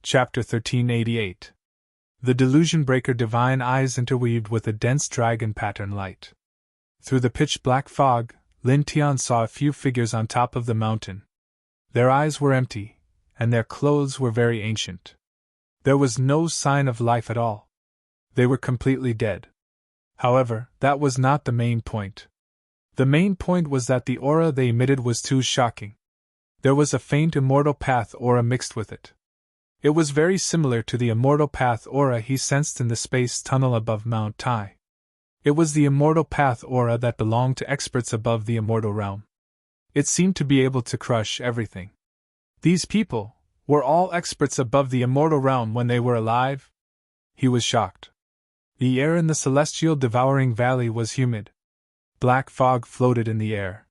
Chapter 1388. The Delusion Breaker. Divine eyes interweaved with a dense dragon pattern light. Through the pitch-black fog, Lin Tian saw a few figures on top of the mountain. Their eyes were empty, and their clothes were very ancient. There was no sign of life at all. They were completely dead. However, that was not the main point. The main point was that the aura they emitted was too shocking. There was a faint immortal path aura mixed with it. It was very similar to the immortal path aura he sensed in the space tunnel above Mount Tai. It was the immortal path aura that belonged to experts above the immortal realm. It seemed to be able to crush everything. These people were all experts above the immortal realm when they were alive? He was shocked. The air in the celestial devouring valley was humid. Black fog floated in the air.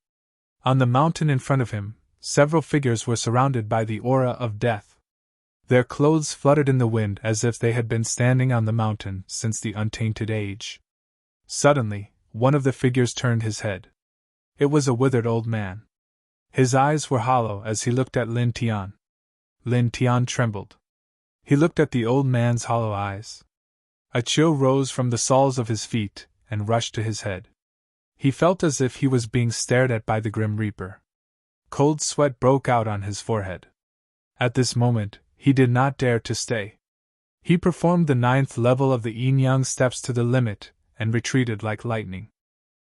On the mountain in front of him, several figures were surrounded by the aura of death. Their clothes fluttered in the wind as if they had been standing on the mountain since the untainted age. Suddenly, one of the figures turned his head. It was a withered old man. His eyes were hollow as he looked at Lin Tian. Lin Tian trembled. He looked at the old man's hollow eyes. A chill rose from the soles of his feet and rushed to his head. He felt as if he was being stared at by the Grim Reaper. Cold sweat broke out on his forehead. At this moment, he did not dare to stay. He performed the 9th level of the yin-yang steps to the limit and retreated like lightning.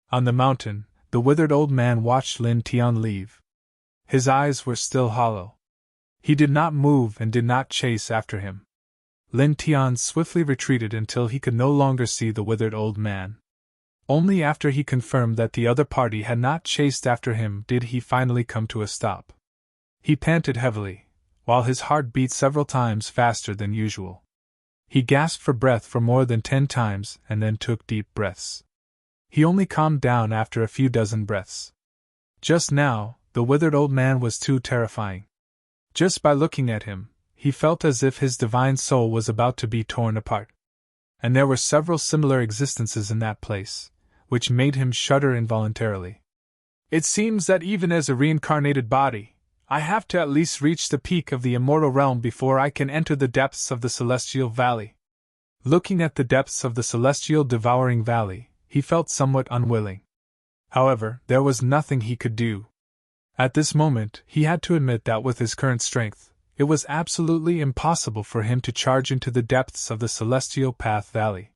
On the mountain, the withered old man watched Lin Tian leave. His eyes were still hollow. He did not move and did not chase after him. Lin Tian swiftly retreated until he could no longer see the withered old man. Only after he confirmed that the other party had not chased after him did he finally come to a stop. He panted heavily, while his heart beat several times faster than usual. He gasped for breath for more than 10 times and then took deep breaths. He only calmed down after a few dozen breaths. Just now, the withered old man was too terrifying. Just by looking at him, he felt as if his divine soul was about to be torn apart. And there were several similar existences in that place, which made him shudder involuntarily. It seems that even as a reincarnated body, I have to at least reach the peak of the immortal realm before I can enter the depths of the celestial valley. Looking at the depths of the celestial devouring valley, he felt somewhat unwilling. However, there was nothing he could do. At this moment, he had to admit that with his current strength, it was absolutely impossible for him to charge into the depths of the celestial path valley.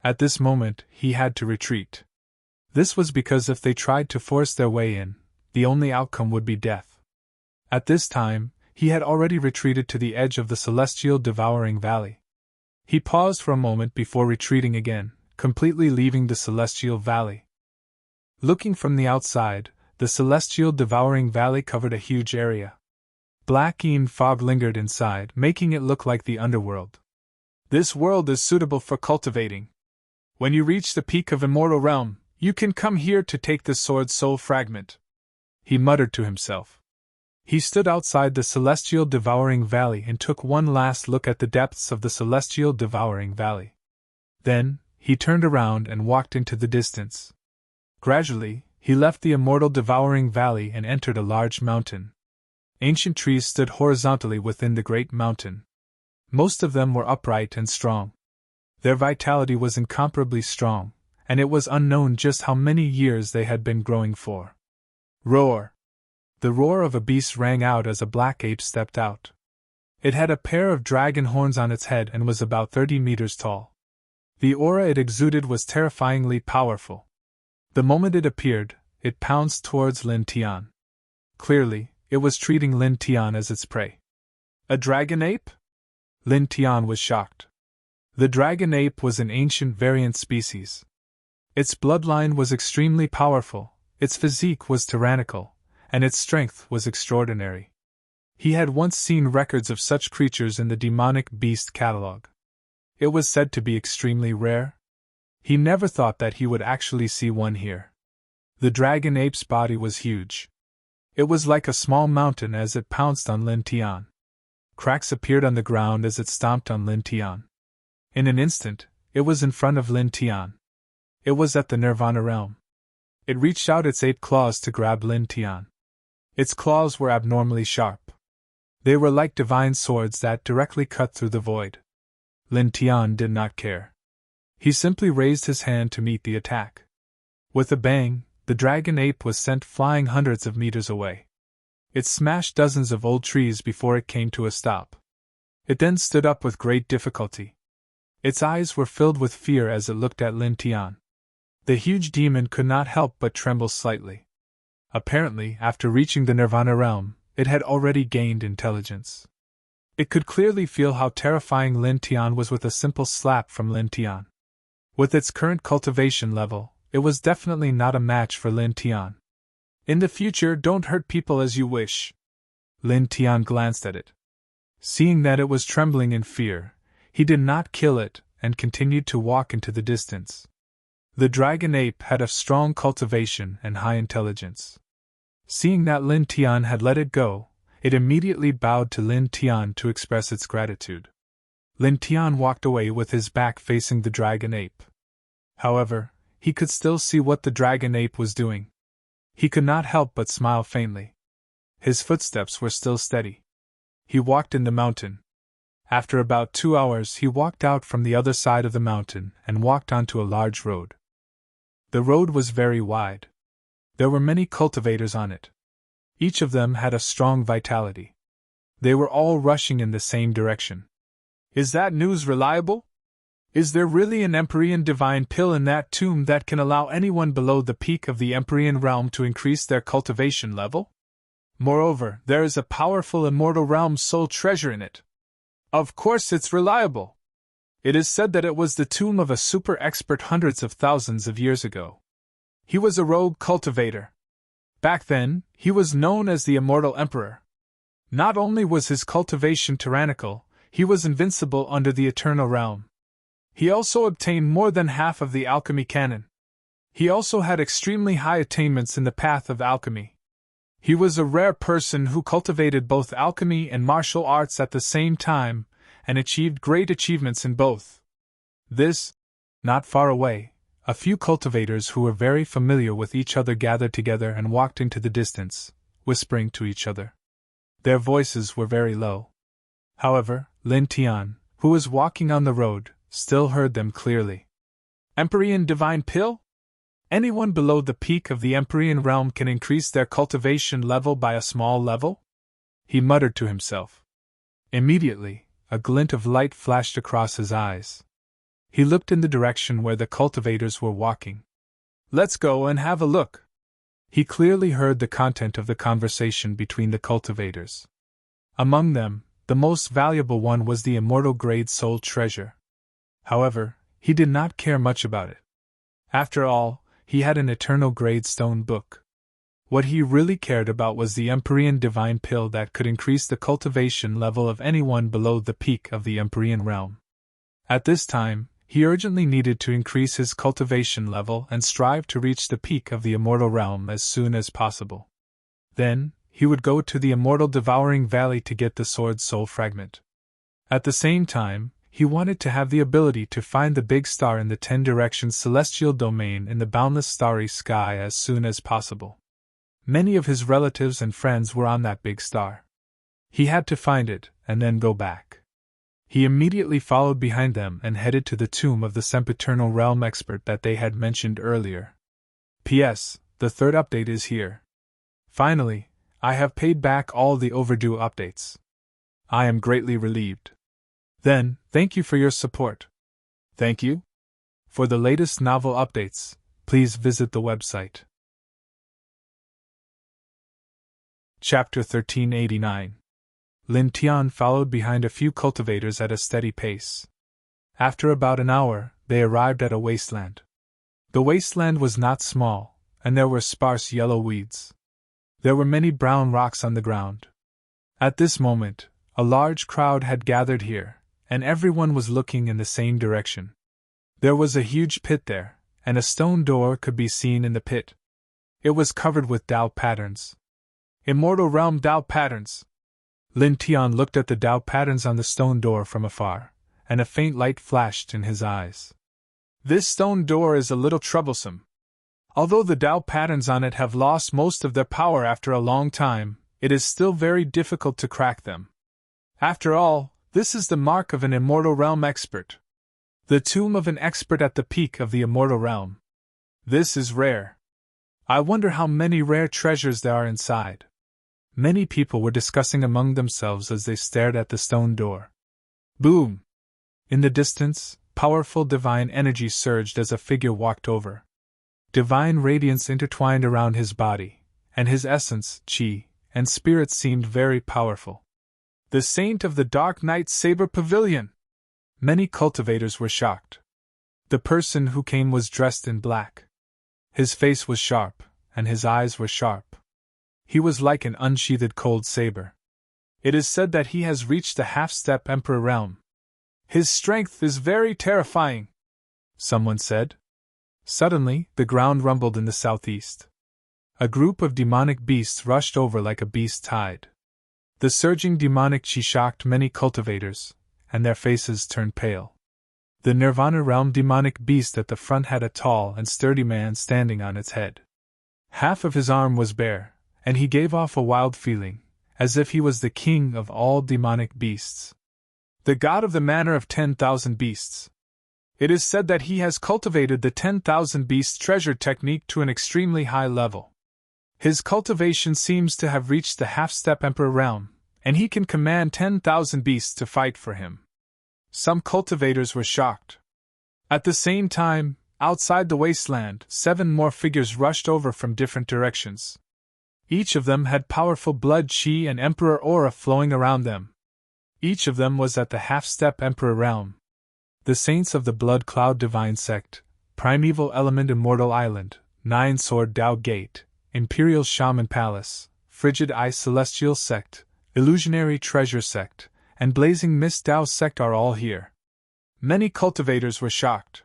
At this moment, he had to retreat. This was because if they tried to force their way in, the only outcome would be death. At this time, he had already retreated to the edge of the celestial devouring valley. He paused for a moment before retreating again, completely leaving the celestial valley. Looking from the outside, the celestial devouring valley covered a huge area. Black yin fog lingered inside, making it look like the underworld. This world is suitable for cultivating. When you reach the peak of immortal realm, you can come here to take the sword soul fragment. He muttered to himself. He stood outside the celestial devouring valley and took one last look at the depths of the celestial devouring valley. Then, he turned around and walked into the distance. Gradually, he left the immortal devouring valley and entered a large mountain. Ancient trees stood horizontally within the great mountain. Most of them were upright and strong. Their vitality was incomparably strong, and it was unknown just how many years they had been growing for. Roar! The roar of a beast rang out as a black ape stepped out. It had a pair of dragon horns on its head and was about 30 meters tall. The aura it exuded was terrifyingly powerful. The moment it appeared, it pounced towards Lin Tian. Clearly, it was treating Lin Tian as its prey. A dragon ape? Lin Tian was shocked. The dragon ape was an ancient variant species. Its bloodline was extremely powerful, its physique was tyrannical, and its strength was extraordinary. He had once seen records of such creatures in the demonic beast catalog. It was said to be extremely rare. He never thought that he would actually see one here. The dragon ape's body was huge. It was like a small mountain as it pounced on Lin Tian. Cracks appeared on the ground as it stomped on Lin Tian. In an instant, it was in front of Lin Tian. It was at the Nirvana realm. It reached out its 8 claws to grab Lin Tian. Its claws were abnormally sharp. They were like divine swords that directly cut through the void. Lin Tian did not care. He simply raised his hand to meet the attack. With a bang, the dragon ape was sent flying hundreds of meters away. It smashed dozens of old trees before it came to a stop. It then stood up with great difficulty. Its eyes were filled with fear as it looked at Lin Tian. The huge demon could not help but tremble slightly. Apparently, after reaching the Nirvana realm, it had already gained intelligence. It could clearly feel how terrifying Lin Tian was with a simple slap from Lin Tian. With its current cultivation level, it was definitely not a match for Lin Tian. In the future, don't hurt people as you wish. Lin Tian glanced at it. Seeing that it was trembling in fear, he did not kill it and continued to walk into the distance. The dragon ape had a strong cultivation and high intelligence. Seeing that Lin Tian had let it go, it immediately bowed to Lin Tian to express its gratitude. Lin Tian walked away with his back facing the dragon ape. However, he could still see what the dragon ape was doing. He could not help but smile faintly. His footsteps were still steady. He walked in the mountain. After about 2 hours, he walked out from the other side of the mountain and walked onto a large road. The road was very wide. There were many cultivators on it. Each of them had a strong vitality. They were all rushing in the same direction. Is that news reliable? Is there really an Empyrean divine pill in that tomb that can allow anyone below the peak of the Empyrean realm to increase their cultivation level? Moreover, there is a powerful immortal realm soul treasure in it. Of course it's reliable. It is said that it was the tomb of a super expert hundreds of thousands of years ago. He was a rogue cultivator. Back then, he was known as the Immortal Emperor. Not only was his cultivation tyrannical, he was invincible under the Eternal Realm. He also obtained more than half of the alchemy canon. He also had extremely high attainments in the path of alchemy. He was a rare person who cultivated both alchemy and martial arts at the same time, and achieved great achievements in both. Not far away, a few cultivators who were very familiar with each other gathered together and walked into the distance, whispering to each other. Their voices were very low. However, Lin Tian, who was walking on the road, still heard them clearly. Empyrean divine pill? Anyone below the peak of the Empyrean realm can increase their cultivation level by a small level? He muttered to himself. Immediately, a glint of light flashed across his eyes. He looked in the direction where the cultivators were walking. Let's go and have a look. He clearly heard the content of the conversation between the cultivators. Among them, the most valuable one was the immortal grade soul treasure. However, he did not care much about it. After all, he had an eternal grade stone book. What he really cared about was the Empyrean divine pill that could increase the cultivation level of anyone below the peak of the Empyrean realm. At this time, he urgently needed to increase his cultivation level and strive to reach the peak of the immortal realm as soon as possible. Then, he would go to the immortal devouring valley to get the sword soul fragment. At the same time, he wanted to have the ability to find the big star in the 10 directions celestial domain in the boundless starry sky as soon as possible. Many of his relatives and friends were on that big star. He had to find it, and then go back. He immediately followed behind them and headed to the tomb of the sempiternal realm expert that they had mentioned earlier. P.S. The third update is here. Finally, I have paid back all the overdue updates. I am greatly relieved. Then, thank you for your support. Thank you. For the latest novel updates, please visit the website. Chapter 1389. Lin Tian followed behind a few cultivators at a steady pace. After about an hour, they arrived at a wasteland. The wasteland was not small, and there were sparse yellow weeds. There were many brown rocks on the ground. At this moment, a large crowd had gathered here, and everyone was looking in the same direction. There was a huge pit there, and a stone door could be seen in the pit. It was covered with Dao patterns. Immortal Realm Dao patterns! Lin Tian looked at the Dao patterns on the stone door from afar, and a faint light flashed in his eyes. This stone door is a little troublesome. Although the Dao patterns on it have lost most of their power after a long time, it is still very difficult to crack them. After all, this is the mark of an immortal realm expert. The tomb of an expert at the peak of the immortal realm. This is rare. I wonder how many rare treasures there are inside. Many people were discussing among themselves as they stared at the stone door. Boom! In the distance, powerful divine energy surged as a figure walked over. Divine radiance intertwined around his body, and his essence, chi, and spirit seemed very powerful. The saint of the Dark Night Saber Pavilion! Many cultivators were shocked. The person who came was dressed in black. His face was sharp, and his eyes were sharp. He was like an unsheathed cold saber. It is said that he has reached the half-step Emperor realm. His strength is very terrifying, someone said. Suddenly, the ground rumbled in the southeast. A group of demonic beasts rushed over like a beast tide. The surging demonic chi shocked many cultivators, and their faces turned pale. The Nirvana realm demonic beast at the front had a tall and sturdy man standing on its head. Half of his arm was bare, and he gave off a wild feeling, as if he was the king of all demonic beasts. The god of the manor of 10,000 beasts. It is said that he has cultivated the 10,000 beasts treasure technique to an extremely high level. His cultivation seems to have reached the half-step Emperor realm, and he can command 10,000 beasts to fight for him. Some cultivators were shocked. At the same time, outside the wasteland, 7 more figures rushed over from different directions. Each of them had powerful blood chi and emperor aura flowing around them. Each of them was at the half-step Emperor realm. The Saints of the Blood Cloud Divine Sect, Primeval Element Immortal Island, 9-Sword Dao Gate, Imperial Shaman Palace, Frigid Eye Celestial Sect, Illusionary Treasure Sect, and Blazing Mist Dao Sect are all here. Many cultivators were shocked.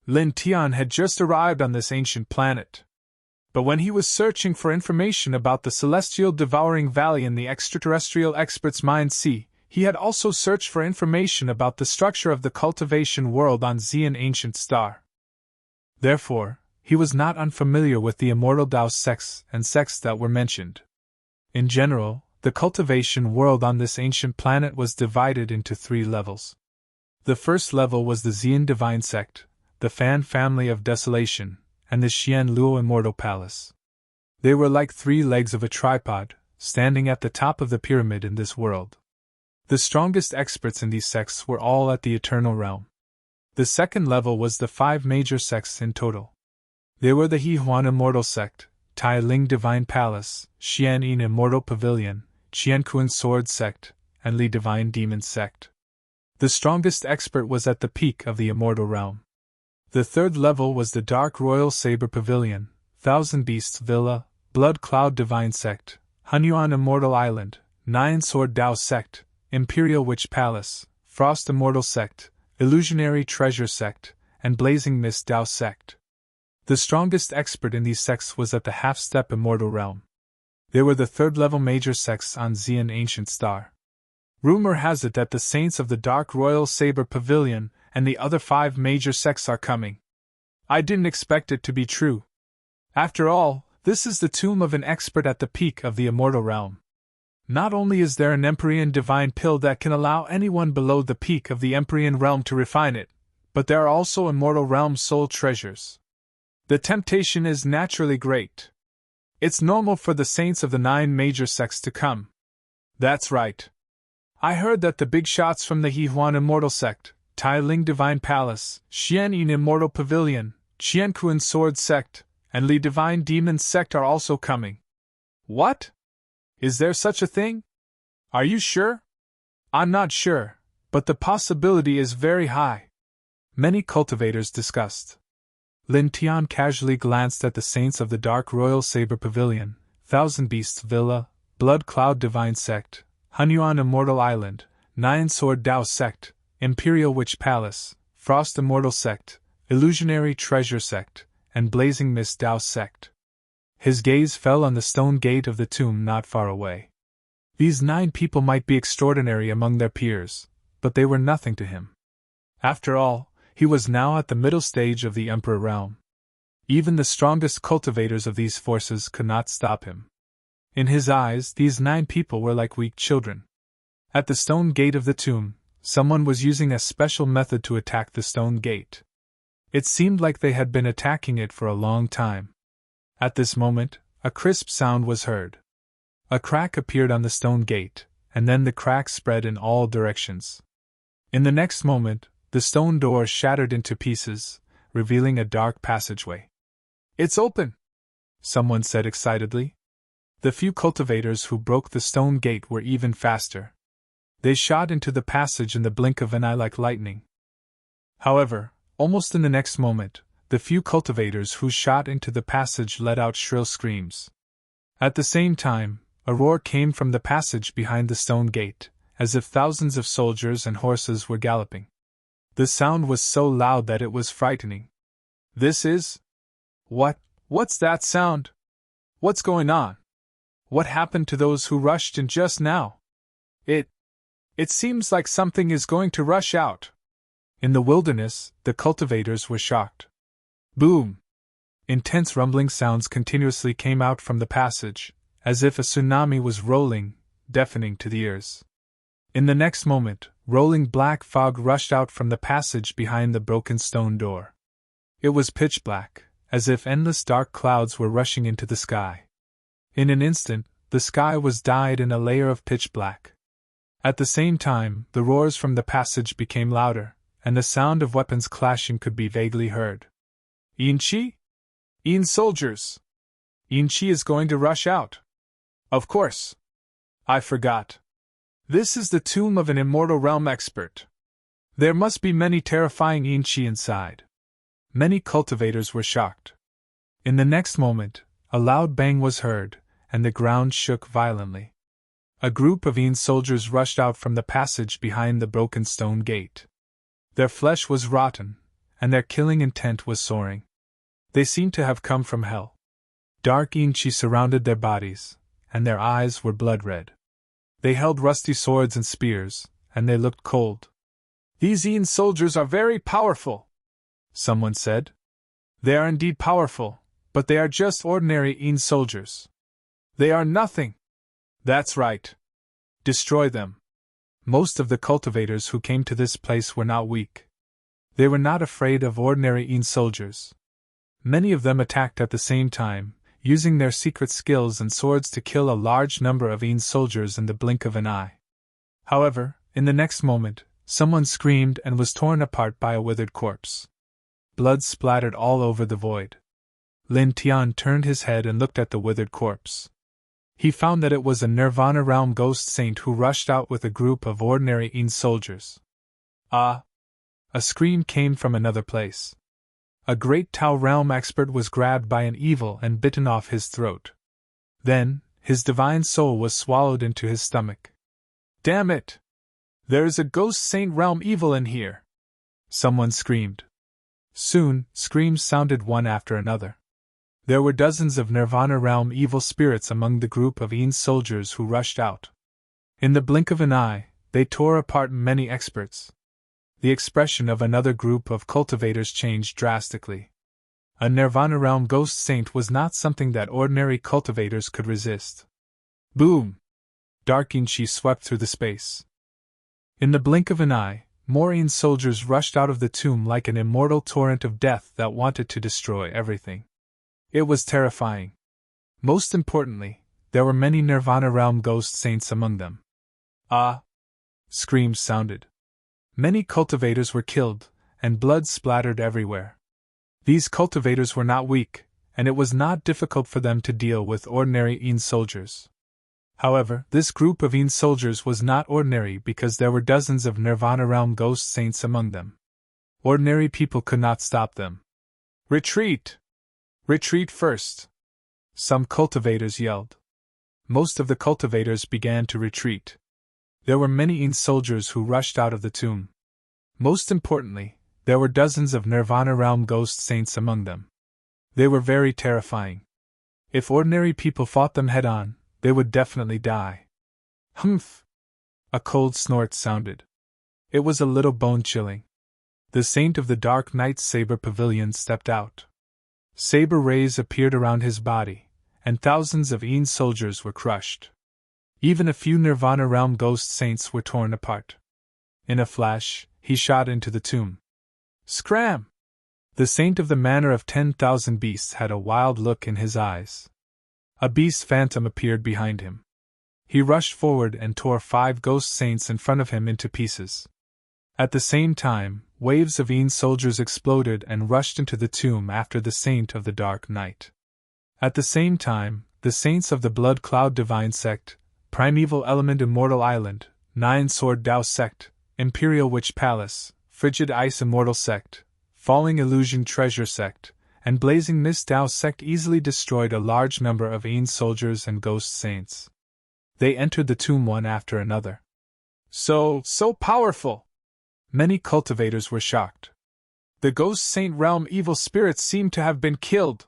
Lin Tian had just arrived on this ancient planet. But when he was searching for information about the celestial devouring valley in the extraterrestrial expert's mind sea, he had also searched for information about the structure of the cultivation world on Xian Ancient Star. Therefore, he was not unfamiliar with the immortal Dao sects and sects that were mentioned. In general, the cultivation world on this ancient planet was divided into 3 levels. The first level was the Xian Divine Sect, the Fan Family of Desolation, and the Xian Luo Immortal Palace. They were like 3 legs of a tripod, standing at the top of the pyramid in this world. The strongest experts in these sects were all at the Eternal Realm. The second level was the 5 major sects in total. They were the He Huan Immortal Sect, Tai Ling Divine Palace, Xian Yin Immortal Pavilion, Qian Kun Sword Sect, and Li Divine Demon Sect. The strongest expert was at the peak of the Immortal Realm. The third level was the Dark Royal Saber Pavilion, Thousand Beasts Villa, Blood Cloud Divine Sect, Hunyuan Immortal Island, 9-Sword Dao Sect, Imperial Witch Palace, Frost Immortal Sect, Illusionary Treasure Sect, and Blazing Mist Dao Sect. The strongest expert in these sects was at the half-step Immortal Realm. They were the third-level major sects on Xian Ancient Star. Rumor has it that the Saints of the Dark Royal Saber Pavilion and the other 5 major sects are coming. I didn't expect it to be true. After all, this is the tomb of an expert at the peak of the Immortal Realm. Not only is there an Empyrean divine pill that can allow anyone below the peak of the Empyrean realm to refine it, but there are also Immortal Realm soul treasures. The temptation is naturally great. It's normal for the saints of the 9 major sects to come. That's right. I heard that the big shots from the He Huan Immortal Sect, Tai Ling Divine Palace, Xian Yin Immortal Pavilion, Qian Kun Sword Sect, and Li Divine Demon Sect are also coming. What? Is there such a thing? Are you sure? I'm not sure, but the possibility is very high. Many cultivators discussed. Lin Tian casually glanced at the Saints of the Dark Royal Saber Pavilion, Thousand Beasts Villa, Blood Cloud Divine Sect, Hunyuan Immortal Island, 9-Sword Dao Sect, Imperial Witch Palace, Frost Immortal Sect, Illusionary Treasure Sect, and Blazing Mist Dao Sect. His gaze fell on the stone gate of the tomb not far away. These 9 people might be extraordinary among their peers, but they were nothing to him. After all, he was now at the middle stage of the Emperor realm. Even the strongest cultivators of these forces could not stop him. In his eyes, these 9 people were like weak children. At the stone gate of the tomb, someone was using a special method to attack the stone gate. It seemed like they had been attacking it for a long time. At this moment, a crisp sound was heard. A crack appeared on the stone gate, and then the crack spread in all directions. In the next moment, the stone door shattered into pieces, revealing a dark passageway. "It's open!" someone said excitedly. The few cultivators who broke the stone gate were even faster. They shot into the passage in the blink of an eye like lightning. However, almost in the next moment, the few cultivators who shot into the passage let out shrill screams. At the same time, a roar came from the passage behind the stone gate, as if thousands of soldiers and horses were galloping. The sound was so loud that it was frightening. "This is... What's that sound? What's going on? What happened to those who rushed in just now? It seems like something is going to rush out." In the wilderness, the cultivators were shocked. Boom! Intense rumbling sounds continuously came out from the passage, as if a tsunami was rolling, deafening to the ears. In the next moment, rolling black fog rushed out from the passage behind the broken stone door. It was pitch black, as if endless dark clouds were rushing into the sky. In an instant, the sky was dyed in a layer of pitch black. At the same time, the roars from the passage became louder, and the sound of weapons clashing could be vaguely heard. "Inchi? In soldiers! Inchi is going to rush out! Of course! I forgot. This is the tomb of an immortal realm expert. There must be many terrifying Inchi inside." Many cultivators were shocked. In the next moment, a loud bang was heard, and the ground shook violently. A group of Een soldiers rushed out from the passage behind the broken stone gate. Their flesh was rotten, and their killing intent was soaring. They seemed to have come from hell. Dark Inchi surrounded their bodies, and their eyes were blood-red. They held rusty swords and spears, and they looked cold. "These Een soldiers are very powerful," someone said. "They are indeed powerful, but they are just ordinary Een soldiers. They are nothing." "That's right. Destroy them." Most of the cultivators who came to this place were not weak. They were not afraid of ordinary Een soldiers. Many of them attacked at the same time, using their secret skills and swords to kill a large number of Een soldiers in the blink of an eye. However, in the next moment, someone screamed and was torn apart by a withered corpse. Blood splattered all over the void. Lin Tian turned his head and looked at the withered corpse. He found that it was a Nirvana realm ghost saint who rushed out with a group of ordinary Een soldiers. "Ah!" A scream came from another place. A great Tao realm expert was grabbed by an evil and bitten off his throat. Then, his divine soul was swallowed into his stomach. "Damn it! There is a ghost saint realm evil in here!" someone screamed. Soon, screams sounded one after another. There were dozens of Nirvana realm evil spirits among the group of Een soldiers who rushed out. In the blink of an eye, they tore apart many experts. The expression of another group of cultivators changed drastically. A Nirvana realm ghost saint was not something that ordinary cultivators could resist. Boom! Dark Inchi swept through the space. In the blink of an eye, more Een soldiers rushed out of the tomb like an immortal torrent of death that wanted to destroy everything. It was terrifying. Most importantly, there were many Nirvana realm ghost saints among them. "Ah!" Screams sounded. Many cultivators were killed, and blood splattered everywhere. These cultivators were not weak, and it was not difficult for them to deal with ordinary Een soldiers. However, this group of Een soldiers was not ordinary because there were dozens of Nirvana realm ghost saints among them. Ordinary people could not stop them. "Retreat! Retreat first!" some cultivators yelled. Most of the cultivators began to retreat. There were many Een soldiers who rushed out of the tomb. Most importantly, there were dozens of Nirvana realm ghost saints among them. They were very terrifying. If ordinary people fought them head-on, they would definitely die. Humph! A cold snort sounded. It was a little bone-chilling. The Saint of the Dark Knight's saber pavilion stepped out. Saber rays appeared around his body, and thousands of Een soldiers were crushed. Even a few Nirvana realm ghost saints were torn apart. In a flash, he shot into the tomb. Scram! The saint of the Manor of 10,000 Beasts had a wild look in his eyes. A beast phantom appeared behind him. He rushed forward and tore 5 ghost saints in front of him into pieces. At the same time, waves of Aeon soldiers exploded and rushed into the tomb after the Saint of the Dark Night. At the same time, the saints of the Blood Cloud Divine Sect, Primeval Element Immortal Island, Nine Sword Dao Sect, Imperial Witch Palace, Frigid Ice Immortal Sect, Falling Illusion Treasure Sect, and Blazing Mist Dao Sect easily destroyed a large number of Aeon soldiers and ghost saints. They entered the tomb one after another. So powerful! Many cultivators were shocked. The ghost saint realm evil spirits seem to have been killed.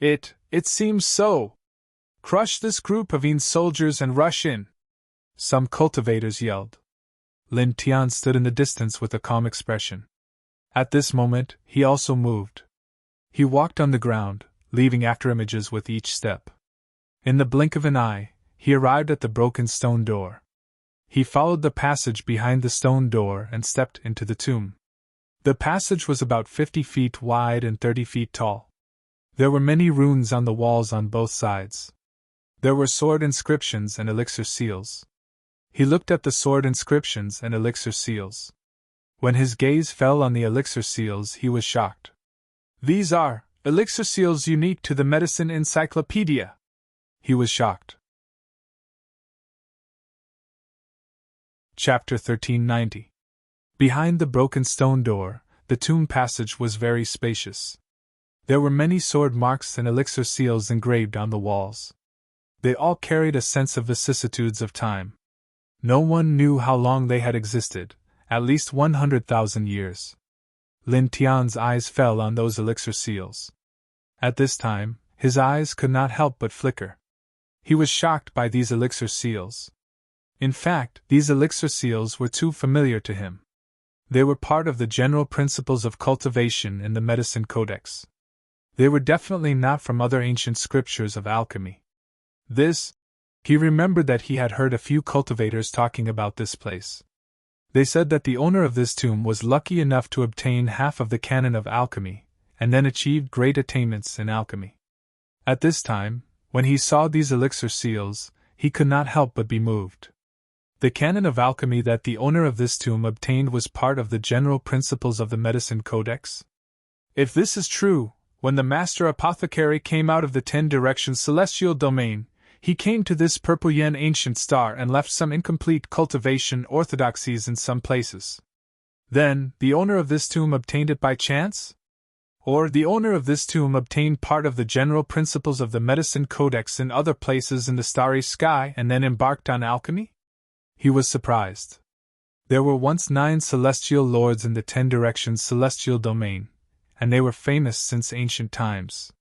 It seems so. Crush this group of Aeon soldiers and rush in. Some cultivators yelled. Lin Tian stood in the distance with a calm expression. At this moment, he also moved. He walked on the ground, leaving afterimages with each step. In the blink of an eye, he arrived at the broken stone door. He followed the passage behind the stone door and stepped into the tomb. The passage was about 50 feet wide and 30 feet tall. There were many runes on the walls on both sides. There were sword inscriptions and elixir seals. He looked at the sword inscriptions and elixir seals. When his gaze fell on the elixir seals, he was shocked. These are elixir seals unique to the medicine encyclopedia. He was shocked. Chapter 1390. Behind the broken stone door, the tomb passage was very spacious. There were many sword marks and elixir seals engraved on the walls. They all carried a sense of vicissitudes of time. No one knew how long they had existed, at least 100,000 years. Lin Tian's eyes fell on those elixir seals. At this time, his eyes could not help but flicker. He was shocked by these elixir seals. In fact, these elixir seals were too familiar to him. They were part of the general principles of cultivation in the Medicine Codex. They were definitely not from other ancient scriptures of alchemy. He remembered that he had heard a few cultivators talking about this place. They said that the owner of this tomb was lucky enough to obtain half of the canon of alchemy, and then achieved great attainments in alchemy. At this time, when he saw these elixir seals, he could not help but be moved. The canon of alchemy that the owner of this tomb obtained was part of the general principles of the Medicine Codex. If this is true, when the Master Apothecary came out of the 10-direction celestial domain, he came to this purple yen ancient star and left some incomplete cultivation orthodoxies in some places. Then, the owner of this tomb obtained it by chance? Or the owner of this tomb obtained part of the general principles of the Medicine Codex in other places in the starry sky and then embarked on alchemy? He was surprised. There were once 9 celestial lords in the 10-direction celestial domain, and they were famous since ancient times.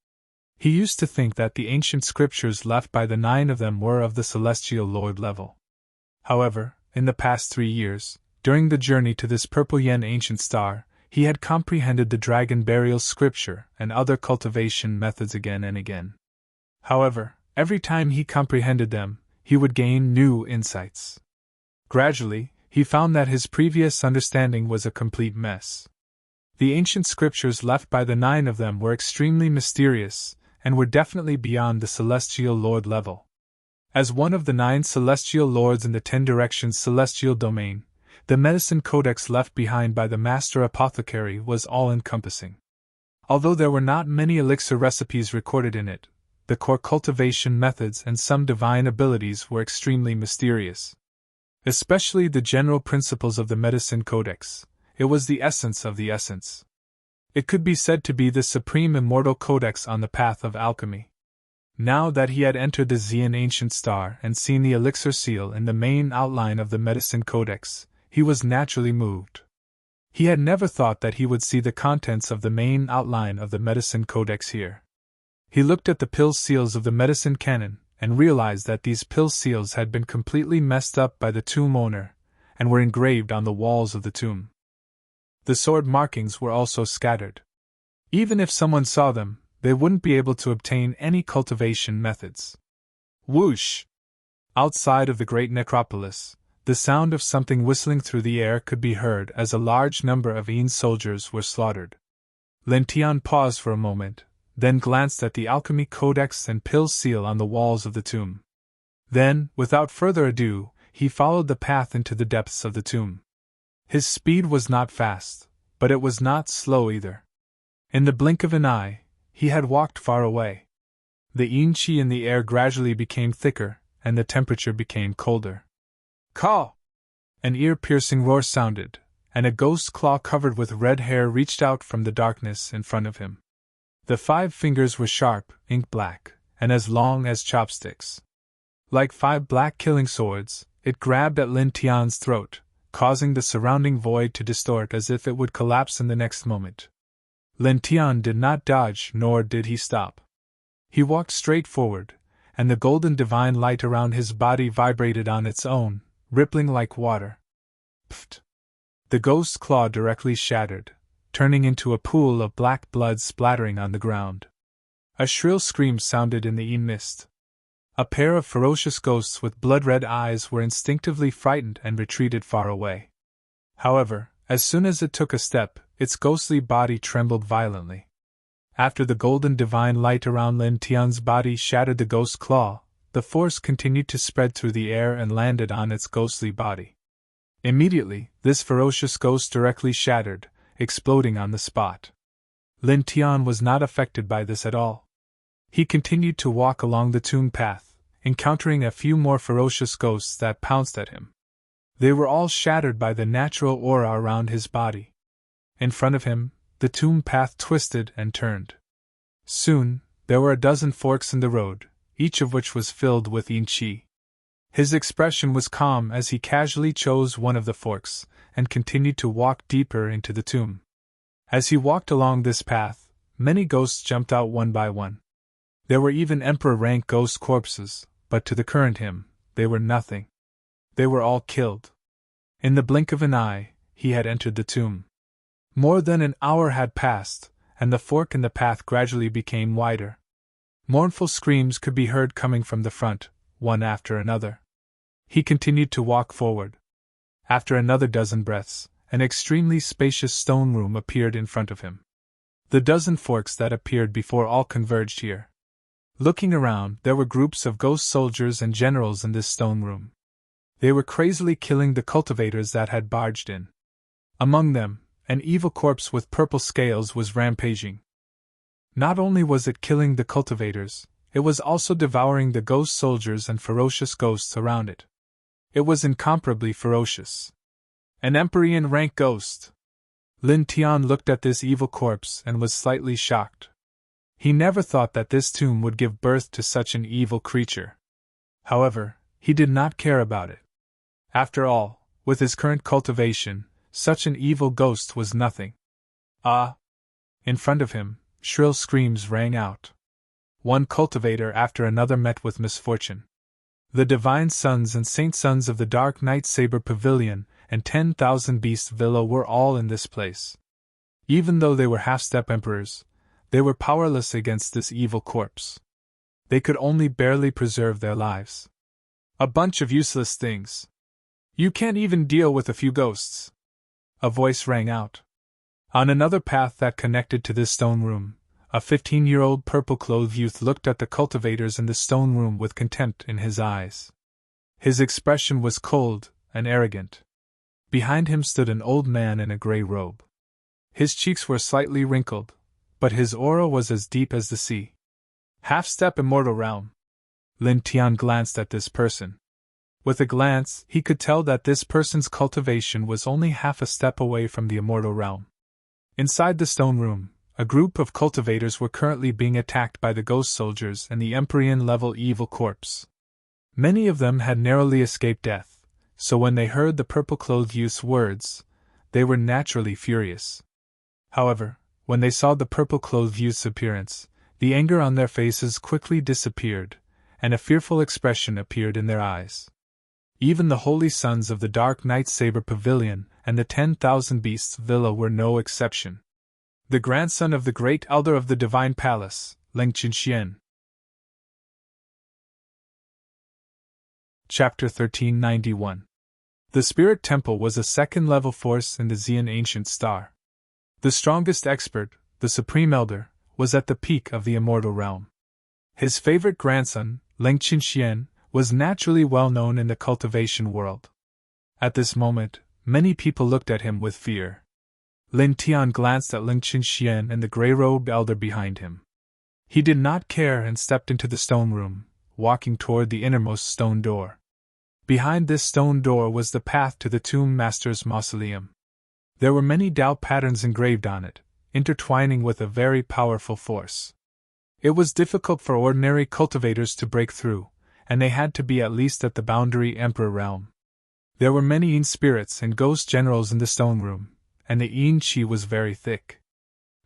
He used to think that the ancient scriptures left by the 9 of them were of the celestial lord level. However, in the past 3 years, during the journey to this purple yen ancient star, he had comprehended the dragon burial scripture and other cultivation methods again and again. However, every time he comprehended them, he would gain new insights. Gradually, he found that his previous understanding was a complete mess. The ancient scriptures left by the 9 of them were extremely mysterious, and were definitely beyond the celestial lord level. As one of the 9 celestial lords in the 10-direction celestial domain, the Medicine Codex left behind by the Master Apothecary was all-encompassing. Although there were not many elixir recipes recorded in it, the core cultivation methods and some divine abilities were extremely mysterious. Especially the general principles of the Medicine Codex. It was the essence of the essence. It could be said to be the supreme immortal codex on the path of alchemy. Now that he had entered the Xian ancient star and seen the elixir seal in the main outline of the Medicine Codex, he was naturally moved. He had never thought that he would see the contents of the main outline of the Medicine Codex here. He looked at the pill seals of the medicine canon, and realized that these pill seals had been completely messed up by the tomb owner, and were engraved on the walls of the tomb. The sword markings were also scattered. Even if someone saw them, they wouldn't be able to obtain any cultivation methods. Whoosh! Outside of the great necropolis, the sound of something whistling through the air could be heard as a large number of Ian's soldiers were slaughtered. Lin Tian paused for a moment, then glanced at the alchemy codex and pill seal on the walls of the tomb. Then, without further ado, he followed the path into the depths of the tomb. His speed was not fast, but it was not slow either. In the blink of an eye, he had walked far away. The yin qi in the air gradually became thicker, and the temperature became colder. Caw! An ear-piercing roar sounded, and a ghost claw covered with red hair reached out from the darkness in front of him. The 5 fingers were sharp, ink-black, and as long as chopsticks. Like 5 black killing swords, it grabbed at Lin Tian's throat, causing the surrounding void to distort as if it would collapse in the next moment. Lin Tian did not dodge, nor did he stop. He walked straight forward, and the golden divine light around his body vibrated on its own, rippling like water. Pfft! The ghost's claw directly shattered, turning into a pool of black blood splattering on the ground. A shrill scream sounded in the yin mist. A pair of ferocious ghosts with blood-red eyes were instinctively frightened and retreated far away. However, as soon as it took a step, its ghostly body trembled violently. After the golden divine light around Lin Tian's body shattered the ghost claw, the force continued to spread through the air and landed on its ghostly body. Immediately, this ferocious ghost directly shattered, exploding on the spot. Lin Tian was not affected by this at all. He continued to walk along the tomb path, encountering a few more ferocious ghosts that pounced at him. They were all shattered by the natural aura around his body. In front of him, the tomb path twisted and turned. Soon, there were a dozen forks in the road, each of which was filled with yin qi. His expression was calm as he casually chose one of the forks, and continued to walk deeper into the tomb. As he walked along this path, many ghosts jumped out one by one. There were even emperor-rank ghost corpses, but to the current him, they were nothing. They were all killed. In the blink of an eye, he had entered the tomb. More than an hour had passed, and the fork in the path gradually became wider. Mournful screams could be heard coming from the front, one after another. He continued to walk forward. After another dozen breaths, an extremely spacious stone room appeared in front of him. The dozen forks that appeared before all converged here. Looking around, there were groups of ghost soldiers and generals in this stone room. They were crazily killing the cultivators that had barged in. Among them, an evil corpse with purple scales was rampaging. Not only was it killing the cultivators, it was also devouring the ghost soldiers and ferocious ghosts around it. It was incomparably ferocious. An Empyrean rank ghost! Lin Tian looked at this evil corpse and was slightly shocked. He never thought that this tomb would give birth to such an evil creature. However, he did not care about it. After all, with his current cultivation, such an evil ghost was nothing. Ah! In front of him, shrill screams rang out. One cultivator after another met with misfortune. The divine sons and saint sons of the Dark Knight Saber Pavilion and 10,000 Beast Villa were all in this place. Even though they were half-step emperors, they were powerless against this evil corpse. They could only barely preserve their lives. A bunch of useless things. You can't even deal with a few ghosts. A voice rang out. On another path that connected to this stone room, a 15-year-old purple-clothed youth looked at the cultivators in the stone room with contempt in his eyes. His expression was cold and arrogant. Behind him stood an old man in a gray robe. His cheeks were slightly wrinkled, but his aura was as deep as the sea. Half-step immortal realm. Lin Tian glanced at this person. With a glance, he could tell that this person's cultivation was only half a step away from the immortal realm. Inside the stone room, a group of cultivators were currently being attacked by the ghost soldiers and the Empyrean-level evil corpse. Many of them had narrowly escaped death, so when they heard the purple-clothed youth's words, they were naturally furious. However, when they saw the purple-clothed youth's appearance, the anger on their faces quickly disappeared, and a fearful expression appeared in their eyes. Even the holy sons of the Dark Knight Saber Pavilion and the 10,000 Beasts Villa were no exception. The grandson of the great elder of the Divine Palace, Leng Qinxian. Chapter 1391. The Spirit Temple was a second-level force in the Xian ancient star. The strongest expert, the Supreme Elder, was at the peak of the immortal realm. His favorite grandson, Ling Qinxian, was naturally well known in the cultivation world. At this moment, many people looked at him with fear. Lin Tian glanced at Ling Qinxian and the gray-robed elder behind him. He did not care and stepped into the stone room, walking toward the innermost stone door. Behind this stone door was the path to the Tomb Master's mausoleum. There were many Tao patterns engraved on it, intertwining with a very powerful force. It was difficult for ordinary cultivators to break through, and they had to be at least at the boundary Emperor realm. There were many Yin spirits and ghost generals in the stone room, and the Yin Qi was very thick.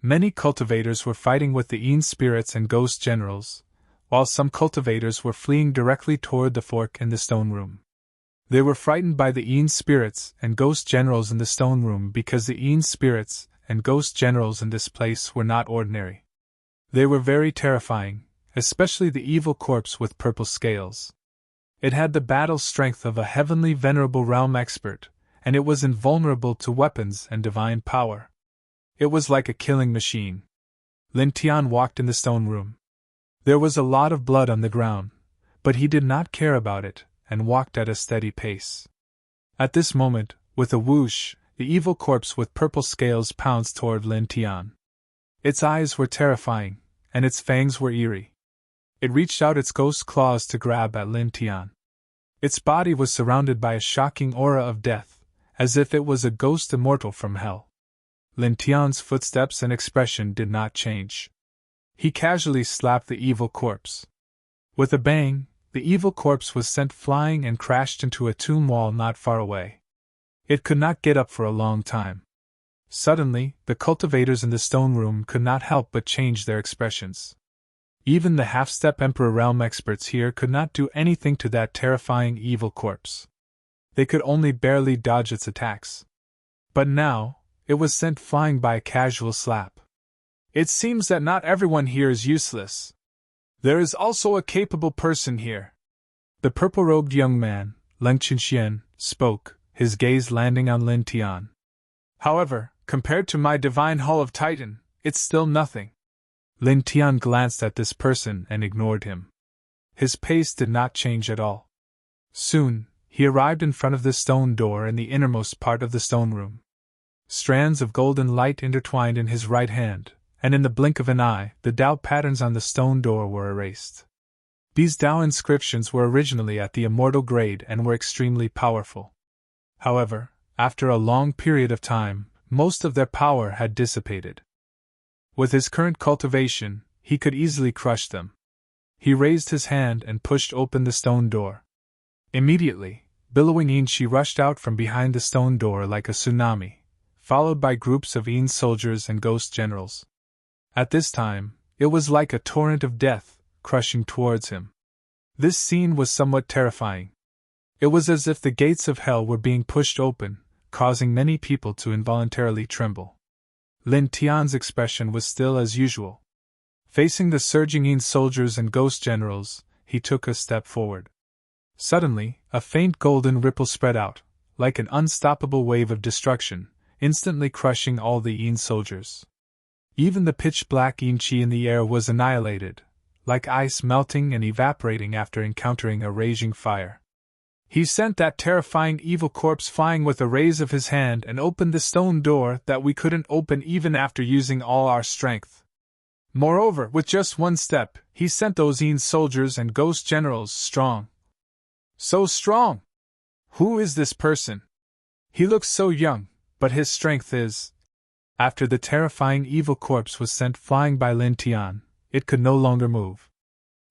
Many cultivators were fighting with the Yin spirits and ghost generals, while some cultivators were fleeing directly toward the fork in the stone room. They were frightened by the Yin spirits and ghost generals in the stone room because the Yin spirits and ghost generals in this place were not ordinary. They were very terrifying, especially the evil corpse with purple scales. It had the battle strength of a heavenly venerable realm expert, and it was invulnerable to weapons and divine power. It was like a killing machine. Lin Tian walked in the stone room. There was a lot of blood on the ground, but he did not care about it, and walked at a steady pace. At this moment, with a whoosh, the evil corpse with purple scales pounced toward Lin Tian. Its eyes were terrifying, and its fangs were eerie. It reached out its ghost claws to grab at Lin Tian. Its body was surrounded by a shocking aura of death, as if it was a ghost immortal from hell. Lin Tian's footsteps and expression did not change. He casually slapped the evil corpse. With a bang, the evil corpse was sent flying and crashed into a tomb wall not far away. It could not get up for a long time. Suddenly, the cultivators in the stone room could not help but change their expressions. Even the half-step Emperor realm experts here could not do anything to that terrifying evil corpse. They could only barely dodge its attacks. But now, it was sent flying by a casual slap. It seems that not everyone here is useless. There is also a capable person here. The purple-robed young man, Ling Qinxian, spoke, his gaze landing on Lin Tian. However, compared to my divine Hall of Titan, it's still nothing. Lin Tian glanced at this person and ignored him. His pace did not change at all. Soon, he arrived in front of the stone door in the innermost part of the stone room. Strands of golden light intertwined in his right hand, and in the blink of an eye, the Tao patterns on the stone door were erased. These Tao inscriptions were originally at the immortal grade and were extremely powerful. However, after a long period of time, most of their power had dissipated. With his current cultivation, he could easily crush them. He raised his hand and pushed open the stone door. Immediately, billowing Yin Qi rushed out from behind the stone door like a tsunami, followed by groups of Yin soldiers and ghost generals. At this time, it was like a torrent of death, crushing towards him. This scene was somewhat terrifying. It was as if the gates of hell were being pushed open, causing many people to involuntarily tremble. Lin Tian's expression was still as usual. Facing the surging Yin soldiers and ghost generals, he took a step forward. Suddenly, a faint golden ripple spread out, like an unstoppable wave of destruction, instantly crushing all the Yin soldiers. Even the pitch-black Yin Qi in the air was annihilated, like ice melting and evaporating after encountering a raging fire. He sent that terrifying evil corpse flying with a raise of his hand and opened the stone door that we couldn't open even after using all our strength. Moreover, with just one step, he sent those Yin soldiers and ghost generals strong. So strong! Who is this person? He looks so young, but his strength is... After the terrifying evil corpse was sent flying by Lin Tian, it could no longer move.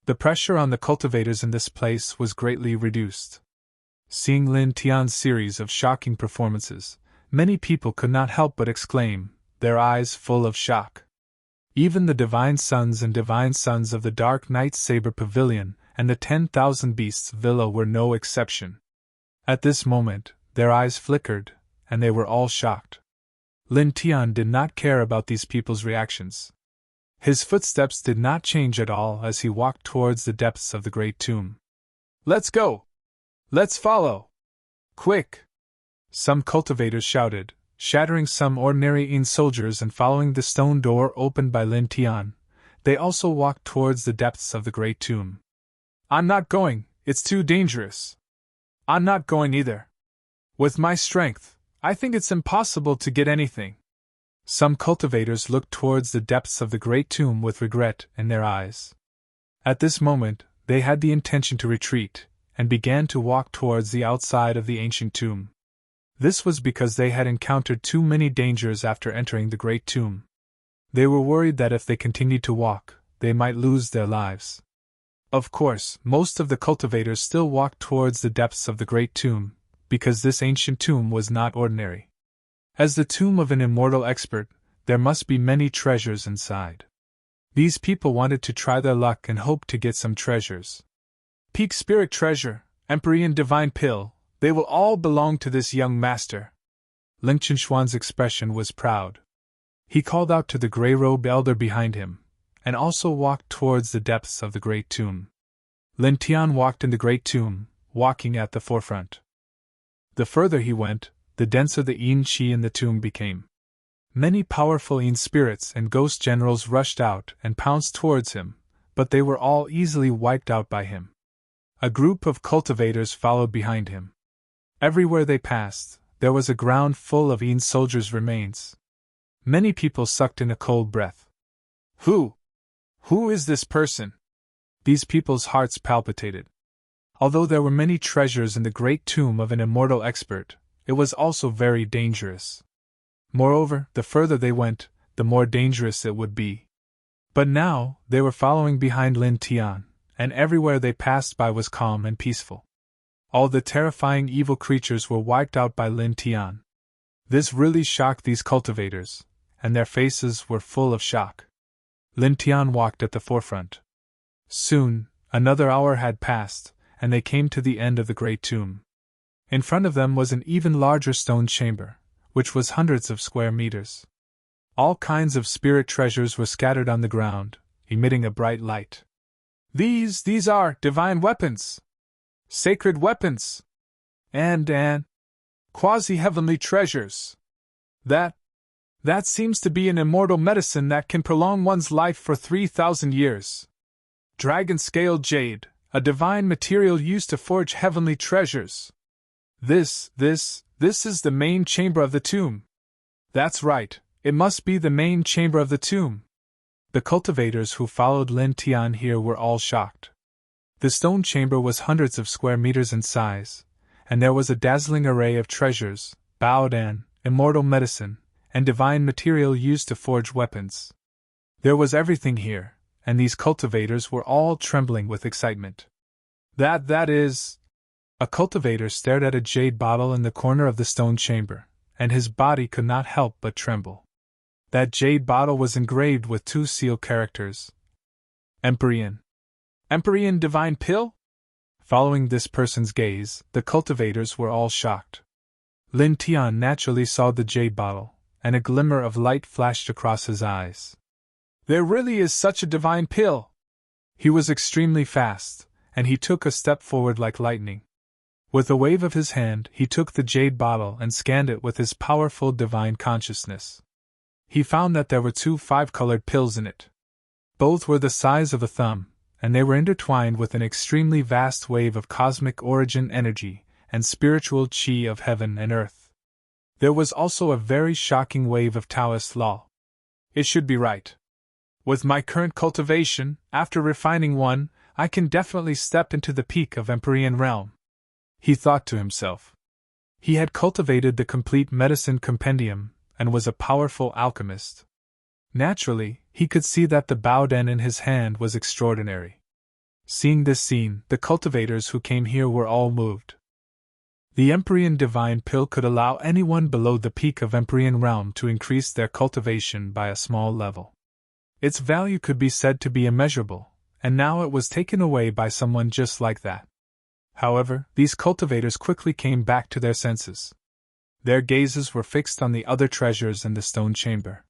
The pressure on the cultivators in this place was greatly reduced. Seeing Lin Tian's series of shocking performances, many people could not help but exclaim, their eyes full of shock. Even the divine sons and divine sons of the Dark Knight Saber Pavilion and the 10,000 Beasts Villa were no exception. At this moment, their eyes flickered, and they were all shocked. Lin Tian did not care about these people's reactions. His footsteps did not change at all as he walked towards the depths of the great tomb. Let's go! Let's follow! Quick! Some cultivators shouted, shattering some ordinary Yin soldiers and following the stone door opened by Lin Tian. They also walked towards the depths of the great tomb. I'm not going, it's too dangerous. I'm not going either. With my strength, I think it's impossible to get anything. Some cultivators looked towards the depths of the great tomb with regret in their eyes. At this moment, they had the intention to retreat, and began to walk towards the outside of the ancient tomb. This was because they had encountered too many dangers after entering the great tomb. They were worried that if they continued to walk, they might lose their lives. Of course, most of the cultivators still walked towards the depths of the great tomb, because this ancient tomb was not ordinary. As the tomb of an immortal expert, there must be many treasures inside. These people wanted to try their luck and hoped to get some treasures. Peak Spirit Treasure, Empyrean Divine Pill, they will all belong to this young master. Ling Qinshuan's expression was proud. He called out to the gray-robed elder behind him, and also walked towards the depths of the great tomb. Lin Tian walked in the great tomb, walking at the forefront. The further he went, the denser the Yin Qi in the tomb became. Many powerful Yin spirits and ghost generals rushed out and pounced towards him, but they were all easily wiped out by him. A group of cultivators followed behind him. Everywhere they passed, there was a ground full of Yin soldiers' remains. Many people sucked in a cold breath. Who is this person? These people's hearts palpitated. Although there were many treasures in the great tomb of an immortal expert, it was also very dangerous. Moreover, the further they went, the more dangerous it would be. But now, they were following behind Lin Tian, and everywhere they passed by was calm and peaceful. All the terrifying evil creatures were wiped out by Lin Tian. This really shocked these cultivators, and their faces were full of shock. Lin Tian walked at the forefront. Soon, another hour had passed, and they came to the end of the great tomb. In front of them was an even larger stone chamber, which was hundreds of square meters. All kinds of spirit treasures were scattered on the ground, emitting a bright light. These are divine weapons! Sacred weapons! And quasi-heavenly treasures! That seems to be an immortal medicine that can prolong one's life for 3,000 years. Dragon-scaled jade, a divine material used to forge heavenly treasures. This is the main chamber of the tomb. That's right, it must be the main chamber of the tomb. The cultivators who followed Lin Tian here were all shocked. The stone chamber was hundreds of square meters in size, and there was a dazzling array of treasures, baodan, immortal medicine, and divine material used to forge weapons. There was everything here, and these cultivators were all trembling with excitement. That is... A cultivator stared at a jade bottle in the corner of the stone chamber, and his body could not help but tremble. That jade bottle was engraved with 2 seal characters. Empyrean Divine Pill? Following this person's gaze, the cultivators were all shocked. Lin Tian naturally saw the jade bottle, and a glimmer of light flashed across his eyes. There really is such a divine pill! He was extremely fast, and he took a step forward like lightning. With a wave of his hand, he took the jade bottle and scanned it with his powerful divine consciousness. He found that there were 2 5-colored pills in it. Both were the size of a thumb, and they were intertwined with an extremely vast wave of cosmic origin energy and spiritual qi of heaven and earth. There was also a very shocking wave of Taoist law. It should be right. With my current cultivation, after refining one, I can definitely step into the peak of Empyrean realm. He thought to himself. He had cultivated the complete medicine compendium, and was a powerful alchemist. Naturally, he could see that the baodan in his hand was extraordinary. Seeing this scene, the cultivators who came here were all moved. The Empyrean Divine Pill could allow anyone below the peak of Empyrean realm to increase their cultivation by a small level. Its value could be said to be immeasurable, and now it was taken away by someone just like that. However, these cultivators quickly came back to their senses. Their gazes were fixed on the other treasures in the stone chamber.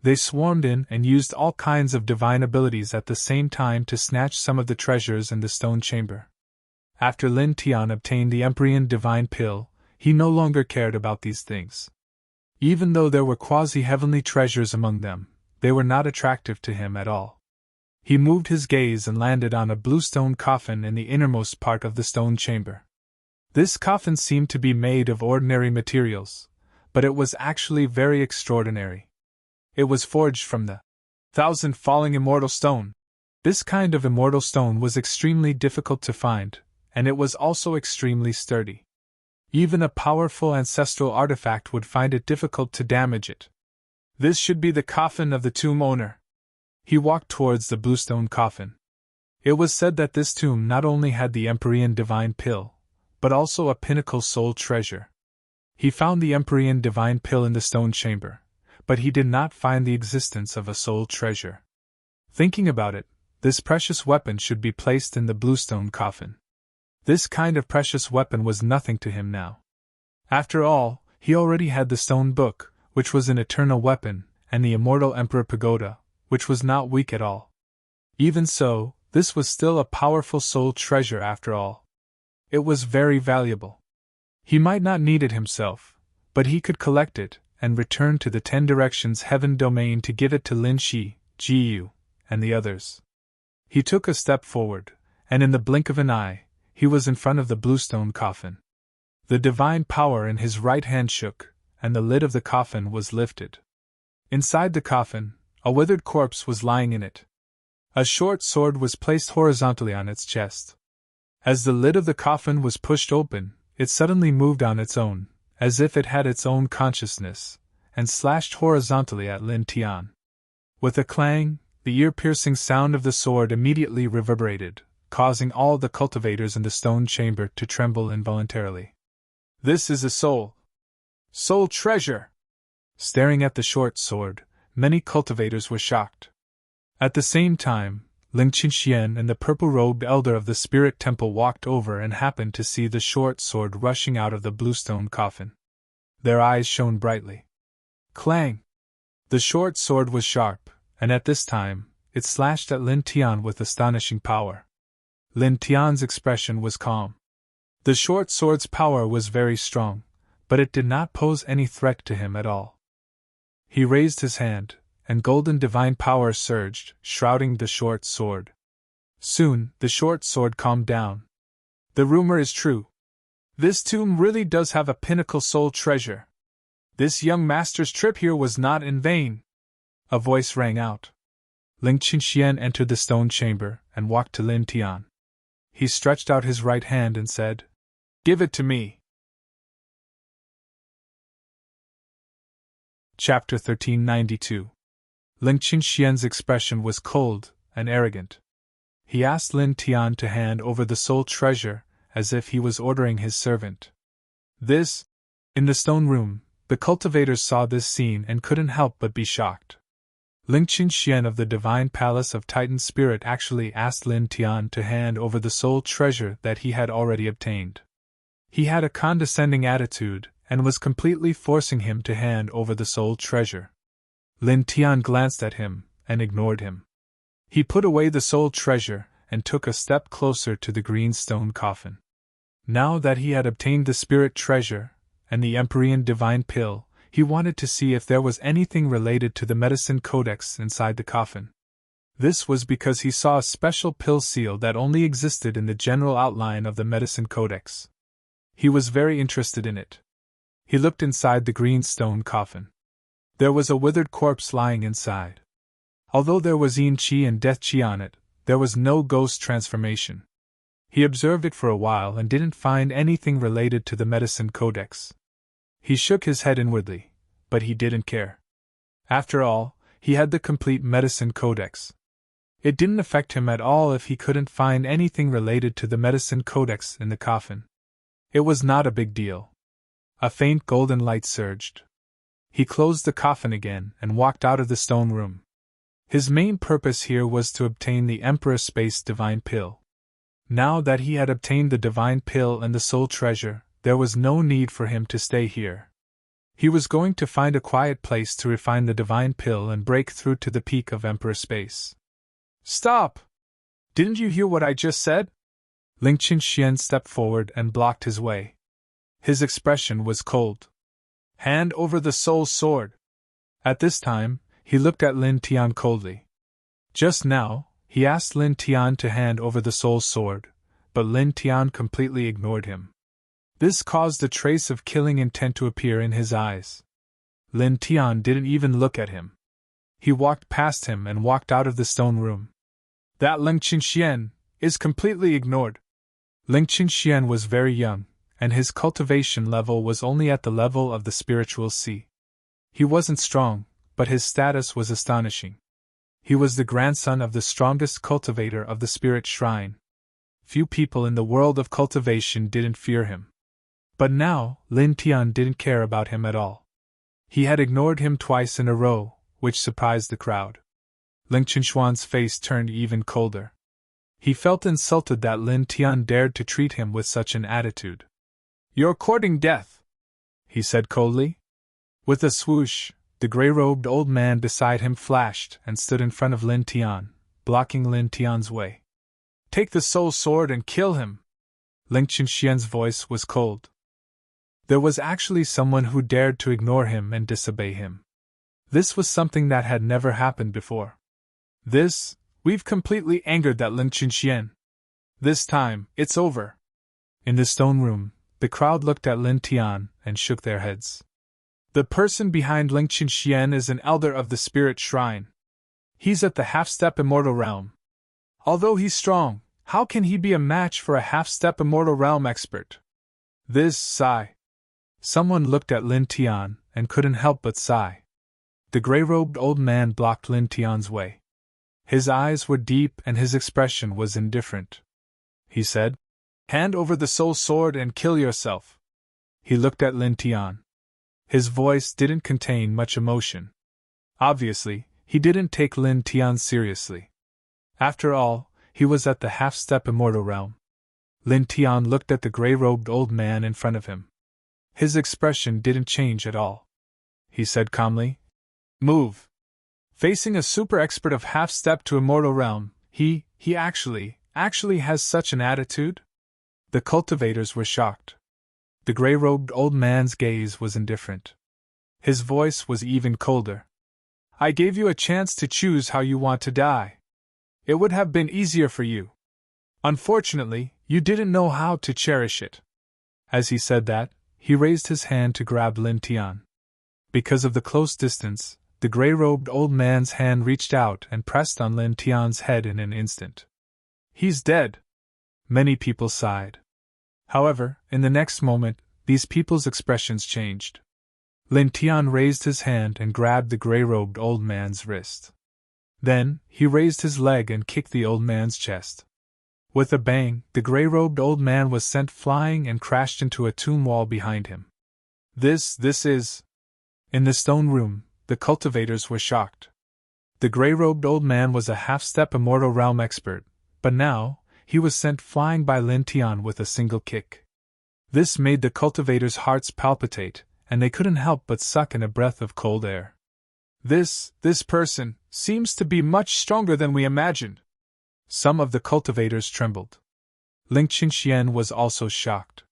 They swarmed in and used all kinds of divine abilities at the same time to snatch some of the treasures in the stone chamber. After Lin Tian obtained the Empyrean Divine Pill, he no longer cared about these things. Even though there were quasi-heavenly treasures among them, they were not attractive to him at all. He moved his gaze and landed on a blue stone coffin in the innermost part of the stone chamber. This coffin seemed to be made of ordinary materials, but it was actually very extraordinary. It was forged from the 1,000 falling immortal stone. This kind of immortal stone was extremely difficult to find, and it was also extremely sturdy. Even a powerful ancestral artifact would find it difficult to damage it. This should be the coffin of the tomb owner. He walked towards the bluestone coffin. It was said that this tomb not only had the Empyrean Divine Pill, but also a pinnacle soul treasure. He found the Empyrean Divine Pill in the stone chamber, but he did not find the existence of a soul treasure. Thinking about it, this precious weapon should be placed in the bluestone coffin. This kind of precious weapon was nothing to him now. After all, he already had the stone book, which was an eternal weapon, and the immortal Emperor Pagoda, which was not weak at all. Even so, this was still a powerful soul treasure after all. It was very valuable. He might not need it himself, but he could collect it and return to the 10 Directions Heaven domain to give it to Lin Shi, Jiyu, and the others. He took a step forward, and in the blink of an eye, he was in front of the bluestone coffin. The divine power in his right hand shook, and the lid of the coffin was lifted. Inside the coffin, a withered corpse was lying in it. A short sword was placed horizontally on its chest. As the lid of the coffin was pushed open, it suddenly moved on its own, as if it had its own consciousness, and slashed horizontally at Lin Tian. With a clang, the ear-piercing sound of the sword immediately reverberated, causing all the cultivators in the stone chamber to tremble involuntarily. This is a soul treasure! Staring at the short sword, many cultivators were shocked. At the same time, Ling Qinxian and the purple-robed elder of the spirit temple walked over and happened to see the short sword rushing out of the bluestone coffin. Their eyes shone brightly. Clang! The short sword was sharp, and at this time, it slashed at Lin Tian with astonishing power. Lin Tian's expression was calm. The short sword's power was very strong, but it did not pose any threat to him at all. He raised his hand, and golden divine power surged, shrouding the short sword. Soon, the short sword calmed down. The rumor is true. This tomb really does have a pinnacle soul treasure. This young master's trip here was not in vain. A voice rang out. Ling Qinxian entered the stone chamber and walked to Lin Tian. He stretched out his right hand and said, "Give it to me." Chapter 1392. Ling Qinxian's expression was cold and arrogant. He asked Lin Tian to hand over the soul treasure, as if he was ordering his servant. In the stone room, the cultivators saw this scene and couldn't help but be shocked. Ling Qinxian of the Divine Palace of Titan Spirit actually asked Lin Tian to hand over the soul treasure that he had already obtained. He had a condescending attitude, and was completely forcing him to hand over the soul treasure. Lin Tian glanced at him, and ignored him. He put away the soul treasure, and took a step closer to the green stone coffin. Now that he had obtained the spirit treasure, and the Empyrean Divine Pill, he wanted to see if there was anything related to the medicine codex inside the coffin. This was because he saw a special pill seal that only existed in the general outline of the medicine codex. He was very interested in it. He looked inside the green stone coffin. There was a withered corpse lying inside. Although there was Yin Qi and Death Qi on it, there was no ghost transformation. He observed it for a while and didn't find anything related to the medicine codex. He shook his head inwardly, but he didn't care. After all, he had the complete medicine codex. It didn't affect him at all if he couldn't find anything related to the medicine codex in the coffin. It was not a big deal. A faint golden light surged. He closed the coffin again and walked out of the stone room. His main purpose here was to obtain the Emperor Space Divine Pill. Now that he had obtained the Divine Pill and the soul treasure, there was no need for him to stay here. He was going to find a quiet place to refine the Divine Pill and break through to the peak of Emperor Space. "Stop! Didn't you hear what I just said?" Ling Qinxian stepped forward and blocked his way. His expression was cold. Hand over the soul sword. At this time, he looked at Lin Tian coldly. Just now, he asked Lin Tian to hand over the soul sword, but Lin Tian completely ignored him. This caused a trace of killing intent to appear in his eyes. Lin Tian didn't even look at him. He walked past him and walked out of the stone room. That Ling Qinxian is completely ignored. Ling Qinxian was very young, and his cultivation level was only at the level of the spiritual sea. He wasn't strong, but his status was astonishing. He was the grandson of the strongest cultivator of the spirit shrine. Few people in the world of cultivation didn't fear him. But now, Lin Tian didn't care about him at all. He had ignored him twice in a row, which surprised the crowd. Ling Qinshuan's face turned even colder. He felt insulted that Lin Tian dared to treat him with such an attitude. "You're courting death," he said coldly. With a swoosh, the gray-robed old man beside him flashed and stood in front of Lin Tian, blocking Lin Tian's way. "Take the soul sword and kill him." Ling Qinxian's voice was cold. There was actually someone who dared to ignore him and disobey him. This was something that had never happened before. We've completely angered that Ling Qinxian. This time, it's over." In the stone room, the crowd looked at Lin Tian and shook their heads. The person behind Ling Qinxian is an elder of the Spirit Shrine. He's at the half-step immortal realm. Although he's strong, how can he be a match for a half-step immortal realm expert? Sigh. Someone looked at Lin Tian and couldn't help but sigh. The gray-robed old man blocked Lin Tian's way. His eyes were deep and his expression was indifferent. He said, "Hand over the soul sword and kill yourself." He looked at Lin Tian. His voice didn't contain much emotion. Obviously, he didn't take Lin Tian seriously. After all, he was at the half-step immortal realm. Lin Tian looked at the gray-robed old man in front of him. His expression didn't change at all. He said calmly, "Move." Facing a super expert of half-step to immortal realm, he actually has such an attitude? The cultivators were shocked. The gray-robed old man's gaze was indifferent. His voice was even colder. "I gave you a chance to choose how you want to die. It would have been easier for you. Unfortunately, you didn't know how to cherish it." As he said that, he raised his hand to grab Lin Tian. Because of the close distance, the gray-robed old man's hand reached out and pressed on Lin Tian's head in an instant. "He's dead." Many people sighed. However, in the next moment, these people's expressions changed. Lin Tian raised his hand and grabbed the gray-robed old man's wrist. Then, he raised his leg and kicked the old man's chest. With a bang, the gray-robed old man was sent flying and crashed into a tomb wall behind him. This is... In the stone room, the cultivators were shocked. The gray-robed old man was a half-step immortal realm expert, but now, he was sent flying by Lin Tian with a single kick. This made the cultivators' hearts palpitate, and they couldn't help but suck in a breath of cold air. This person seems to be much stronger than we imagined." Some of the cultivators trembled. Ling Qinxian was also shocked.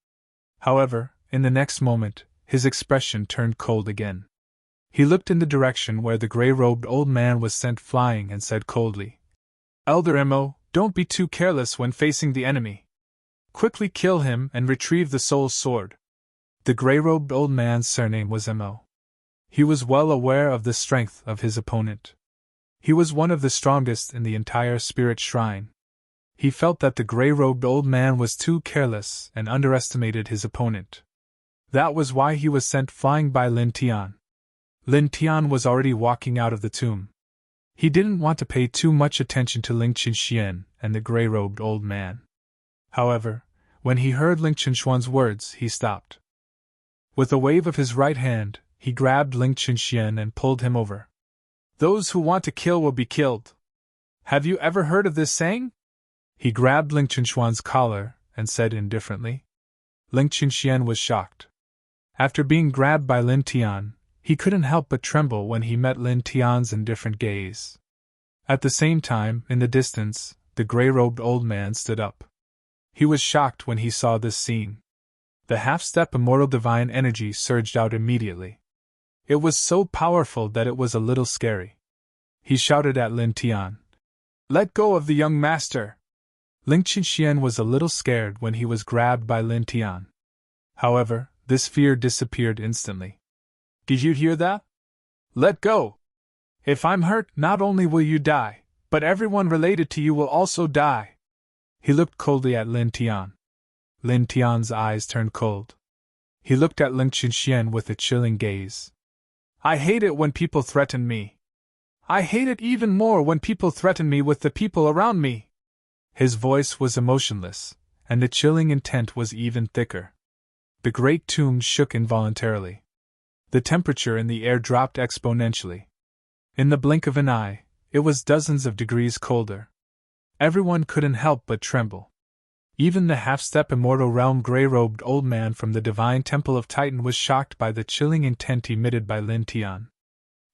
However, in the next moment, his expression turned cold again. He looked in the direction where the gray-robed old man was sent flying and said coldly, "Elder Mo, don't be too careless when facing the enemy. Quickly kill him and retrieve the soul sword." The gray-robed old man's surname was Mo. He was well aware of the strength of his opponent. He was one of the strongest in the entire spirit shrine. He felt that the gray-robed old man was too careless and underestimated his opponent. That was why he was sent flying by Lin Tian. Lin Tian was already walking out of the tomb. He didn't want to pay too much attention to Ling Qinxian and the gray-robed old man. However, when he heard Ling Qinshuan's words, he stopped. With a wave of his right hand, he grabbed Ling Qinxian and pulled him over. "Those who want to kill will be killed. Have you ever heard of this saying?" He grabbed Ling Qinshuan's collar and said indifferently. Ling Qinxian was shocked. After being grabbed by Lin Tian, he couldn't help but tremble when he met Lin Tian's indifferent gaze. At the same time, in the distance, the gray-robed old man stood up. He was shocked when he saw this scene. The half-step immortal divine energy surged out immediately. It was so powerful that it was a little scary. He shouted at Lin Tian, "Let go of the young master!" Ling Qinxian was a little scared when he was grabbed by Lin Tian. However, this fear disappeared instantly. "Did you hear that? Let go! If I'm hurt, not only will you die, but everyone related to you will also die." He looked coldly at Lin Tian. Lin Tian's eyes turned cold. He looked at Ling Qinxian with a chilling gaze. "I hate it when people threaten me. I hate it even more when people threaten me with the people around me." His voice was emotionless, and the chilling intent was even thicker. The great tomb shook involuntarily. The temperature in the air dropped exponentially. In the blink of an eye, it was dozens of degrees colder. Everyone couldn't help but tremble. Even the half-step immortal realm gray-robed old man from the divine temple of Titan was shocked by the chilling intent emitted by Lin Tian.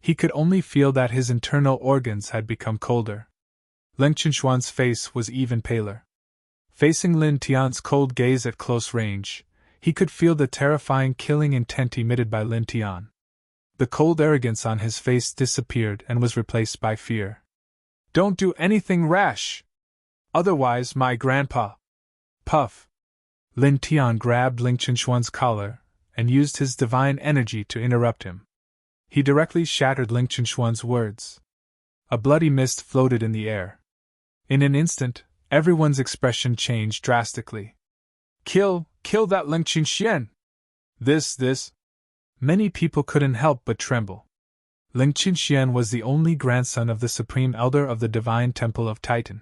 He could only feel that his internal organs had become colder. Ling Qinshuan's face was even paler. Facing Lin Tian's cold gaze at close range, he could feel the terrifying killing intent emitted by Lin Tian. The cold arrogance on his face disappeared and was replaced by fear. "Don't do anything rash! Otherwise, my grandpa..." Puff! Lin Tian grabbed Ling Qinshuan's collar and used his divine energy to interrupt him. He directly shattered Ling Qinshuan's words. A bloody mist floated in the air. In an instant, everyone's expression changed drastically. Kill that Ling Qinxian! This. Many people couldn't help but tremble. Ling Qinxian was the only grandson of the Supreme Elder of the Divine Temple of Titan.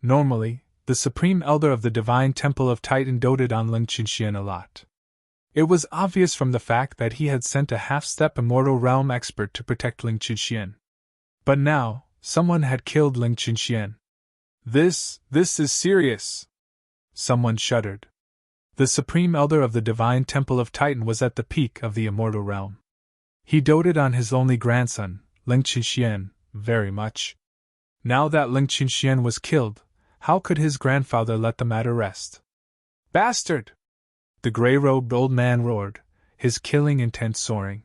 Normally, the Supreme Elder of the Divine Temple of Titan doted on Ling Qinxian a lot. It was obvious from the fact that he had sent a half-step immortal realm expert to protect Ling Qinxian. But now, someone had killed Ling Qinxian. This is serious. Someone shuddered. The Supreme Elder of the Divine Temple of Titan was at the peak of the immortal realm. He doted on his only grandson, Ling Qinxian, very much. Now that Ling Qinxian was killed, how could his grandfather let the matter rest? "Bastard!" The gray-robed old man roared, his killing intent soaring.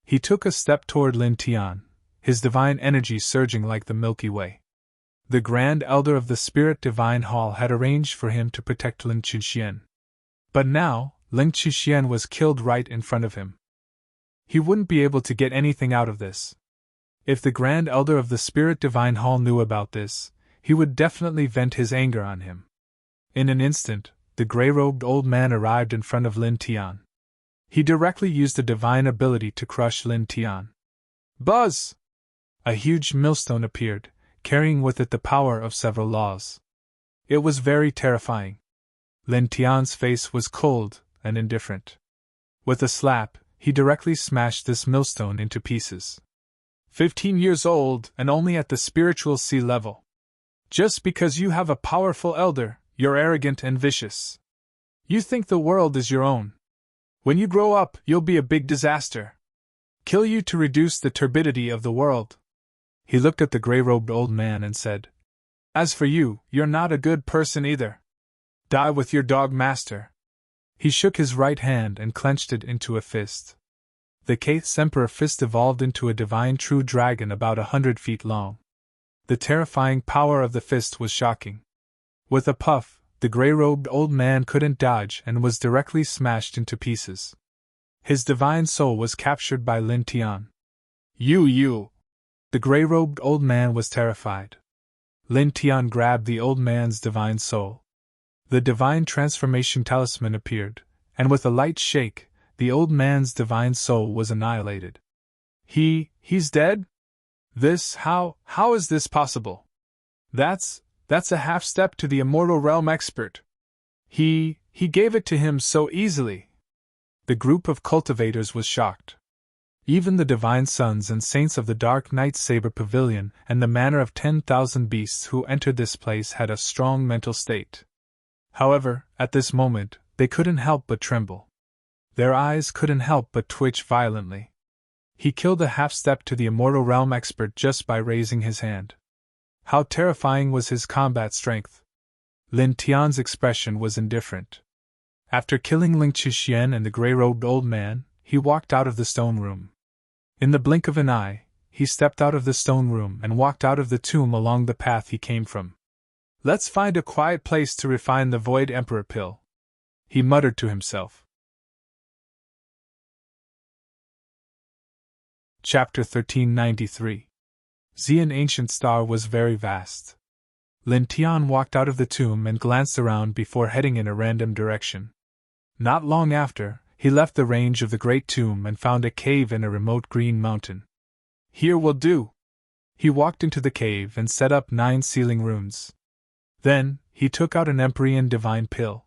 He took a step toward Lin Tian, his divine energy surging like the Milky Way. The Grand Elder of the Spirit Divine Hall had arranged for him to protect Ling Qinxian. But now, Ling Qinxian was killed right in front of him. He wouldn't be able to get anything out of this. If the Grand Elder of the Spirit Divine Hall knew about this, he would definitely vent his anger on him. In an instant, the gray-robed old man arrived in front of Lin Tian. He directly used a divine ability to crush Lin Tian. Buzz! A huge millstone appeared, carrying with it the power of several laws. It was very terrifying. Lin Tian's face was cold and indifferent. With a slap, he directly smashed this millstone into pieces. 15 years old and only at the spiritual sea level. Just because you have a powerful elder, you're arrogant and vicious. You think the world is your own. When you grow up, you'll be a big disaster. Kill you to reduce the turbidity of the world. He looked at the gray-robed old man and said, "As for you, you're not a good person either. Die with your dog master." He shook his right hand and clenched it into a fist. The Kaith's Emperor fist evolved into a divine true dragon about 100 feet long. The terrifying power of the fist was shocking. With a puff, the gray-robed old man couldn't dodge and was directly smashed into pieces. His divine soul was captured by Lin Tian. You! The gray-robed old man was terrified. Lin Tian grabbed the old man's divine soul. The divine transformation talisman appeared, and with a light shake, the old man's divine soul was annihilated. He's dead? How is this possible? That's a half-step to the immortal realm expert. He gave it to him so easily. The group of cultivators was shocked. Even the divine sons and saints of the Dark Knight Saber Pavilion and the Manor of 10,000 Beasts who entered this place had a strong mental state. However, at this moment, they couldn't help but tremble. Their eyes couldn't help but twitch violently. He killed a half-step to the immortal realm expert just by raising his hand. How terrifying was his combat strength! Lin Tian's expression was indifferent. After killing Ling Qixian and the gray-robed old man, he walked out of the stone room. In the blink of an eye, he stepped out of the stone room and walked out of the tomb along the path he came from. "Let's find a quiet place to refine the Void Emperor pill," he muttered to himself. Chapter 1393. Xian Ancient Star was very vast. Lin Tian walked out of the tomb and glanced around before heading in a random direction. Not long after, he left the range of the great tomb and found a cave in a remote green mountain. "Here will do." He walked into the cave and set up 9 sealing runes. Then, he took out an Empyrean Divine Pill.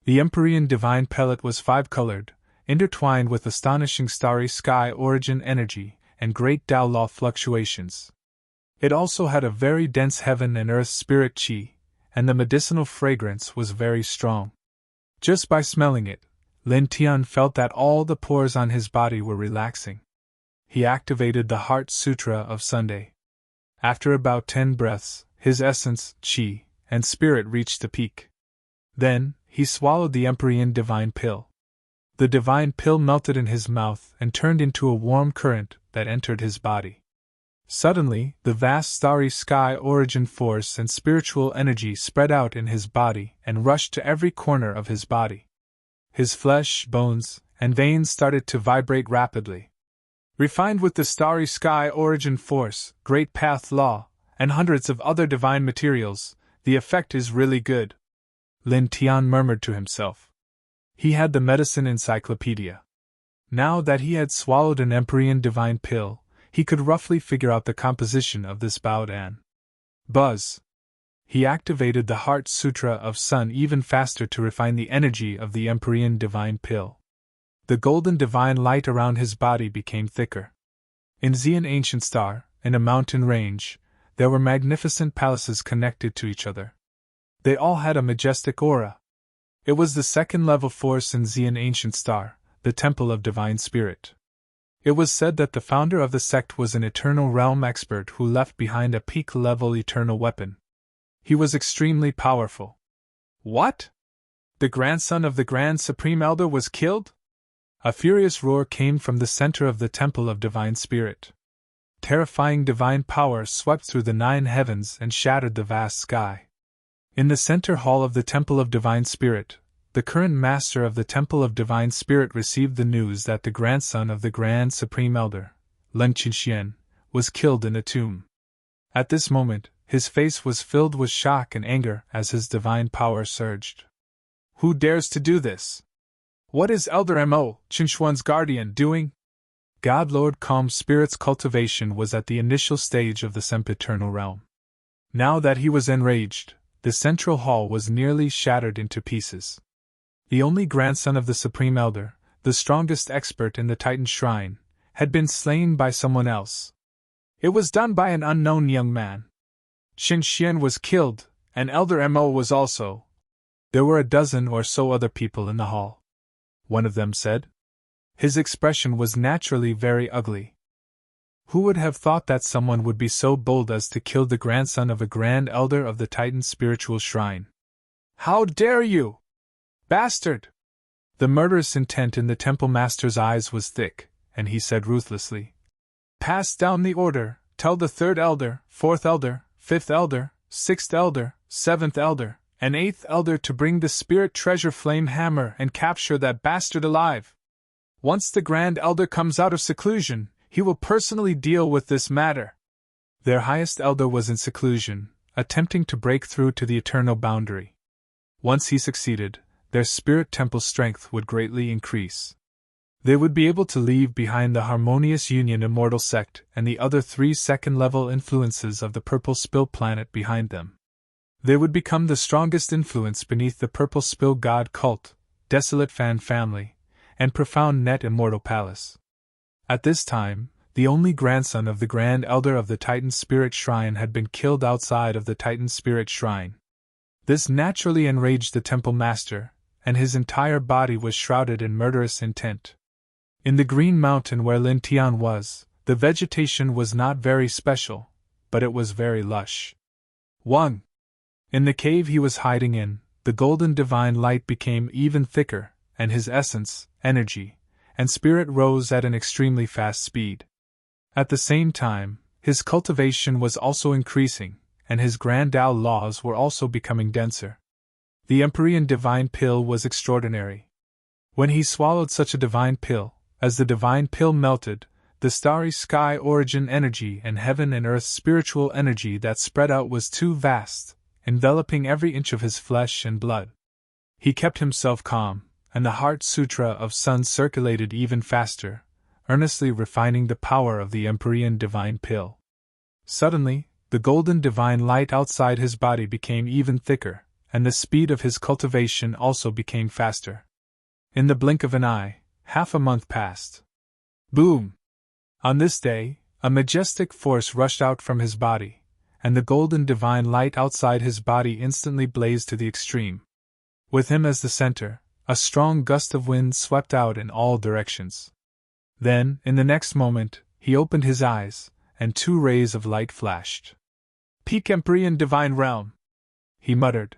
The Empyrean Divine Pellet was 5-colored, intertwined with astonishing starry sky origin energy and great Tao Law fluctuations. It also had a very dense heaven and earth spirit chi, and the medicinal fragrance was very strong. Just by smelling it, Lin Tian felt that all the pores on his body were relaxing. He activated the Heart Sutra of Sunday. After about 10 breaths, his essence, chi, and spirit reached the peak. Then, he swallowed the Empyrean Divine Pill. The Divine Pill melted in his mouth and turned into a warm current that entered his body. Suddenly, the vast starry sky origin force and spiritual energy spread out in his body and rushed to every corner of his body. His flesh, bones, and veins started to vibrate rapidly. Refined with the starry sky origin force, great path law, and hundreds of other divine materials, the effect is really good, Lin Tian murmured to himself. He had the medicine encyclopedia. Now that he had swallowed an Empyrean Divine Pill, he could roughly figure out the composition of this Baodan. Buzz! He activated the Heart Sutra of Sun even faster to refine the energy of the Empyrean Divine Pill. The golden divine light around his body became thicker. In Xian Ancient Star, in a mountain range, there were magnificent palaces connected to each other. They all had a majestic aura. It was the second-level force in Xian Ancient Star, the Temple of Divine Spirit. It was said that the founder of the sect was an Eternal Realm expert who left behind a peak-level eternal weapon. He was extremely powerful. What? The grandson of the Grand Supreme Elder was killed? A furious roar came from the center of the Temple of Divine Spirit. Terrifying divine power swept through the 9 heavens and shattered the vast sky. In the center hall of the Temple of Divine Spirit, the current master of the Temple of Divine Spirit received the news that the grandson of the Grand Supreme Elder, Ling Qixian, was killed in a tomb. At this moment, his face was filled with shock and anger as his divine power surged. Who dares to do this? What is Elder Mo, Qinshuan's guardian, doing? God Lord Calm Spirit's cultivation was at the initial stage of the sempiternal realm. Now that he was enraged, the central hall was nearly shattered into pieces. The only grandson of the Supreme Elder, the strongest expert in the Titan Shrine, had been slain by someone else. It was done by an unknown young man. Qin Xian was killed, and Elder Mo was also. There were a dozen or so other people in the hall. One of them said. His expression was naturally very ugly. Who would have thought that someone would be so bold as to kill the grandson of a Grand Elder of the Titan Spiritual Shrine? How dare you! Bastard! The murderous intent in the Temple Master's eyes was thick, and he said ruthlessly, Pass down the order, tell the 3rd Elder, 4th Elder, 5th Elder, 6th Elder, 7th Elder, and 8th Elder to bring the Spirit Treasure Flame Hammer and capture that bastard alive. Once the Grand Elder comes out of seclusion, he will personally deal with this matter. Their highest Elder was in seclusion, attempting to break through to the eternal boundary. Once he succeeded, their spirit temple strength would greatly increase. They would be able to leave behind the Harmonious Union Immortal Sect and the other 3 second-level influences of the Purple Spill Planet behind them. They would become the strongest influence beneath the Purple Spill God Cult, Desolate Fan Family, and Profound Net Immortal Palace. At this time, the only grandson of the Grand Elder of the Titan Spirit Shrine had been killed outside of the Titan Spirit Shrine. This naturally enraged the Temple Master, and his entire body was shrouded in murderous intent. In the Green Mountain where Lin Tian was, the vegetation was not very special, but it was very lush. 1. In the cave he was hiding in, the golden divine light became even thicker, and his essence, energy, and spirit rose at an extremely fast speed. At the same time, his cultivation was also increasing, and his grand Tao laws were also becoming denser. The Empyrean divine pill was extraordinary. When he swallowed such a divine pill, as the divine pill melted, the starry sky origin energy and heaven and earth spiritual energy that spread out was too vast, enveloping every inch of his flesh and blood. He kept himself calm, and the Heart Sutra of Sun circulated even faster, earnestly refining the power of the Empyrean divine pill. Suddenly, the golden divine light outside his body became even thicker, and the speed of his cultivation also became faster. In the blink of an eye, half a month passed. Boom! On this day, a majestic force rushed out from his body, and the golden divine light outside his body instantly blazed to the extreme. With him as the center, a strong gust of wind swept out in all directions. Then, in the next moment, he opened his eyes, and 2 rays of light flashed. "Peak Empyrean Divine Realm!" he muttered.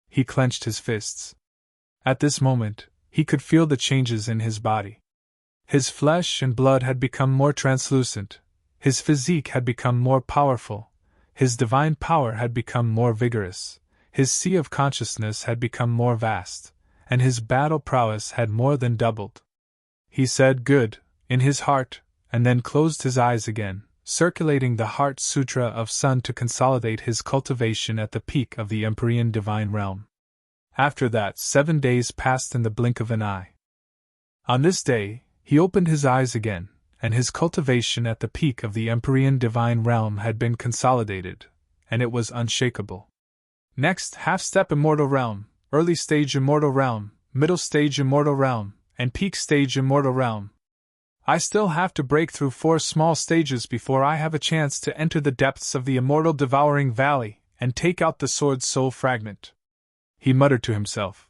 He clenched his fists. At this moment, he could feel the changes in his body. His flesh and blood had become more translucent, his physique had become more powerful, his divine power had become more vigorous, his sea of consciousness had become more vast, and his battle prowess had more than doubled. He said "good" in his heart, and then closed his eyes again, circulating the Heart Sutra of Sun to consolidate his cultivation at the peak of the Empyrean divine realm. After that, 7 days passed in the blink of an eye. On this day, he opened his eyes again, and his cultivation at the peak of the Empyrean divine realm had been consolidated, and it was unshakable. Next, half-step immortal realm, early stage immortal realm, middle stage immortal realm, and peak stage immortal realm. I still have to break through 4 small stages before I have a chance to enter the depths of the immortal devouring valley and take out the sword's soul fragment. He muttered to himself.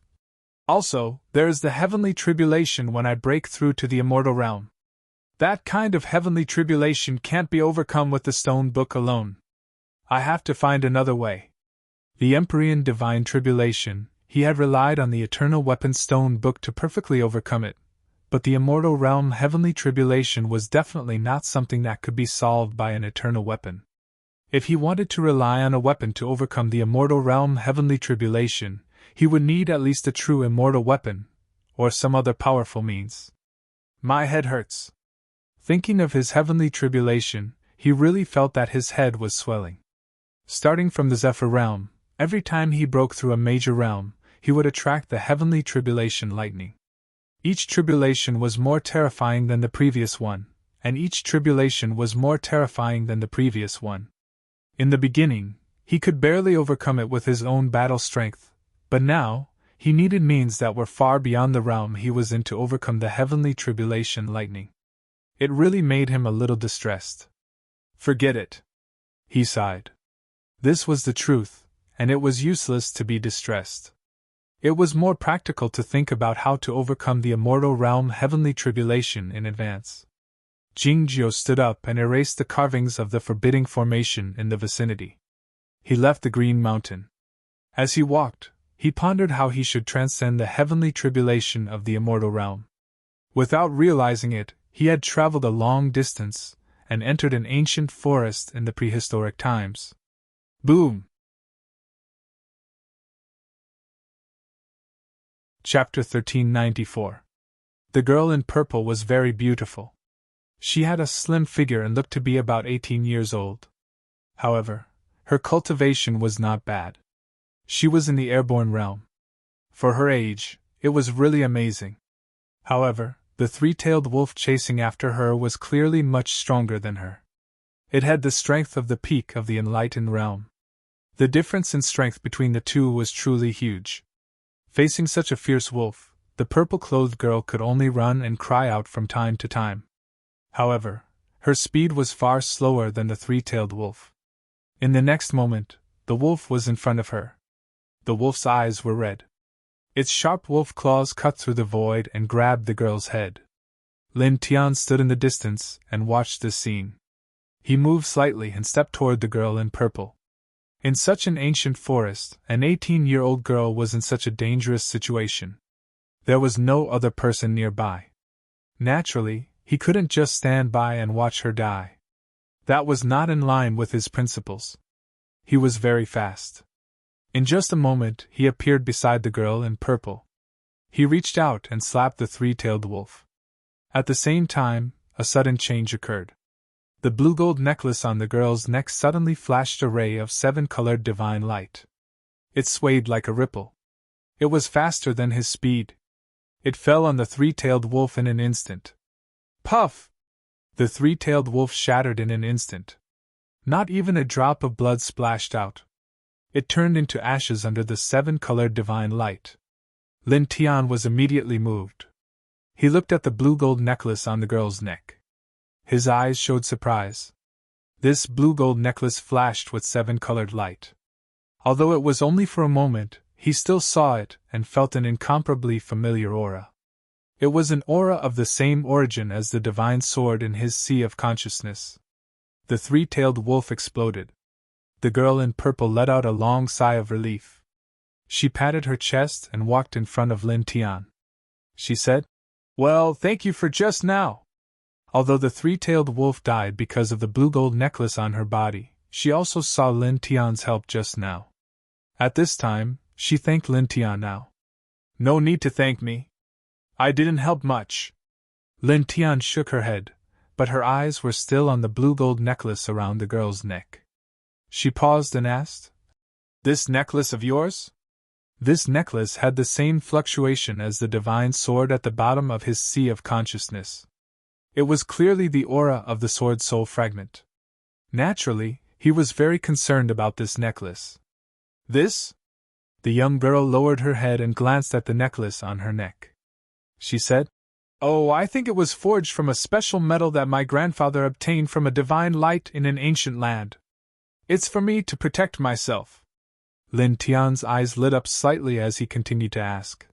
Also, there is the heavenly tribulation when I break through to the immortal realm. That kind of heavenly tribulation can't be overcome with the stone book alone. I have to find another way. The Empyrean divine tribulation, he had relied on the eternal weapon stone book to perfectly overcome it, but the immortal realm heavenly tribulation was definitely not something that could be solved by an eternal weapon. If he wanted to rely on a weapon to overcome the immortal realm heavenly tribulation, he would need at least a true immortal weapon, or some other powerful means. My head hurts. Thinking of his heavenly tribulation, he really felt that his head was swelling. Starting from the Zephyr realm, every time he broke through a major realm, he would attract the heavenly tribulation lightning. Each tribulation was more terrifying than the previous one, and each tribulation was more terrifying than the previous one. In the beginning, he could barely overcome it with his own battle strength, but now, he needed means that were far beyond the realm he was in to overcome the heavenly tribulation lightning. It really made him a little distressed. Forget it, he sighed. This was the truth, and it was useless to be distressed. It was more practical to think about how to overcome the immortal realm heavenly tribulation in advance. Jingjiu stood up and erased the carvings of the forbidding formation in the vicinity. He left the Green Mountain. As he walked, he pondered how he should transcend the heavenly tribulation of the immortal realm. Without realizing it, he had traveled a long distance and entered an ancient forest in the prehistoric times. Boom! Chapter 1394. The girl in purple was very beautiful. She had a slim figure and looked to be about 18 years old. However, her cultivation was not bad. She was in the airborne realm. For her age, it was really amazing. However, the 3-tailed wolf chasing after her was clearly much stronger than her. It had the strength of the peak of the enlightened realm. The difference in strength between the two was truly huge. Facing such a fierce wolf, the purple-clothed girl could only run and cry out from time to time. However, her speed was far slower than the 3-tailed wolf. In the next moment, the wolf was in front of her. The wolf's eyes were red. Its sharp wolf claws cut through the void and grabbed the girl's head. Lin Tian stood in the distance and watched this scene. He moved slightly and stepped toward the girl in purple. In such an ancient forest, an 18-year-old girl was in such a dangerous situation. There was no other person nearby. Naturally, he couldn't just stand by and watch her die. That was not in line with his principles. He was very fast. In just a moment, he appeared beside the girl in purple. He reached out and slapped the three-tailed wolf. At the same time, a sudden change occurred. The blue gold necklace on the girl's neck suddenly flashed a ray of 7-colored divine light. It swayed like a ripple. It was faster than his speed. It fell on the three-tailed wolf in an instant. Puff! The three-tailed wolf shattered in an instant. Not even a drop of blood splashed out. It turned into ashes under the 7-colored divine light. Lin Tian was immediately moved. He looked at the blue gold necklace on the girl's neck. His eyes showed surprise. This blue gold necklace flashed with 7-colored light. Although it was only for a moment, he still saw it and felt an incomparably familiar aura. It was an aura of the same origin as the divine sword in his sea of consciousness. The three-tailed wolf exploded. The girl in purple let out a long sigh of relief. She patted her chest and walked in front of Lin Tian. She said, "Well, thank you for just now." Although the three-tailed wolf died because of the blue gold necklace on her body, she also saw Lin Tian's help just now. At this time, she thanked Lin Tian now. "No need to thank me. I didn't help much." Lin Tian shook her head, but her eyes were still on the blue gold necklace around the girl's neck. She paused and asked, "This necklace of yours?" This necklace had the same fluctuation as the divine sword at the bottom of his sea of consciousness. It was clearly the aura of the sword soul fragment. Naturally, he was very concerned about this necklace. "This?" The young girl lowered her head and glanced at the necklace on her neck. She said, "Oh, I think it was forged from a special metal that my grandfather obtained from a divine light in an ancient land. It's for me to protect myself." Lin Tian's eyes lit up slightly as he continued to ask,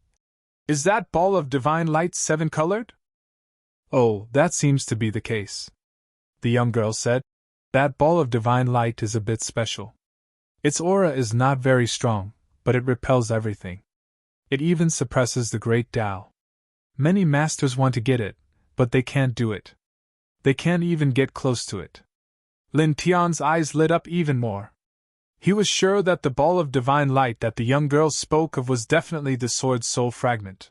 "Is that ball of divine light 7-colored?" "Oh, that seems to be the case," the young girl said. "That ball of divine light is a bit special. Its aura is not very strong, but it repels everything. It even suppresses the great Tao. Many masters want to get it, but they can't do it. They can't even get close to it." Lin Tian's eyes lit up even more. He was sure that the ball of divine light that the young girl spoke of was definitely the sword's soul fragment.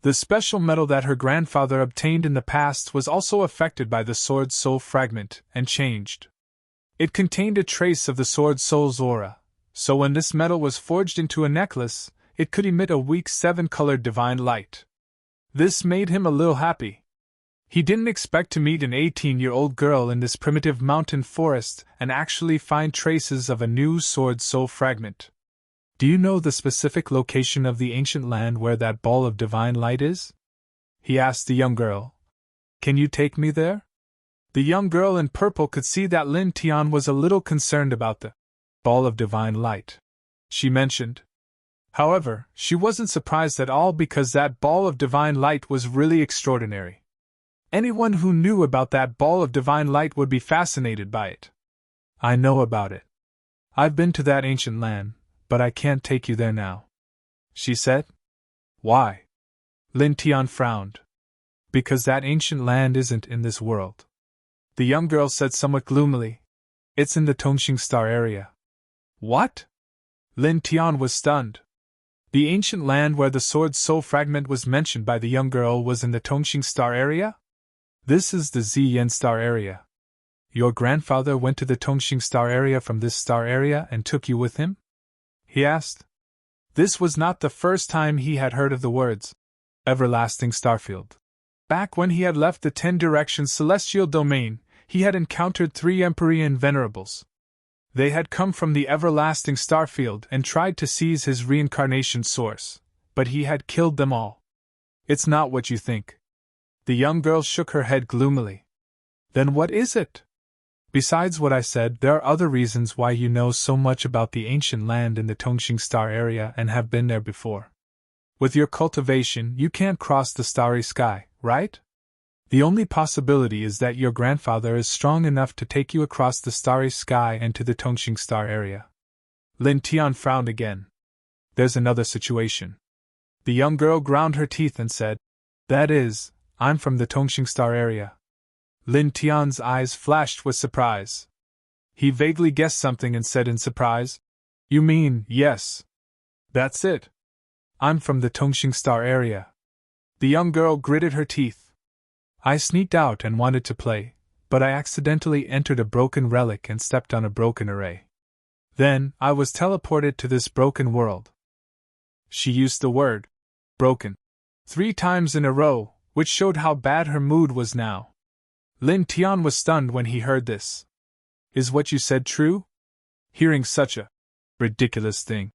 The special metal that her grandfather obtained in the past was also affected by the sword's soul fragment and changed. It contained a trace of the sword soul's aura, so when this metal was forged into a necklace, it could emit a weak 7-colored divine light. This made him a little happy. He didn't expect to meet an 18-year-old girl in this primitive mountain forest and actually find traces of a new sword soul fragment. "Do you know the specific location of the ancient land where that ball of divine light is?" he asked the young girl. "Can you take me there?" The young girl in purple could see that Lin Tian was a little concerned about the ball of divine light she mentioned. However, she wasn't surprised at all because that ball of divine light was really extraordinary. Anyone who knew about that ball of divine light would be fascinated by it. "I know about it. I've been to that ancient land, but I can't take you there now," she said. "Why?" Lin Tian frowned. "Because that ancient land isn't in this world," the young girl said somewhat gloomily. "It's in the Tongxing Star area." "What?" Lin Tian was stunned. The ancient land where the sword soul fragment was mentioned by the young girl was in the Tongxing Star area? "This is the Ziyan Star area. Your grandfather went to the Tongxing Star area from this star area and took you with him?" he asked. This was not the first time he had heard of the words everlasting starfield. Back when he had left the 10 Directions celestial domain, he had encountered 3 Empyrean venerables. They had come from the everlasting starfield and tried to seize his reincarnation source, but he had killed them all. "It's not what you think." The young girl shook her head gloomily. "Then what is it?" "Besides what I said, there are other reasons why you know so much about the ancient land in the Tongxing Star area and have been there before. With your cultivation, you can't cross the starry sky, right? The only possibility is that your grandfather is strong enough to take you across the starry sky and to the Tongxing Star area. Lin Tian frowned again. There's another situation. The young girl ground her teeth and said, That is, I'm from the Tongxing Star area. Lin Tian's eyes flashed with surprise. He vaguely guessed something and said in surprise, You mean, yes. That's it. I'm from the Tongxing Star area. The young girl gritted her teeth. I sneaked out and wanted to play, but I accidentally entered a broken relic and stepped on a broken array. Then, I was teleported to this broken world. She used the word, broken, 3 times in a row, which showed how bad her mood was now. Lin Tian was stunned when he heard this. Is what you said true? Hearing such a ridiculous thing.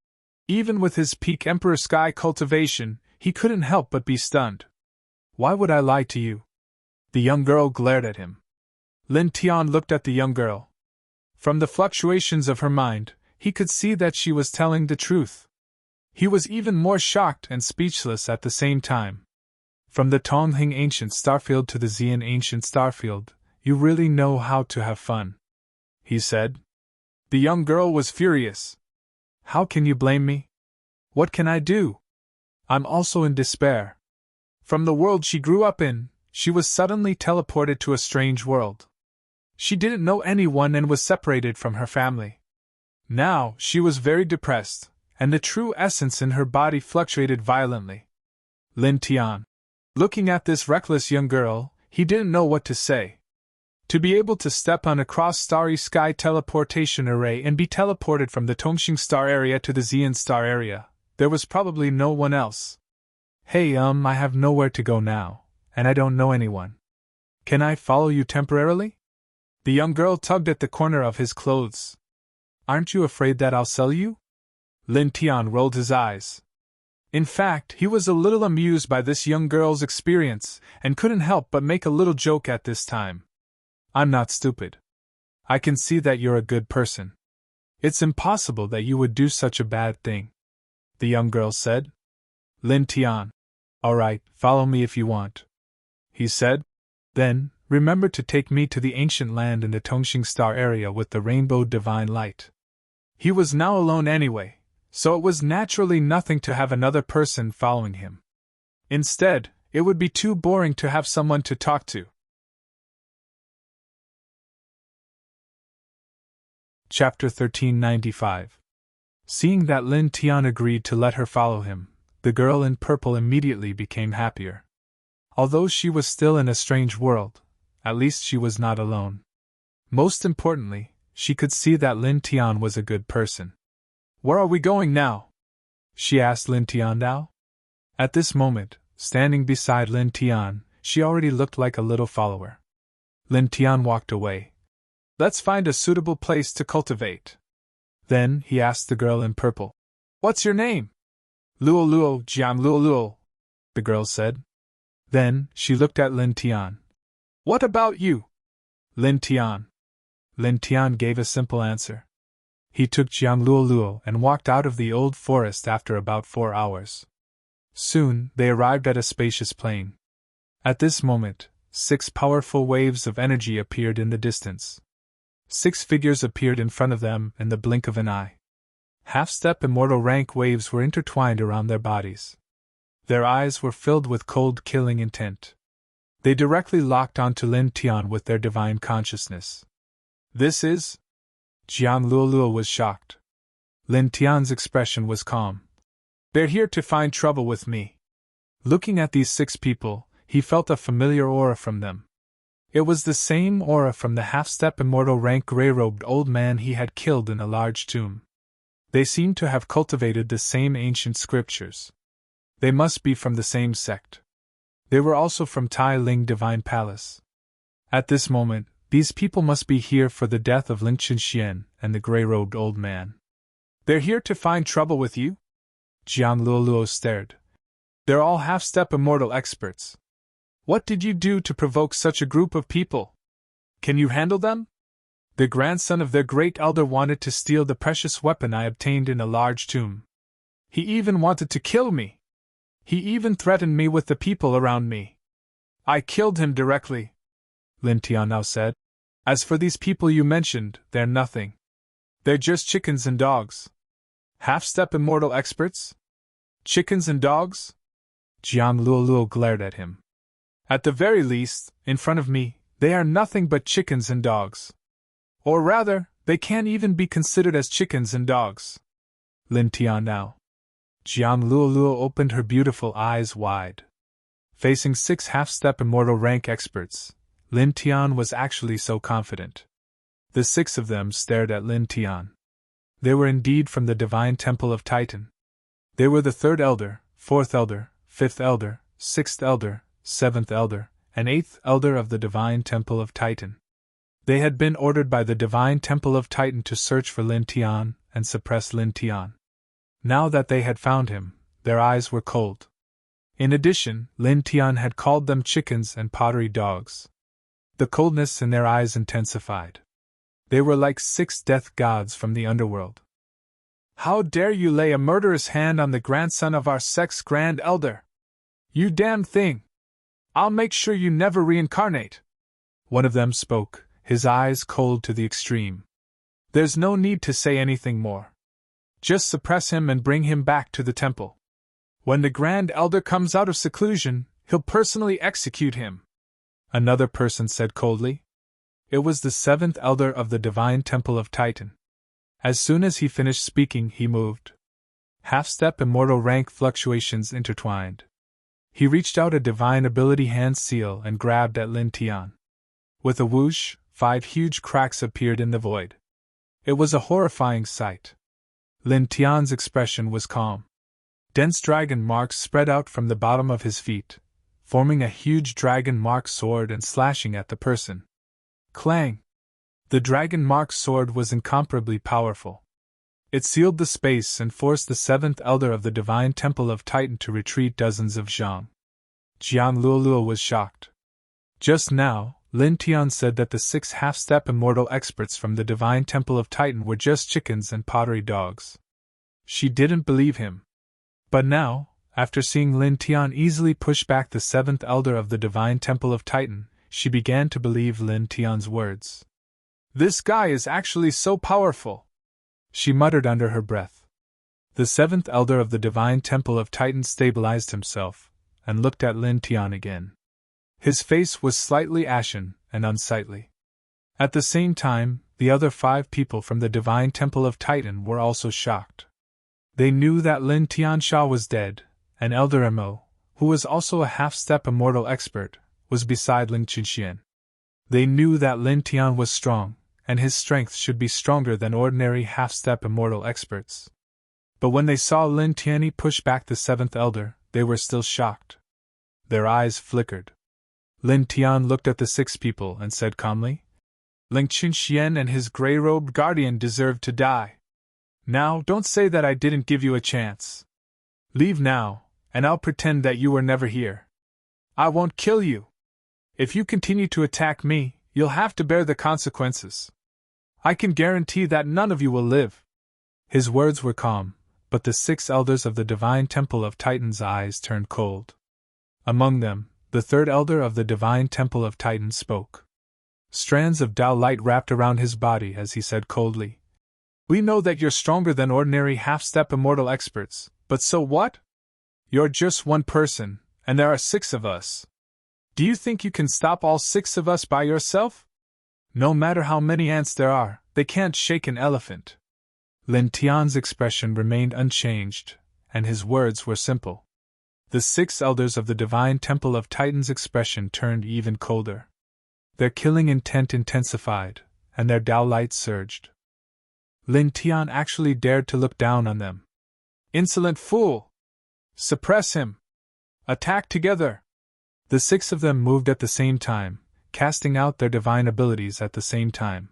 Even with his peak Emperor Sky cultivation, he couldn't help but be stunned. Why would I lie to you? The young girl glared at him. Lin Tian looked at the young girl. From the fluctuations of her mind, he could see that she was telling the truth. He was even more shocked and speechless at the same time. From the Tongheng Ancient Starfield to the Xian Ancient Starfield, you really know how to have fun, he said. The young girl was furious. How can you blame me? What can I do? I'm also in despair. From the world she grew up in, she was suddenly teleported to a strange world. She didn't know anyone and was separated from her family. Now, she was very depressed, and the true essence in her body fluctuated violently. Lin Tian. Looking at this reckless young girl, he didn't know what to say. To be able to step on a cross-starry sky teleportation array and be teleported from the Tongxing Star area to the Xian Star area, there was probably no one else. Hey, I have nowhere to go now, and I don't know anyone. Can I follow you temporarily? The young girl tugged at the corner of his clothes. Aren't you afraid that I'll sell you? Lin Tian rolled his eyes. In fact, he was a little amused by this young girl's experience, and couldn't help but make a little joke at this time. I'm not stupid. I can see that you're a good person. It's impossible that you would do such a bad thing, the young girl said. Lin Tian. All right, follow me if you want, he said. Then, remember to take me to the ancient land in the Tongxing Star area with the rainbow divine light. He was now alone anyway, so it was naturally nothing to have another person following him. Instead, it would be too boring to have someone to talk to. Chapter 1395. Seeing that Lin Tian agreed to let her follow him, the girl in purple immediately became happier. Although she was still in a strange world, at least she was not alone. Most importantly, she could see that Lin Tian was a good person. Where are we going now? She asked Lin Tian now. At this moment, standing beside Lin Tian, she already looked like a little follower. Lin Tian walked away. Let's find a suitable place to cultivate. Then he asked the girl in purple. What's your name? Luo Luo Jiang Luo Luo, the girl said. Then she looked at Lin Tian. What about you? Lin Tian. Lin Tian gave a simple answer. He took Jiang Luo Luo and walked out of the old forest after about 4 hours. Soon, they arrived at a spacious plain. At this moment, 6 powerful waves of energy appeared in the distance. 6 figures appeared in front of them in the blink of an eye. Half-step immortal rank waves were intertwined around their bodies. Their eyes were filled with cold killing intent. They directly locked onto Lin Tian with their divine consciousness. This is... Jiang Luoluo was shocked. Lin Tian's expression was calm. They're here to find trouble with me. Looking at these 6 people, he felt a familiar aura from them. It was the same aura from the half-step immortal rank grey-robed old man he had killed in a large tomb. They seemed to have cultivated the same ancient scriptures. They must be from the same sect. They were also from Tai Ling Divine Palace. At this moment, these people must be here for the death of Ling Qianxian and the grey-robed old man. They're here to find trouble with you? Jiang Luoluo stared. They're all half-step immortal experts. What did you do to provoke such a group of people? Can you handle them? The grandson of their great elder wanted to steal the precious weapon I obtained in a large tomb. He even wanted to kill me. He even threatened me with the people around me. I killed him directly, Lin Tian now said. As for these people you mentioned, they're nothing. They're just chickens and dogs. Half-step immortal experts? Chickens and dogs? Jiang Luoluo glared at him. At the very least, in front of me, they are nothing but chickens and dogs. Or rather, they can't even be considered as chickens and dogs. Lin Tian now. Jiang Luoluo opened her beautiful eyes wide. Facing 6 half-step immortal rank experts, Lin Tian was actually so confident. The 6 of them stared at Lin Tian. They were indeed from the Divine Temple of Titan. They were the 3rd Elder, 4th Elder, 5th Elder, 6th Elder, 7th Elder, and 8th Elder of the Divine Temple of Titan. They had been ordered by the Divine Temple of Titan to search for Lin Tian and suppress Lin Tian. Now that they had found him, their eyes were cold. In addition, Lin Tian had called them chickens and pottery dogs. The coldness in their eyes intensified. They were like 6 death gods from the underworld. How dare you lay a murderous hand on the grandson of our sex Grand Elder? You damned thing! I'll make sure you never reincarnate! One of them spoke, his eyes cold to the extreme. There's no need to say anything more. Just suppress him and bring him back to the temple. When the Grand Elder comes out of seclusion, he'll personally execute him. Another person said coldly. It was the 7th Elder of the Divine Temple of Titan. As soon as he finished speaking, he moved. Half-step immortal rank fluctuations intertwined. He reached out a divine ability hand seal and grabbed at Lin Tian. With a whoosh, 5 huge cracks appeared in the void. It was a horrifying sight. Lin Tian's expression was calm. Dense dragon marks spread out from the bottom of his feet, forming a huge dragon mark sword and slashing at the person. Clang! The dragon mark sword was incomparably powerful. It sealed the space and forced the 7th Elder of the Divine Temple of Titan to retreat dozens of zhang. Jiang Luoluo was shocked. Just now, Lin Tian said that the 6 half-step immortal experts from the Divine Temple of Titan were just chickens and pottery dogs. She didn't believe him. But now, after seeing Lin Tian easily push back the 7th Elder of the Divine Temple of Titan, she began to believe Lin Tian's words. This guy is actually so powerful, she muttered under her breath. The 7th Elder of the Divine Temple of Titan stabilized himself, and looked at Lin Tian again. His face was slightly ashen and unsightly. At the same time, the other 5 people from the Divine Temple of Titan were also shocked. They knew that Lin Tiansha was dead, and Elder Mo, who was also a half-step immortal expert, was beside Lin Qinxian. They knew that Lin Tian was strong, and his strength should be stronger than ordinary half-step immortal experts. But when they saw Lin Tianyi push back the 7th Elder, they were still shocked. Their eyes flickered. Lin Tian looked at the 6 people and said calmly, Lin Qinxian and his gray-robed guardian deserve to die. Now, don't say that I didn't give you a chance. Leave now, and I'll pretend that you were never here. I won't kill you. If you continue to attack me, you'll have to bear the consequences. I can guarantee that none of you will live. His words were calm, but the 6 elders of the Divine Temple of Titan's eyes turned cold. Among them, the 3rd Elder of the Divine Temple of Titan spoke. Strands of Tao light wrapped around his body as he said coldly, We know that you're stronger than ordinary half-step immortal experts, but so what? You're just one person, and there are 6 of us. Do you think you can stop all 6 of us by yourself? No matter how many ants there are, they can't shake an elephant. Lin Tian's expression remained unchanged, and his words were simple. The 6 elders of the Divine Temple of Titan's expression turned even colder. Their killing intent intensified, and their Tao light surged. Lin Tian actually dared to look down on them. Insolent fool! Suppress him! Attack together! The 6 of them moved at the same time, casting out their divine abilities at the same time.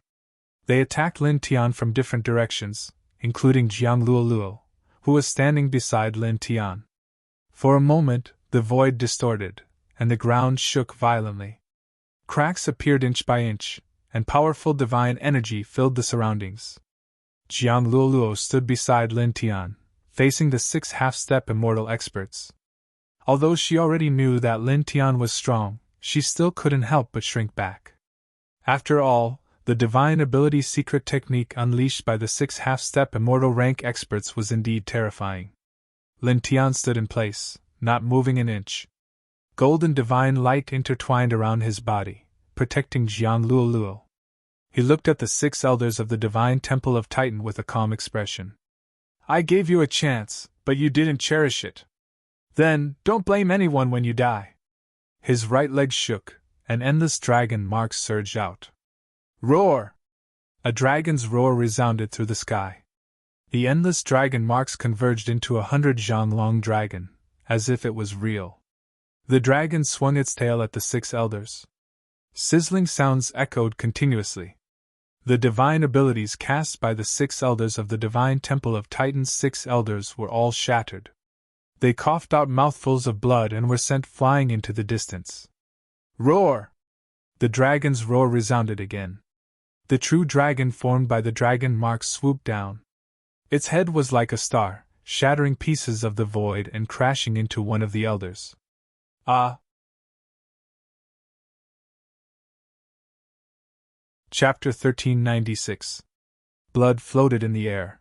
They attacked Lin Tian from different directions, including Jiang Luoluo, who was standing beside Lin Tian. For a moment, the void distorted, and the ground shook violently. Cracks appeared inch by inch, and powerful divine energy filled the surroundings. Jiang Luoluo stood beside Lin Tian, facing the 6 half-step immortal experts. Although she already knew that Lin Tian was strong, she still couldn't help but shrink back. After all, The divine ability secret technique unleashed by the 6 half-step immortal rank experts was indeed terrifying. Lin Tian stood in place, not moving an inch. Golden divine light intertwined around his body, protecting Jiang Luoluo. He looked at the 6 elders of the divine temple of Titan with a calm expression. I gave you a chance, but you didn't cherish it. Then, don't blame anyone when you die. His right leg shook, and endless dragon marks surged out. Roar! A dragon's roar resounded through the sky. The endless dragon marks converged into 100 zhang-long dragon, as if it was real. The dragon swung its tail at the 6 elders. Sizzling sounds echoed continuously. The divine abilities cast by the 6 elders of the divine temple of Titan's 6 elders were all shattered. They coughed out mouthfuls of blood and were sent flying into the distance. Roar! The dragon's roar resounded again. The true dragon formed by the dragon marks swooped down. Its head was like a star, shattering pieces of the void and crashing into one of the elders. Ah! Chapter 1396. Blood floated in the air.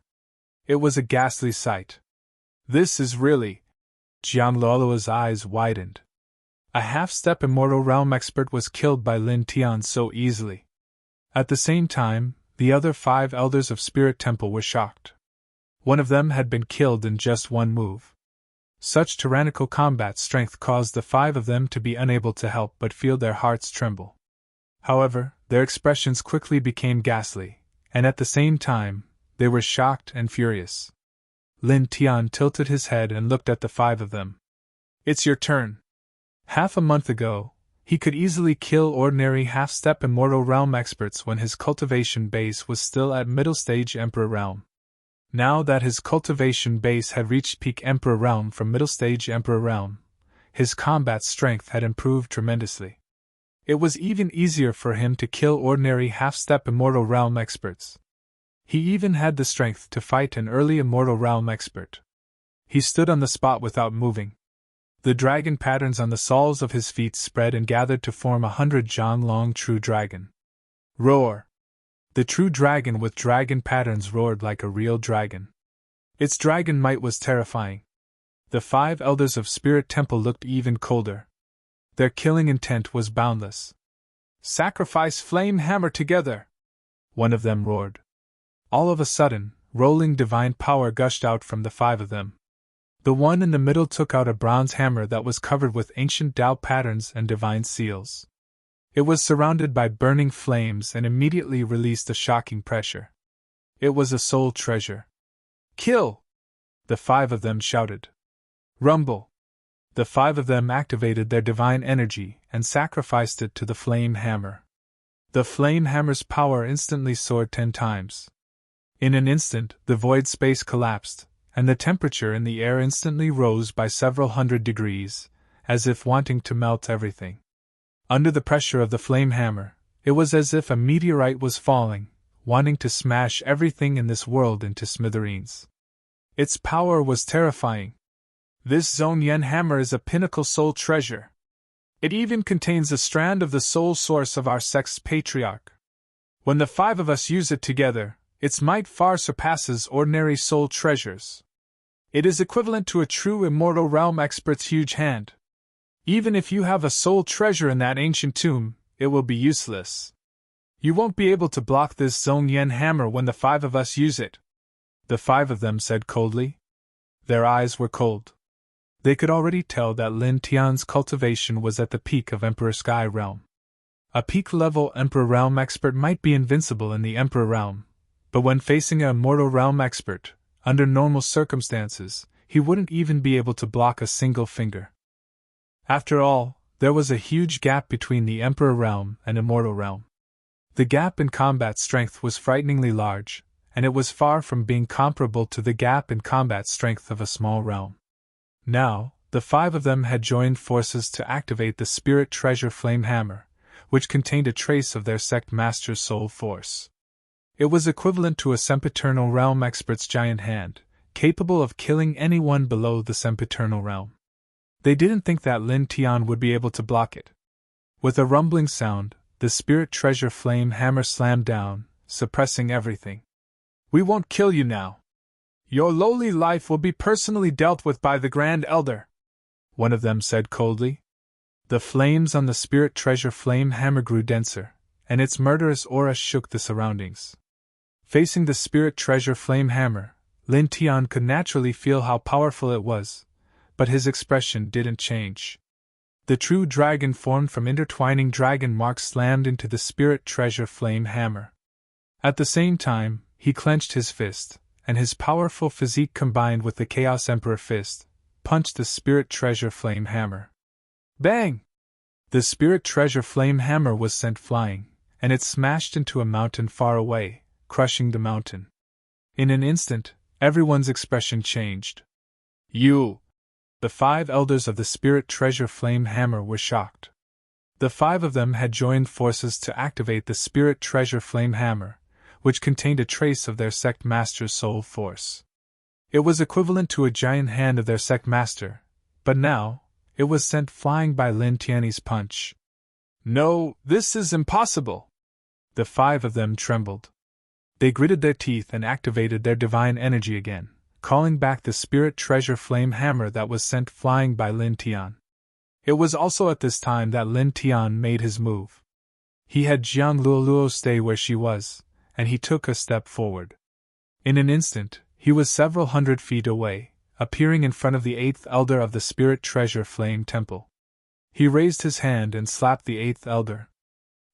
It was a ghastly sight. This is really... Jiang Luoluo's eyes widened. A half-step immortal realm expert was killed by Lin Tian so easily. At the same time, the other 5 elders of Spirit Temple were shocked. One of them had been killed in just one move. Such tyrannical combat strength caused the 5 of them to be unable to help but feel their hearts tremble. However, their expressions quickly became ghastly, and at the same time, they were shocked and furious. Lin Tian tilted his head and looked at the 5 of them. It's your turn. Half a month ago, he could easily kill ordinary half-step immortal realm experts when his cultivation base was still at middle stage Emperor realm. Now that his cultivation base had reached peak Emperor realm from middle stage Emperor realm, his combat strength had improved tremendously. It was even easier for him to kill ordinary half-step immortal realm experts. He even had the strength to fight an early immortal realm expert. He stood on the spot without moving. The dragon patterns on the soles of his feet spread and gathered to form 100 zhang-long true dragon. Roar! The true dragon with dragon patterns roared like a real dragon. Its dragon might was terrifying. The 5 elders of Spirit Temple looked even colder. Their killing intent was boundless. Sacrifice flame hammer together! One of them roared. All of a sudden, rolling divine power gushed out from the 5 of them. The one in the middle took out a bronze hammer that was covered with ancient Tao patterns and divine seals. It was surrounded by burning flames and immediately released a shocking pressure. It was a soul treasure. Kill! The 5 of them shouted. Rumble! The 5 of them activated their divine energy and sacrificed it to the flame hammer. The flame hammer's power instantly soared 10 times. In an instant, the void space collapsed, and the temperature in the air instantly rose by several hundred degrees, as if wanting to melt everything. Under the pressure of the flame hammer, it was as if a meteorite was falling, wanting to smash everything in this world into smithereens. Its power was terrifying. This Zhong Yen hammer is a pinnacle soul treasure. It even contains a strand of the soul source of our sect's patriarch. When the 5 of us use it together, its might far surpasses ordinary soul treasures. It is equivalent to a true immortal realm expert's huge hand. Even if you have a soul treasure in that ancient tomb, it will be useless. You won't be able to block this Zhong Yen hammer when the 5 of us use it. The 5 of them said coldly. Their eyes were cold. They could already tell that Lin Tian's cultivation was at the peak of Emperor Sky Realm. A peak-level Emperor Realm expert might be invincible in the Emperor Realm, but when facing a Immortal Realm expert, under normal circumstances, he wouldn't even be able to block a single finger. After all, there was a huge gap between the Emperor Realm and Immortal Realm. The gap in combat strength was frighteningly large, and it was far from being comparable to the gap in combat strength of a small realm. Now, the 5 of them had joined forces to activate the Spirit Treasure Flame Hammer, which contained a trace of their sect master's soul force. It was equivalent to a sempiternal realm expert's giant hand, capable of killing anyone below the sempiternal realm. They didn't think that Lin Tian would be able to block it. With a rumbling sound, the spirit treasure flame hammer slammed down, suppressing everything. "We won't kill you now. Your lowly life will be personally dealt with by the Grand Elder," one of them said coldly. The flames on the spirit treasure flame hammer grew denser, and its murderous aura shook the surroundings. Facing the spirit treasure flame hammer, Lin Tian could naturally feel how powerful it was, but his expression didn't change. The true dragon formed from intertwining dragon marks slammed into the spirit treasure flame hammer. At the same time, he clenched his fist, and his powerful physique combined with the Chaos Emperor fist, punched the spirit treasure flame hammer. Bang! The spirit treasure flame hammer was sent flying, and it smashed into a mountain far away, crushing the mountain. In an instant, everyone's expression changed. "You!" The 5 elders of the spirit treasure flame hammer were shocked. The 5 of them had joined forces to activate the spirit treasure flame hammer, which contained a trace of their sect master's soul force. It was equivalent to a giant hand of their sect master, but now, it was sent flying by Lin Tian's punch. "No, this is impossible!" The 5 of them trembled. They gritted their teeth and activated their divine energy again, calling back the spirit treasure flame hammer that was sent flying by Lin Tian. It was also at this time that Lin Tian made his move. He had Jiang Luoluo stay where she was, and he took a step forward. In an instant, he was several hundred feet away, appearing in front of the 8th elder of the spirit treasure flame temple. He raised his hand and slapped the 8th elder.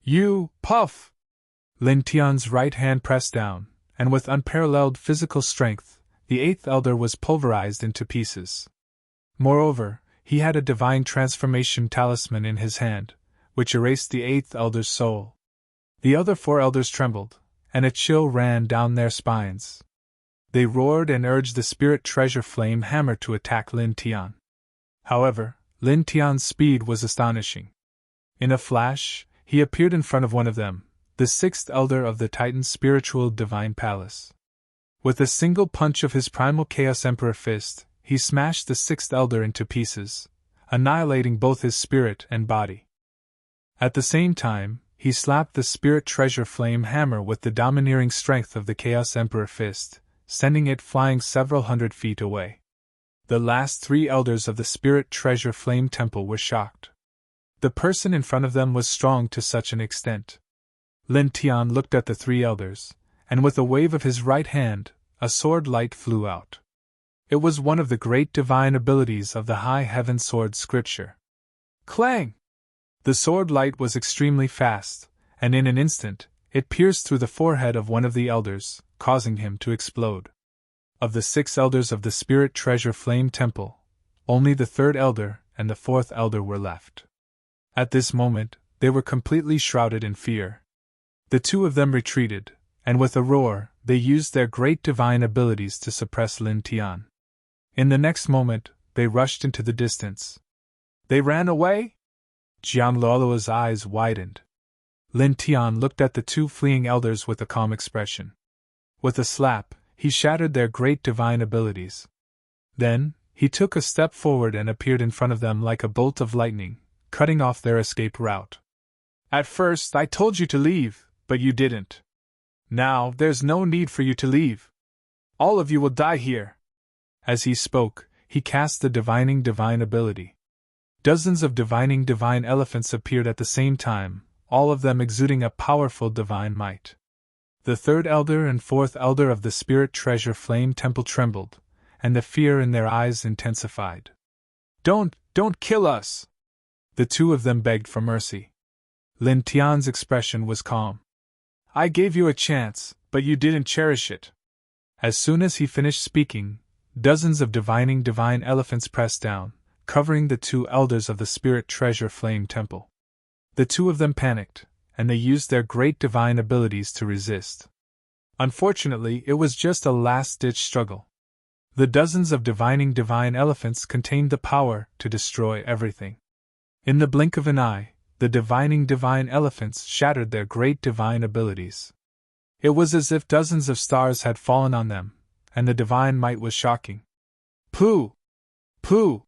"You, puff!" Lin Tian's right hand pressed down, and with unparalleled physical strength, the 8th elder was pulverized into pieces. Moreover, he had a divine transformation talisman in his hand, which erased the 8th elder's soul. The other 4 elders trembled, and a chill ran down their spines. They roared and urged the spirit treasure flame hammer to attack Lin Tian. However, Lin Tian's speed was astonishing. In a flash, he appeared in front of one of them, the 6th elder of the Titan's spiritual divine palace. With a single punch of his primal Chaos Emperor fist, he smashed the 6th elder into pieces, annihilating both his spirit and body. At the same time, he slapped the spirit treasure flame hammer with the domineering strength of the Chaos Emperor fist, sending it flying several hundred feet away. The last 3 elders of the spirit treasure flame temple were shocked. The person in front of them was strong to such an extent. Lin Tian looked at the 3 elders, and with a wave of his right hand, a sword light flew out. It was one of the great divine abilities of the High Heaven Sword scripture. Clang! The sword light was extremely fast, and in an instant, it pierced through the forehead of one of the elders, causing him to explode. Of the 6 elders of the Spirit Treasure Flame Temple, only the 3rd elder and the 4th elder were left. At this moment, they were completely shrouded in fear. The 2 of them retreated, and with a roar, they used their great divine abilities to suppress Lin Tian. In the next moment, they rushed into the distance. "They ran away?" Jiang Luoluo's eyes widened. Lin Tian looked at the 2 fleeing elders with a calm expression. With a slap, he shattered their great divine abilities. Then, he took a step forward and appeared in front of them like a bolt of lightning, cutting off their escape route. "At first I told you to leave, but you didn't. Now there's no need for you to leave. All of you will die here." As he spoke, he cast the divining divine ability. Dozens of divining divine elephants appeared at the same time, all of them exuding a powerful divine might. The 3rd elder and 4th elder of the Spirit Treasure Flame Temple trembled, and the fear in their eyes intensified. Don't kill us!" The 2 of them begged for mercy. Lin Tian's expression was calm. "I gave you a chance, but you didn't cherish it." As soon as he finished speaking, dozens of divining divine elephants pressed down, covering the 2 elders of the Spirit Treasure Flame Temple. The 2 of them panicked, and they used their great divine abilities to resist. Unfortunately, it was just a last-ditch struggle. The dozens of divining divine elephants contained the power to destroy everything. In the blink of an eye, the divining divine elephants shattered their great divine abilities. It was as if dozens of stars had fallen on them, and the divine might was shocking. Pooh! Pooh!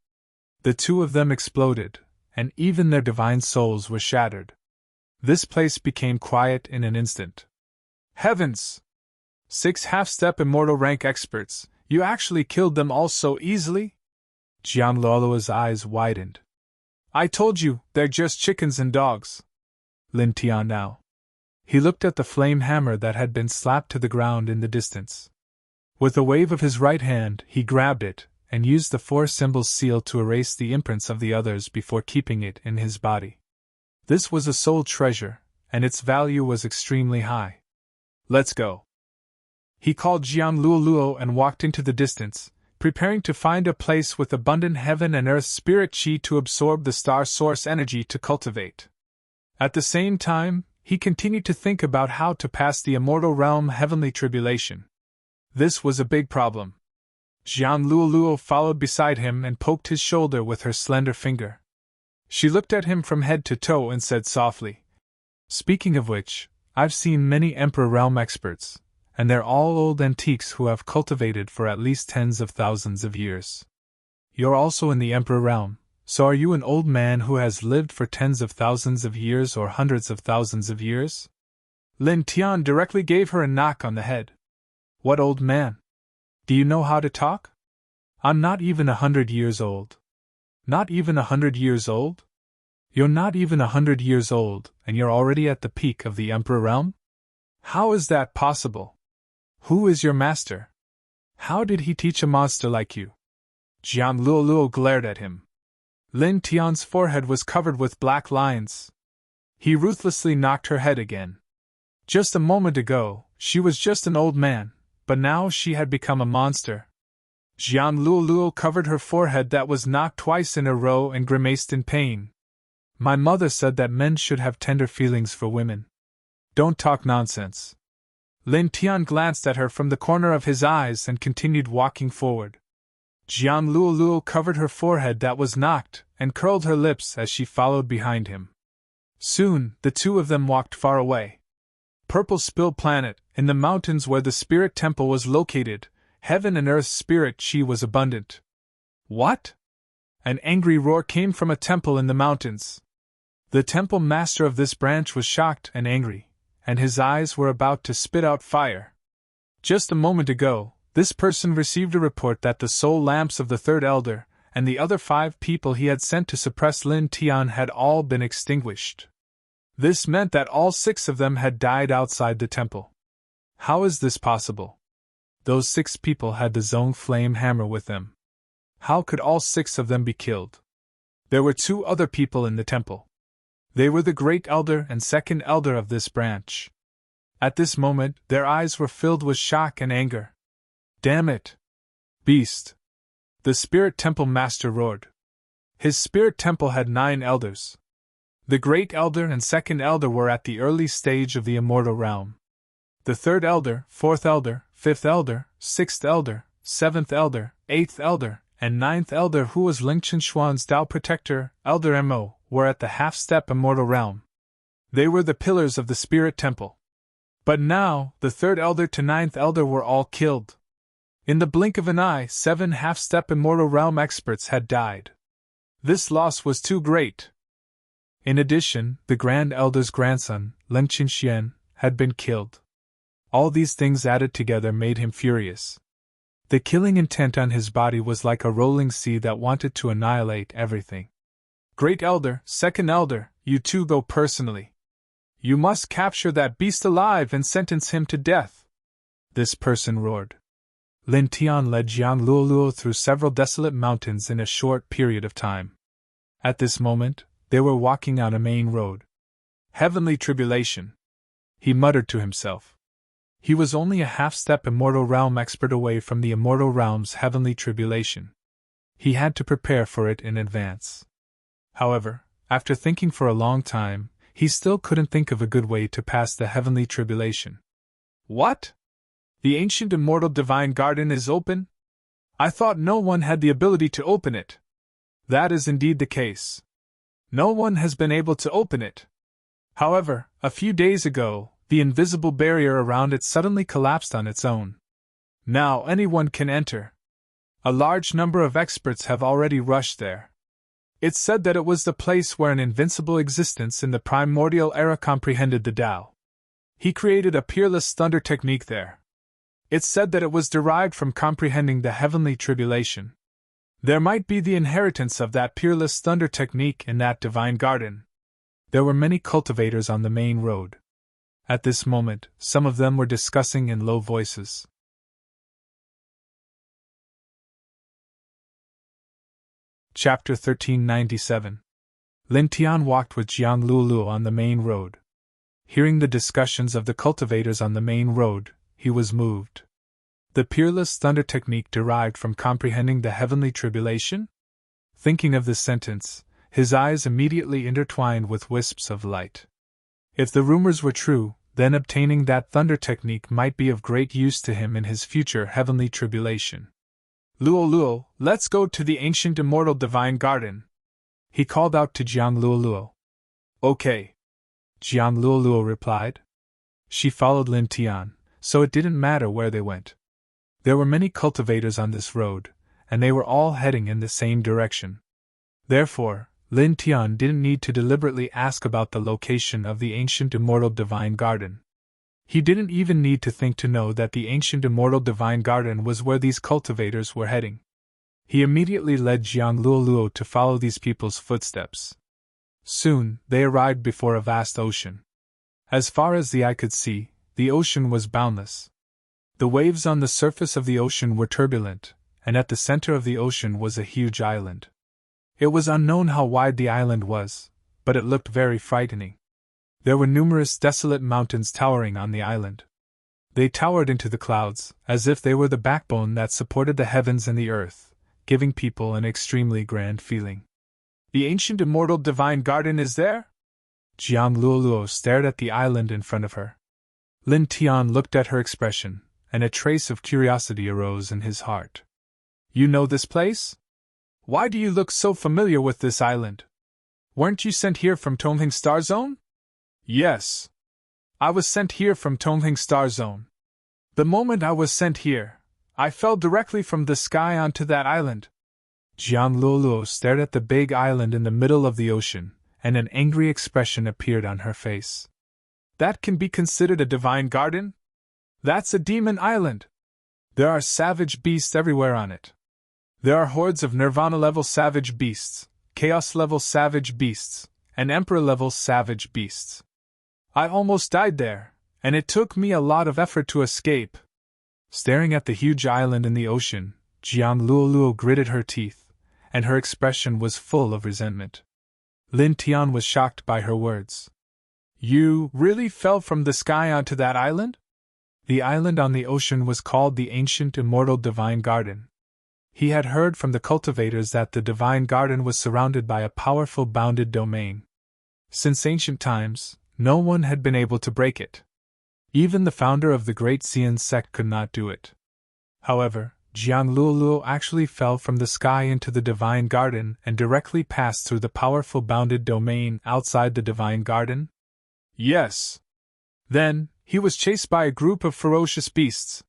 The 2 of them exploded, and even their divine souls were shattered. This place became quiet in an instant. Heavens! 6 half-step immortal rank experts, you actually killed them all so easily? Jianluoluo's eyes widened. I told you, they're just chickens and dogs. Lin Tian now. He looked at the flame hammer that had been slapped to the ground in the distance. With a wave of his right hand, he grabbed it, and used the 4 symbols seal to erase the imprints of the others before keeping it in his body. This was a soul treasure, and its value was extremely high. Let's go. He called Jianluoluo and walked into the distance, preparing to find a place with abundant heaven and earth spirit chi to absorb the star source energy to cultivate. At the same time, he continued to think about how to pass the immortal realm heavenly tribulation. This was a big problem. Jianluoluo followed beside him and poked his shoulder with her slender finger. She looked at him from head to toe and said softly, Speaking of which, I've seen many Emperor Realm experts, and they're all old antiques who have cultivated for at least tens of thousands of years. You're also in the Emperor Realm, so are you an old man who has lived for tens of thousands of years or hundreds of thousands of years? Lin Tian directly gave her a knock on the head. What old man? Do you know how to talk? I'm not even 100 years old. Not even 100 years old? You're not even 100 years old, and you're already at the peak of the Emperor Realm? How is that possible? Who is your master? How did he teach a monster like you? Jianluoluo glared at him. Lin Tian's forehead was covered with black lines. He ruthlessly knocked her head again. Just a moment ago, she was just an old man, but now she had become a monster. Jianluoluo covered her forehead that was knocked twice in a row and grimaced in pain. My mother said that men should have tender feelings for women. Don't talk nonsense. Lin Tian glanced at her from the corner of his eyes and continued walking forward. Jianluoluo covered her forehead that was knocked and curled her lips as she followed behind him. Soon, the two of them walked far away. Purple Spill Planet, in the mountains where the spirit temple was located, heaven and earth spirit chi was abundant. What? An angry roar came from a temple in the mountains. The temple master of this branch was shocked and angry, and his eyes were about to spit out fire. Just a moment ago, this person received a report that the soul lamps of the third elder and the other 5 people he had sent to suppress Lin Tian had all been extinguished. This meant that all 6 of them had died outside the temple. How is this possible? Those 6 people had the Zone Flame Hammer with them. How could all 6 of them be killed? There were 2 other people in the temple. They were the Great Elder and Second Elder of this branch. At this moment, their eyes were filled with shock and anger. Damn it! Beast! The Spirit Temple Master roared. His Spirit Temple had 9 elders. The Great Elder and Second Elder were at the early stage of the Immortal Realm. The Third Elder, Fourth Elder, Fifth Elder, Sixth Elder, Seventh Elder, Eighth Elder, and Ninth Elder, who was Ling Qinshuan's Tao Protector, Elder Mo, were at the half-step Immortal Realm. They were the pillars of the Spirit Temple. But now, the Third Elder to Ninth Elder were all killed. In the blink of an eye, 7 half-step Immortal Realm experts had died. This loss was too great. In addition, the Grand Elder's grandson, Ling Qinshuan, had been killed. All these things added together made him furious. The killing intent on his body was like a rolling sea that wanted to annihilate everything. Great Elder, Second Elder, you two go personally. You must capture that beast alive and sentence him to death. This person roared. Lin Tian led Jianluoluo through several desolate mountains in a short period of time. At this moment, they were walking on a main road. Heavenly tribulation. He muttered to himself. He was only a half-step Immortal Realm expert away from the Immortal Realm's heavenly tribulation. He had to prepare for it in advance. However, after thinking for a long time, he still couldn't think of a good way to pass the heavenly tribulation. What? The ancient immortal divine garden is open? I thought no one had the ability to open it. That is indeed the case. No one has been able to open it. However, a few days ago, the invisible barrier around it suddenly collapsed on its own. Now anyone can enter. A large number of experts have already rushed there. It said that it was the place where an invincible existence in the primordial era comprehended the Tao. He created a peerless thunder technique there. It said that it was derived from comprehending the heavenly tribulation. There might be the inheritance of that peerless thunder technique in that divine garden. There were many cultivators on the main road. At this moment, some of them were discussing in low voices. Chapter 1397. Lin Tian walked with Jiang Luoluo on the main road. Hearing the discussions of the cultivators on the main road, he was moved. The peerless thunder technique derived from comprehending the heavenly tribulation? Thinking of this sentence, his eyes immediately intertwined with wisps of light. If the rumors were true, then obtaining that thunder technique might be of great use to him in his future heavenly tribulation. Luoluo, let's go to the ancient immortal divine garden, he called out to Jiang Luoluo. Okay, Jiang Luoluo replied. She followed Lin Tian, so it didn't matter where they went. There were many cultivators on this road, and they were all heading in the same direction. Therefore, Lin Tian didn't need to deliberately ask about the location of the ancient immortal divine garden. He didn't even need to think to know that the ancient immortal divine garden was where these cultivators were heading. He immediately led Jiang Luoluo to follow these people's footsteps. Soon, they arrived before a vast ocean. As far as the eye could see, the ocean was boundless. The waves on the surface of the ocean were turbulent, and at the center of the ocean was a huge island. It was unknown how wide the island was, but it looked very frightening. There were numerous desolate mountains towering on the island. They towered into the clouds, as if they were the backbone that supported the heavens and the earth, giving people an extremely grand feeling. The ancient immortal divine garden is there? Jiang Luoluo stared at the island in front of her. Lin Tian looked at her expression, and a trace of curiosity arose in his heart. You know this place? Why do you look so familiar with this island? Weren't you sent here from Tongheng Star Zone? Yes. I was sent here from Tongheng Star Zone. The moment I was sent here, I fell directly from the sky onto that island. Jiang Luoluo stared at the big island in the middle of the ocean, and an angry expression appeared on her face. That can be considered a divine garden? That's a demon island. There are savage beasts everywhere on it. There are hordes of Nirvana-level savage beasts, Chaos-level savage beasts, and Emperor-level savage beasts. I almost died there, and it took me a lot of effort to escape. Staring at the huge island in the ocean, Jiang Luoluo gritted her teeth, and her expression was full of resentment. Lin Tian was shocked by her words. You really fell from the sky onto that island? The island on the ocean was called the Ancient Immortal Divine Garden. He had heard from the cultivators that the Divine Garden was surrounded by a powerful bounded domain. Since ancient times, no one had been able to break it. Even the founder of the Great Xian sect could not do it. However, Jiang Luoluo actually fell from the sky into the Divine Garden and directly passed through the powerful bounded domain outside the Divine Garden? Yes. Then, he was chased by a group of ferocious beasts.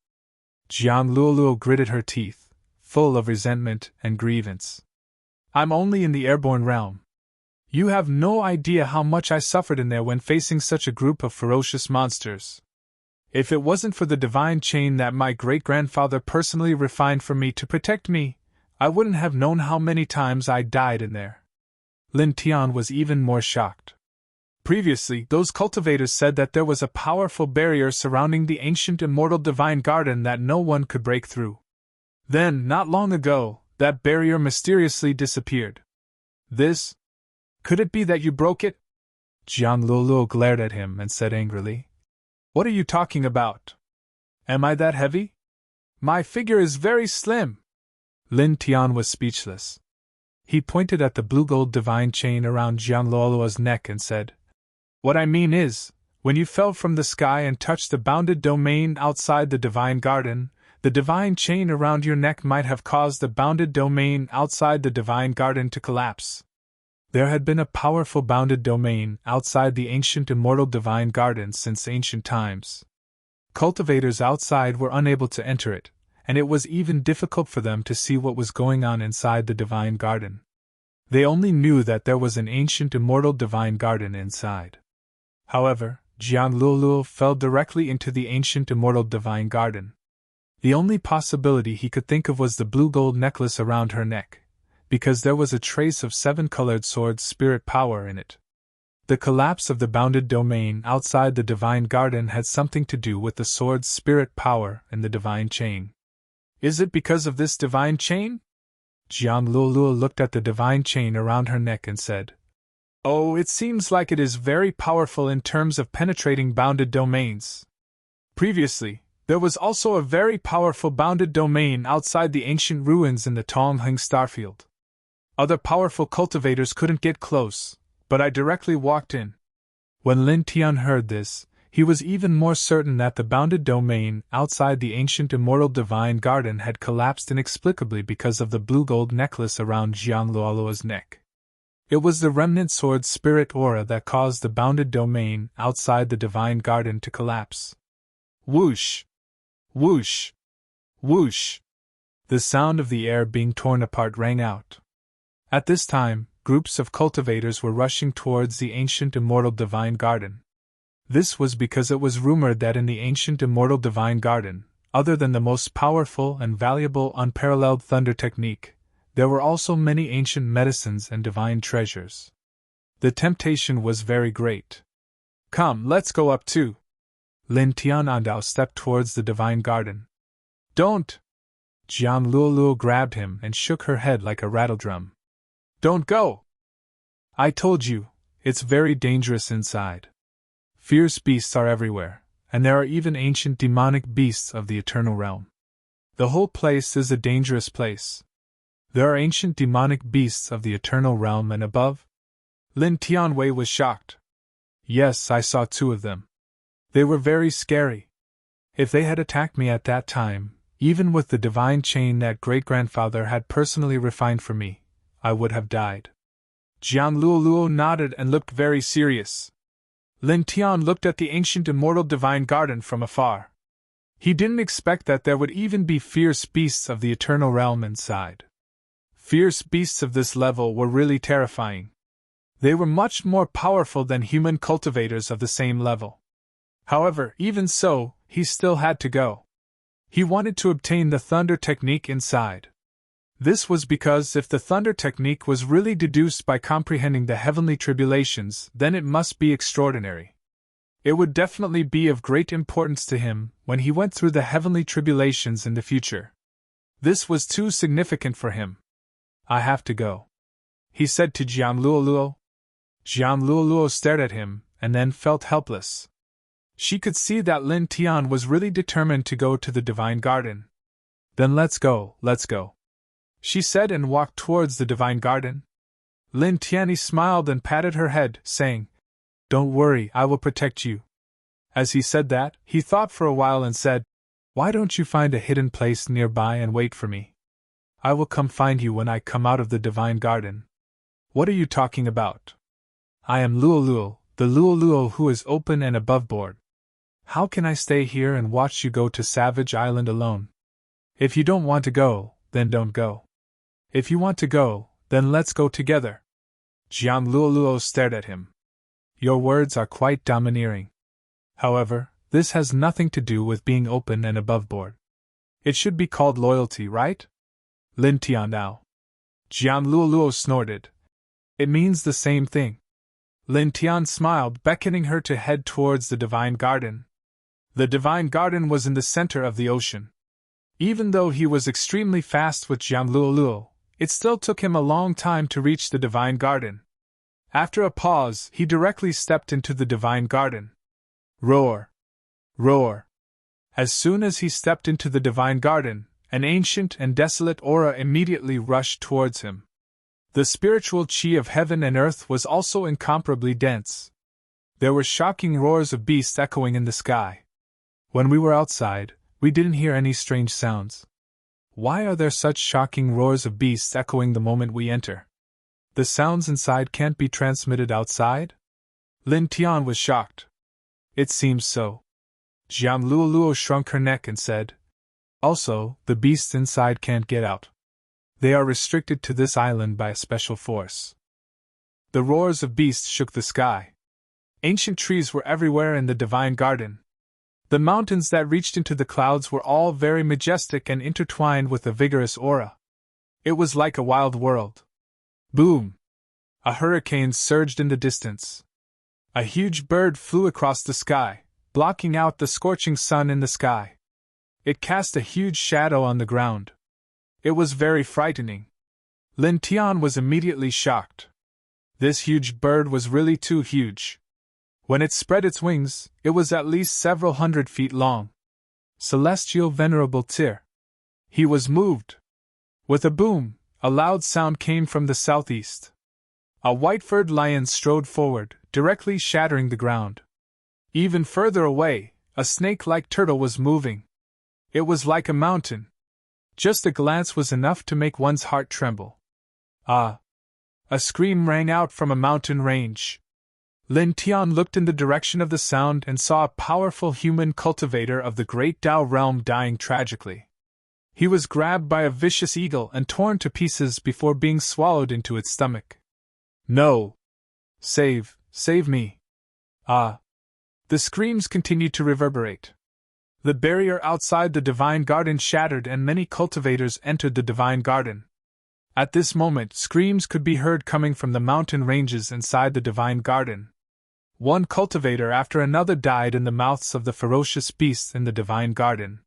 Jiang Luoluo gritted her teeth, full of resentment and grievance. I'm only in the airborne realm. You have no idea how much I suffered in there when facing such a group of ferocious monsters. If it wasn't for the divine chain that my great-grandfather personally refined for me to protect me, I wouldn't have known how many times I died in there. Lin Tian was even more shocked. Previously, those cultivators said that there was a powerful barrier surrounding the ancient immortal divine garden that no one could break through. Then, not long ago, that barrier mysteriously disappeared. Could it be that you broke it? Jiang Luoluo glared at him and said angrily. What are you talking about? Am I that heavy? My figure is very slim. Lin Tian was speechless. He pointed at the blue-gold divine chain around Jiang Luoluo's neck and said, What I mean is, when you fell from the sky and touched the bounded domain outside the divine garden, the divine chain around your neck might have caused the bounded domain outside the divine garden to collapse. There had been a powerful bounded domain outside the ancient immortal divine garden since ancient times. Cultivators outside were unable to enter it, and it was even difficult for them to see what was going on inside the divine garden. They only knew that there was an ancient immortal divine garden inside. However, Jiang Luoluo fell directly into the ancient immortal divine garden. The only possibility he could think of was the blue gold necklace around her neck, because there was a trace of 7-colored sword's spirit power in it. The collapse of the bounded domain outside the divine garden had something to do with the sword's spirit power in the divine chain. Is it because of this divine chain? Jiang Luoluo looked at the divine chain around her neck and said, "Oh, it seems like it is very powerful in terms of penetrating bounded domains. Previously, there was also a very powerful bounded domain outside the ancient ruins in the Tongheng starfield. Other powerful cultivators couldn't get close, but I directly walked in." When Lin Tian heard this, he was even more certain that the bounded domain outside the ancient immortal divine garden had collapsed inexplicably because of the blue gold necklace around Jiang Luoluo's neck. It was the remnant sword spirit aura that caused the bounded domain outside the divine garden to collapse. Whoosh! Whoosh! Whoosh! The sound of the air being torn apart rang out. At this time, groups of cultivators were rushing towards the ancient immortal divine garden. This was because it was rumored that in the ancient immortal divine garden, other than the most powerful and valuable unparalleled thunder technique, there were also many ancient medicines and divine treasures. The temptation was very great. "Come, let's go up too." Lin Tianandao stepped towards the divine garden. "Don't!" Jiang Luoluo grabbed him and shook her head like a rattledrum. "Don't go! I told you, it's very dangerous inside. Fierce beasts are everywhere, and there are even ancient demonic beasts of the eternal realm. The whole place is a dangerous place. There are ancient demonic beasts of the eternal realm and above?" Lin Tianwei was shocked. "Yes, I saw 2 of them. They were very scary. If they had attacked me at that time, even with the divine chain that great-grandfather had personally refined for me, I would have died." Jiang Luoluo nodded and looked very serious. Lin Tian looked at the ancient immortal divine garden from afar. He didn't expect that there would even be fierce beasts of the eternal realm inside. Fierce beasts of this level were really terrifying. They were much more powerful than human cultivators of the same level. However, even so, he still had to go. He wanted to obtain the thunder technique inside. This was because if the thunder technique was really deduced by comprehending the heavenly tribulations, then it must be extraordinary. It would definitely be of great importance to him when he went through the heavenly tribulations in the future. This was too significant for him. "I have to go," he said to Jiang Luoluo. Jiang Luoluo stared at him, and then felt helpless. She could see that Lin Tian was really determined to go to the divine garden. "Then let's go, she said and walked towards the divine garden. Lin Tianyi smiled and patted her head, saying, "Don't worry, I will protect you." As he said that, he thought for a while and said, "Why don't you find a hidden place nearby and wait for me? I will come find you when I come out of the divine garden." "What are you talking about? I am Luoluo, the Luoluo who is open and above board. How can I stay here and watch you go to Savage Island alone? If you don't want to go, then don't go. If you want to go, then let's go together." Jiang Luoluo stared at him. "Your words are quite domineering. However, this has nothing to do with being open and above board. It should be called loyalty, right? Lin Tianao." Jiang Luoluo snorted. "It means the same thing." Lin Tian smiled, beckoning her to head towards the divine garden. The divine garden was in the center of the ocean. Even though he was extremely fast with Jiang Luoluo, it still took him a long time to reach the divine garden. After a pause, he directly stepped into the divine garden. Roar! Roar! As soon as he stepped into the divine garden, an ancient and desolate aura immediately rushed towards him. The spiritual chi of heaven and earth was also incomparably dense. There were shocking roars of beasts echoing in the sky. When we were outside, we didn't hear any strange sounds. Why are there such shocking roars of beasts echoing the moment we enter? The sounds inside can't be transmitted outside? Lin Tian was shocked. It seems so. Jiang Luoluo shrunk her neck and said, "Also, the beasts inside can't get out. They are restricted to this island by a special force. The roars of beasts shook the sky. Ancient trees were everywhere in the divine garden. The mountains that reached into the clouds were all very majestic and intertwined with a vigorous aura. It was like a wild world. Boom! A hurricane surged in the distance. A huge bird flew across the sky, blocking out the scorching sun in the sky. It cast a huge shadow on the ground. It was very frightening. Lin Tian was immediately shocked. This huge bird was really too huge. When it spread its wings, it was at least several 100 feet long. Celestial Venerable Tyr. He was moved. With a boom, a loud sound came from the southeast. A white-furred lion strode forward, directly shattering the ground. Even further away, a snake-like turtle was moving. It was like a mountain. Just a glance was enough to make one's heart tremble. Ah! A scream rang out from a mountain range. Lin Tian looked in the direction of the sound and saw a powerful human cultivator of the great Tao realm dying tragically. He was grabbed by a vicious eagle and torn to pieces before being swallowed into its stomach. No! Save me! Ah! The screams continued to reverberate. The barrier outside the divine garden shattered and many cultivators entered the divine garden. At this moment, screams could be heard coming from the mountain ranges inside the divine garden. One cultivator after another died in the mouths of the ferocious beasts in the divine garden.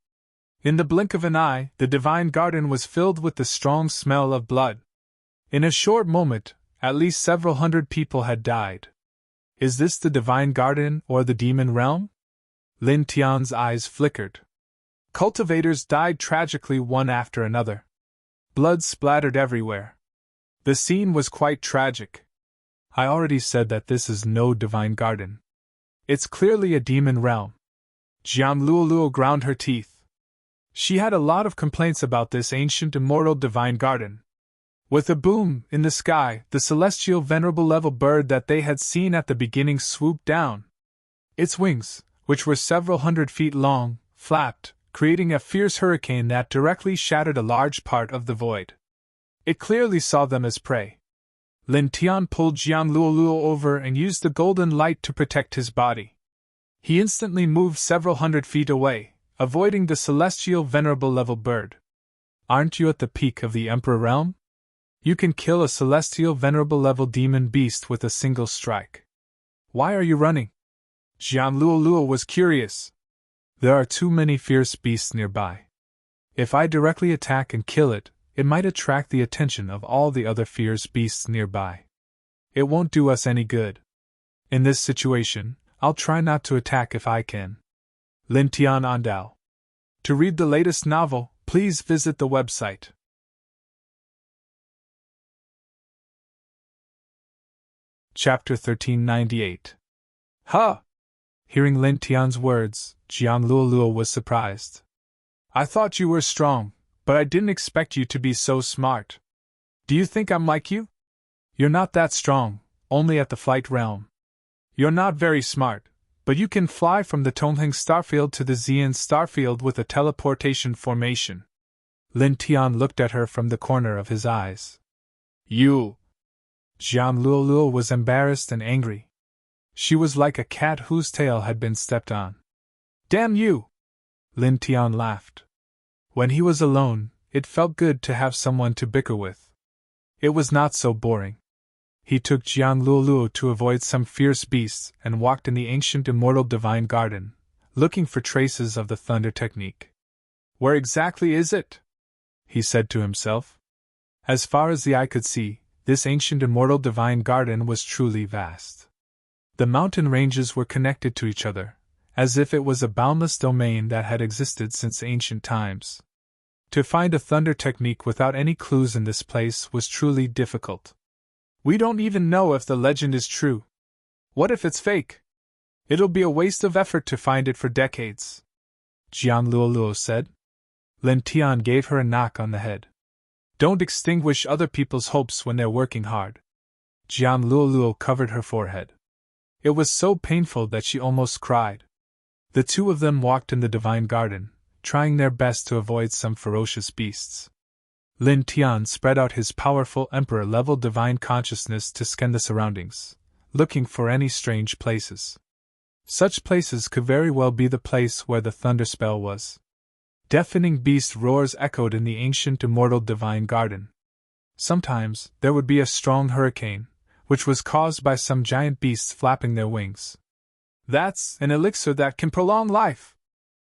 In the blink of an eye, the divine garden was filled with the strong smell of blood. In a short moment, at least several 100 people had died. Is this the divine garden or the demon realm? Lin Tian's eyes flickered. Cultivators died tragically one after another. Blood splattered everywhere. The scene was quite tragic. I already said that this is no divine garden. It's clearly a demon realm. Jiang Luoluo ground her teeth. She had a lot of complaints about this ancient immortal divine garden. With a boom, in the sky, the celestial venerable level bird that they had seen at the beginning swooped down. Its wings, which were several 100 feet long, flapped, creating a fierce hurricane that directly shattered a large part of the void. It clearly saw them as prey. Lin Tian pulled Jiang Luoluo over and used the golden light to protect his body. He instantly moved several 100 feet away, avoiding the celestial venerable level bird. Aren't you at the peak of the Emperor realm? You can kill a celestial venerable level demon beast with a single strike. Why are you running? Jiang Luoluo was curious. There are too many fierce beasts nearby. If I directly attack and kill it, it might attract the attention of all the other fierce beasts nearby. It won't do us any good. In this situation, I'll try not to attack if I can. Lin Tian Andao. To read the latest novel, please visit the website. Chapter 1398. Huh! Hearing Lin Tian's words, Jiang Luoluo was surprised. I thought you were strong, but I didn't expect you to be so smart. Do you think I'm like you? You're not that strong, only at the flight realm. You're not very smart, but you can fly from the Tongheng starfield to the Xian starfield with a teleportation formation. Lin Tian looked at her from the corner of his eyes. You! Jiang Luoluo was embarrassed and angry. She was like a cat whose tail had been stepped on. Damn you! Lin Tian laughed. When he was alone, it felt good to have someone to bicker with. It was not so boring. He took Jiang Luoluo to avoid some fierce beasts and walked in the ancient immortal divine garden, looking for traces of the thunder technique. Where exactly is it? He said to himself. As far as the eye could see, this ancient immortal divine garden was truly vast. The mountain ranges were connected to each other, as if it was a boundless domain that had existed since ancient times. To find a thunder technique without any clues in this place was truly difficult. We don't even know if the legend is true. What if it's fake? It'll be a waste of effort to find it for decades. Jiang Luoluo said. Lin Tian gave her a knock on the head. Don't extinguish other people's hopes when they're working hard. Jiang Luoluo covered her forehead. It was so painful that she almost cried. The two of them walked in the divine garden, trying their best to avoid some ferocious beasts. Lin Tian spread out his powerful emperor-level divine consciousness to scan the surroundings, looking for any strange places. Such places could very well be the place where the thunder spell was. Deafening beast roars echoed in the ancient immortal divine garden. Sometimes there would be a strong hurricane, which was caused by some giant beasts flapping their wings. That's an elixir that can prolong life.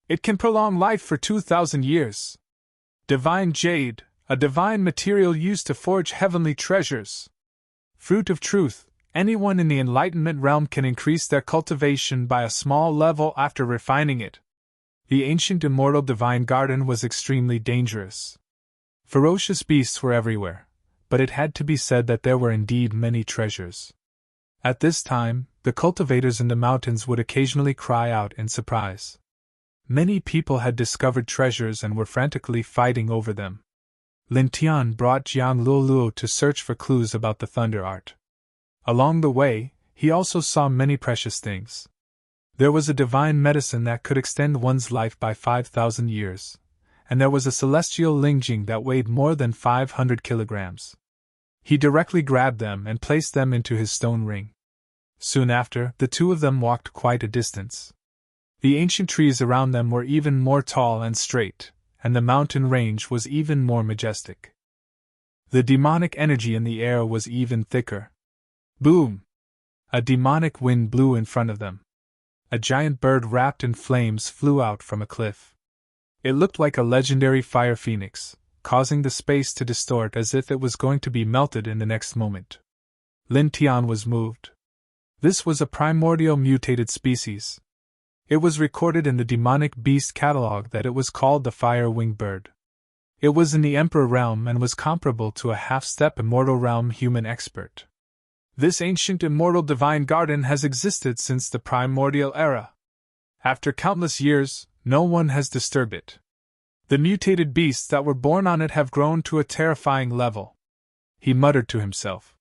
It can prolong life for 2,000 years. Divine jade, a divine material used to forge heavenly treasures. Fruit of truth, anyone in the enlightenment realm can increase their cultivation by a small level after refining it. The ancient immortal divine garden was extremely dangerous. Ferocious beasts were everywhere, but it had to be said that there were indeed many treasures. At this time, the cultivators in the mountains would occasionally cry out in surprise. Many people had discovered treasures and were frantically fighting over them. Lin Tian brought Jiang Luoluo to search for clues about the thunder art. Along the way, he also saw many precious things. There was a divine medicine that could extend one's life by 5,000 years, and there was a celestial lingjing that weighed more than 500 kilograms. He directly grabbed them and placed them into his stone ring. Soon after, the two of them walked quite a distance. The ancient trees around them were even more tall and straight, and the mountain range was even more majestic. The demonic energy in the air was even thicker. Boom! A demonic wind blew in front of them. A giant bird wrapped in flames flew out from a cliff. It looked like a legendary fire phoenix, causing the space to distort as if it was going to be melted in the next moment. Lin Tian was moved. This was a primordial mutated species. It was recorded in the demonic beast catalog that it was called the fire-winged bird. It was in the Emperor realm and was comparable to a half-step immortal realm human expert. This ancient immortal divine garden has existed since the primordial era. After countless years, no one has disturbed it. The mutated beasts that were born on it have grown to a terrifying level. He muttered to himself.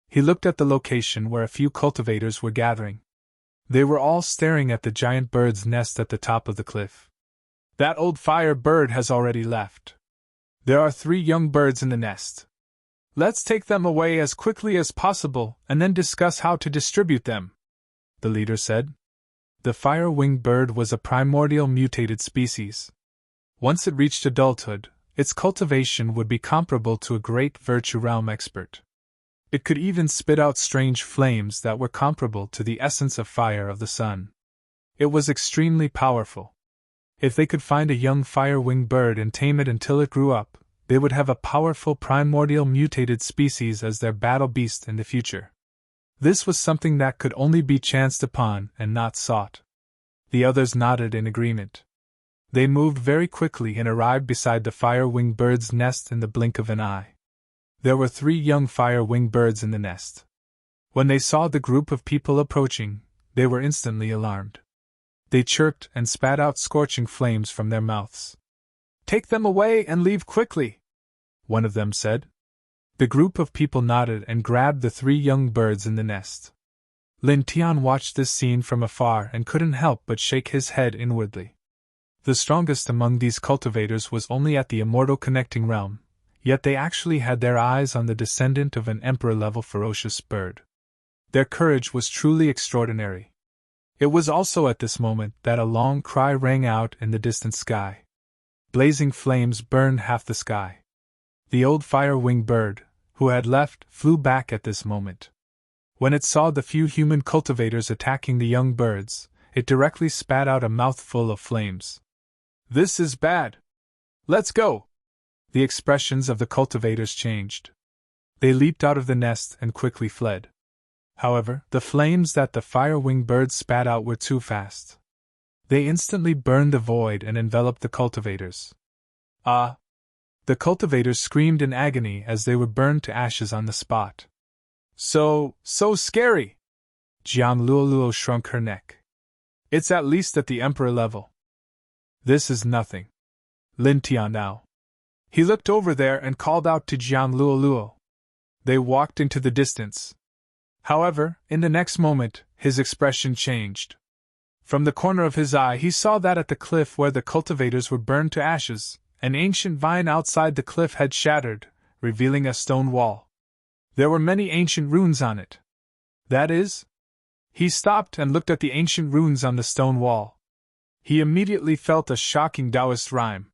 He looked at the location where a few cultivators were gathering. They were all staring at the giant bird's nest at the top of the cliff. That old fire bird has already left. There are 3 young birds in the nest. Let's take them away as quickly as possible and then discuss how to distribute them, the leader said. The fire-winged bird was a primordial mutated species. Once it reached adulthood, its cultivation would be comparable to a great virtue realm expert. It could even spit out strange flames that were comparable to the essence of fire of the sun. It was extremely powerful. If they could find a young fire-winged bird and tame it until it grew up, they would have a powerful primordial mutated species as their battle beast in the future. This was something that could only be chanced upon and not sought. The others nodded in agreement. They moved very quickly and arrived beside the fire-winged bird's nest in the blink of an eye. There were 3 young fire-winged birds in the nest. When they saw the group of people approaching, they were instantly alarmed. They chirped and spat out scorching flames from their mouths. "Take them away and leave quickly," one of them said. The group of people nodded and grabbed the 3 young birds in the nest. Lin Tian watched this scene from afar and couldn't help but shake his head inwardly. The strongest among these cultivators was only at the immortal connecting realm, yet they actually had their eyes on the descendant of an emperor-level ferocious bird. Their courage was truly extraordinary. It was also at this moment that a long cry rang out in the distant sky. Blazing flames burned half the sky. The old fire-winged bird, who had left, flew back at this moment. When it saw the few human cultivators attacking the young birds, it directly spat out a mouthful of flames. "This is bad. Let's go!" The expressions of the cultivators changed. They leaped out of the nest and quickly fled. However, the flames that the fire-winged birds spat out were too fast. They instantly burned the void and enveloped the cultivators. Ah! The cultivators screamed in agony as they were burned to ashes on the spot. So scary! Jiang Luoluo shrunk her neck. It's at least at the emperor level. This is nothing. Lin Tian now. He looked over there and called out to Jiang Luoluo. They walked into the distance. However, in the next moment, his expression changed. From the corner of his eye he saw that at the cliff where the cultivators were burned to ashes, an ancient vine outside the cliff had shattered, revealing a stone wall. There were many ancient runes on it. That is? He stopped and looked at the ancient runes on the stone wall. He immediately felt a shocking Taoist rhyme.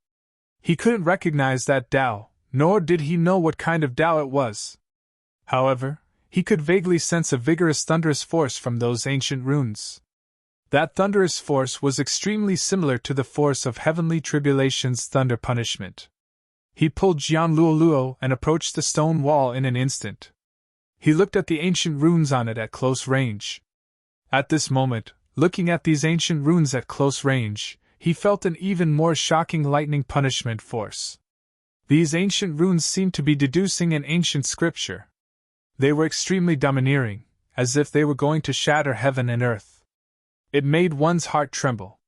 He couldn't recognize that Tao, nor did he know what kind of Tao it was. However, he could vaguely sense a vigorous thunderous force from those ancient runes. That thunderous force was extremely similar to the force of heavenly tribulation's thunder punishment. He pulled Jiang Luoluo and approached the stone wall in an instant. He looked at the ancient runes on it at close range. At this moment, looking at these ancient runes at close range, he felt an even more shocking lightning punishment force. These ancient runes seemed to be deducing an ancient scripture. They were extremely domineering, as if they were going to shatter heaven and earth. It made one's heart tremble.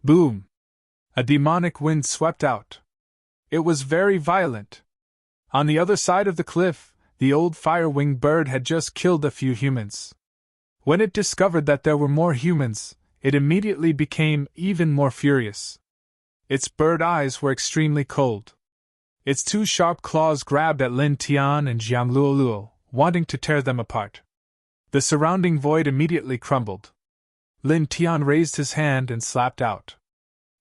Boom! A demonic wind swept out. It was very violent. On the other side of the cliff, the old fire-winged bird had just killed a few humans. When it discovered that there were more humans, it immediately became even more furious. Its bird eyes were extremely cold. Its two sharp claws grabbed at Lin Tian and Jiang Luoluo, wanting to tear them apart. The surrounding void immediately crumbled. Lin Tian raised his hand and slapped out.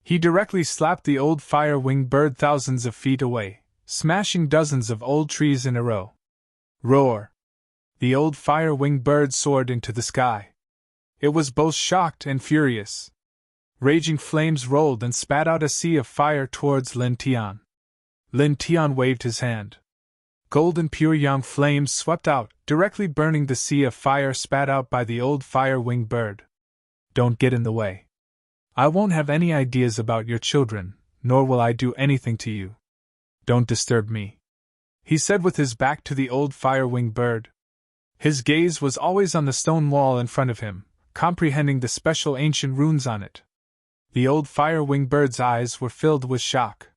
He directly slapped the old fire-winged bird thousands of feet away, smashing dozens of old trees in a row. Roar! The old fire-winged bird soared into the sky. It was both shocked and furious. Raging flames rolled and spat out a sea of fire towards Lin Tian. Lin Tian waved his hand. Golden pure yang flames swept out, directly burning the sea of fire spat out by the old fire-winged bird. Don't get in the way. I won't have any ideas about your children, nor will I do anything to you. Don't disturb me, he said with his back to the old fire-winged bird. His gaze was always on the stone wall in front of him, comprehending the special ancient runes on it. The old fire-winged bird's eyes were filled with shock.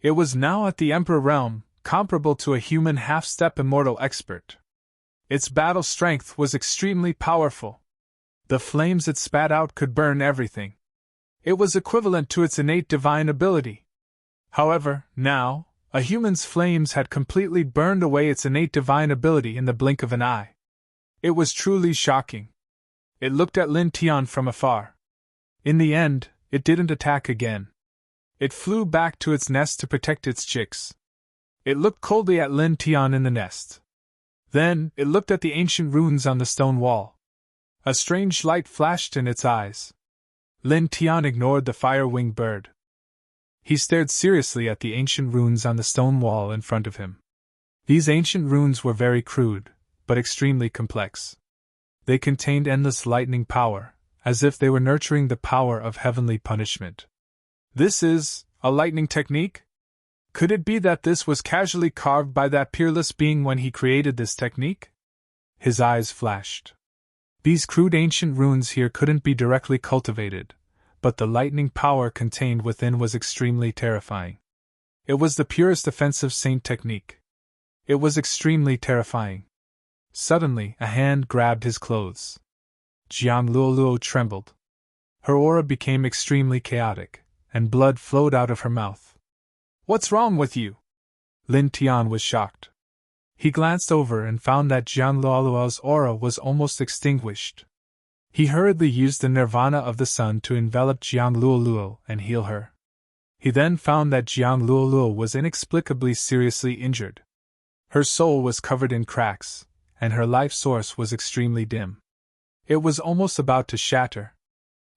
It was now at the Emperor realm, comparable to a human half-step immortal expert. Its battle strength was extremely powerful. The flames it spat out could burn everything. It was equivalent to its innate divine ability. However, now, a human's flames had completely burned away its innate divine ability in the blink of an eye. It was truly shocking. It looked at Lin Tian from afar. In the end, it didn't attack again. It flew back to its nest to protect its chicks. It looked coldly at Lin Tian in the nest. Then, it looked at the ancient runes on the stone wall. A strange light flashed in its eyes. Lin Tian ignored the fire-winged bird. He stared seriously at the ancient runes on the stone wall in front of him. These ancient runes were very crude, but extremely complex. They contained endless lightning power, as if they were nurturing the power of heavenly punishment. This is a lightning technique? Could it be that this was casually carved by that peerless being when he created this technique? His eyes flashed. These crude ancient runes here couldn't be directly cultivated, but the lightning power contained within was extremely terrifying. It was the purest offensive saint technique. It was extremely terrifying. Suddenly, a hand grabbed his clothes. Jiang Luoluo trembled. Her aura became extremely chaotic, and blood flowed out of her mouth. What's wrong with you? Lin Tian was shocked. He glanced over and found that Jiang Luoluo's aura was almost extinguished. He hurriedly used the nirvana of the sun to envelop Jiang Luoluo and heal her. He then found that Jiang Luoluo was inexplicably seriously injured. Her soul was covered in cracks, and her life source was extremely dim. It was almost about to shatter.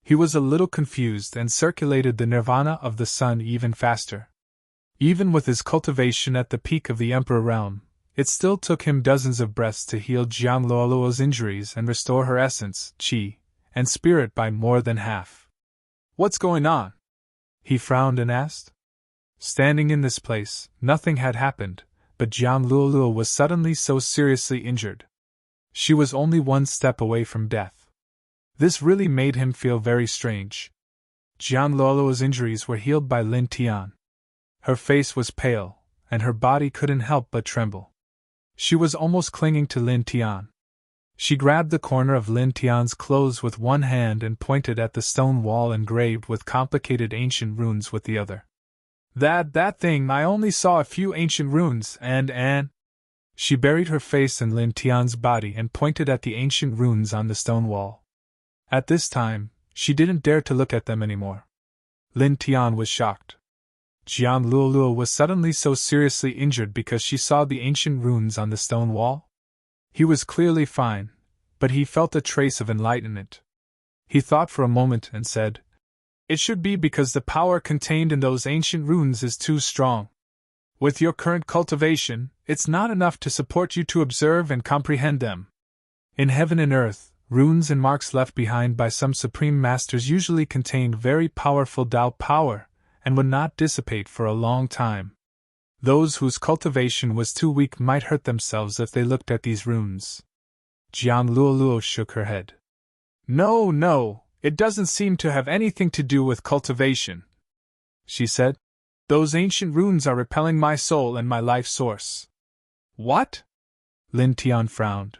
He was a little confused and circulated the nirvana of the sun even faster. Even with his cultivation at the peak of the Emperor realm, it still took him dozens of breaths to heal Jiang Luoluo's injuries and restore her essence, qi, and spirit by more than half. What's going on? He frowned and asked. Standing in this place, nothing had happened, but Jiang Luoluo was suddenly so seriously injured. She was only one step away from death. This really made him feel very strange. Jiang Luoluo's injuries were healed by Lin Tian. Her face was pale, and her body couldn't help but tremble. She was almost clinging to Lin Tian. She grabbed the corner of Lin Tian's clothes with one hand and pointed at the stone wall engraved with complicated ancient runes with the other. That thing, I only saw a few ancient runes and. She buried her face in Lin Tian's body and pointed at the ancient runes on the stone wall. At this time, she didn't dare to look at them anymore. Lin Tian was shocked. Jiang Luoluo was suddenly so seriously injured because she saw the ancient runes on the stone wall? He was clearly fine, but he felt a trace of enlightenment. He thought for a moment and said, "It should be because the power contained in those ancient runes is too strong. With your current cultivation, it's not enough to support you to observe and comprehend them. In heaven and earth, runes and marks left behind by some supreme masters usually contain very powerful Tao power, and would not dissipate for a long time. Those whose cultivation was too weak might hurt themselves if they looked at these runes." Jiang Luoluo shook her head. No, it doesn't seem to have anything to do with cultivation," she said. "Those ancient runes are repelling my soul and my life source." "What?" Lin Tian frowned.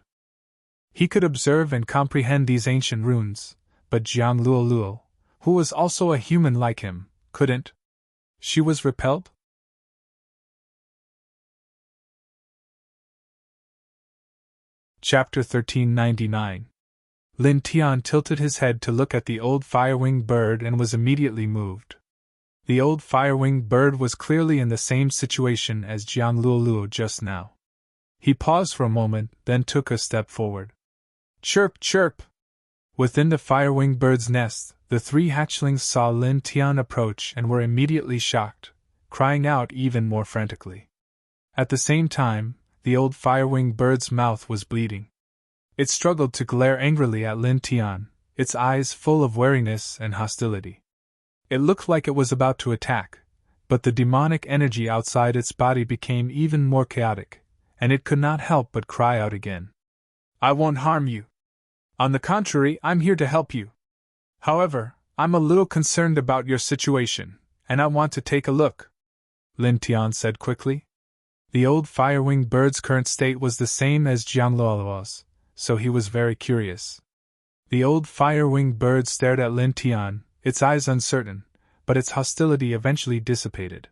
He could observe and comprehend these ancient runes, but Jiang Luoluo, who was also a human like him, couldn't. She was repelled? Chapter 1399. Lin Tian tilted his head to look at the old fire-winged bird and was immediately moved. The old fire-winged bird was clearly in the same situation as Jiang Luoluo just now. He paused for a moment, then took a step forward. Chirp, chirp! Within the fire-winged bird's nest, the three hatchlings saw Lin Tian approach and were immediately shocked, crying out even more frantically. At the same time, the old fire-winged bird's mouth was bleeding. It struggled to glare angrily at Lin Tian, its eyes full of wariness and hostility. It looked like it was about to attack, but the demonic energy outside its body became even more chaotic, and it could not help but cry out again. "I won't harm you. On the contrary, I'm here to help you. However, I'm a little concerned about your situation, and I want to take a look," Lin Tian said quickly. The old fire-winged bird's current state was the same as Jiang Luoluo's, so he was very curious. The old fire-winged bird stared at Lin Tian, its eyes uncertain, but its hostility eventually dissipated.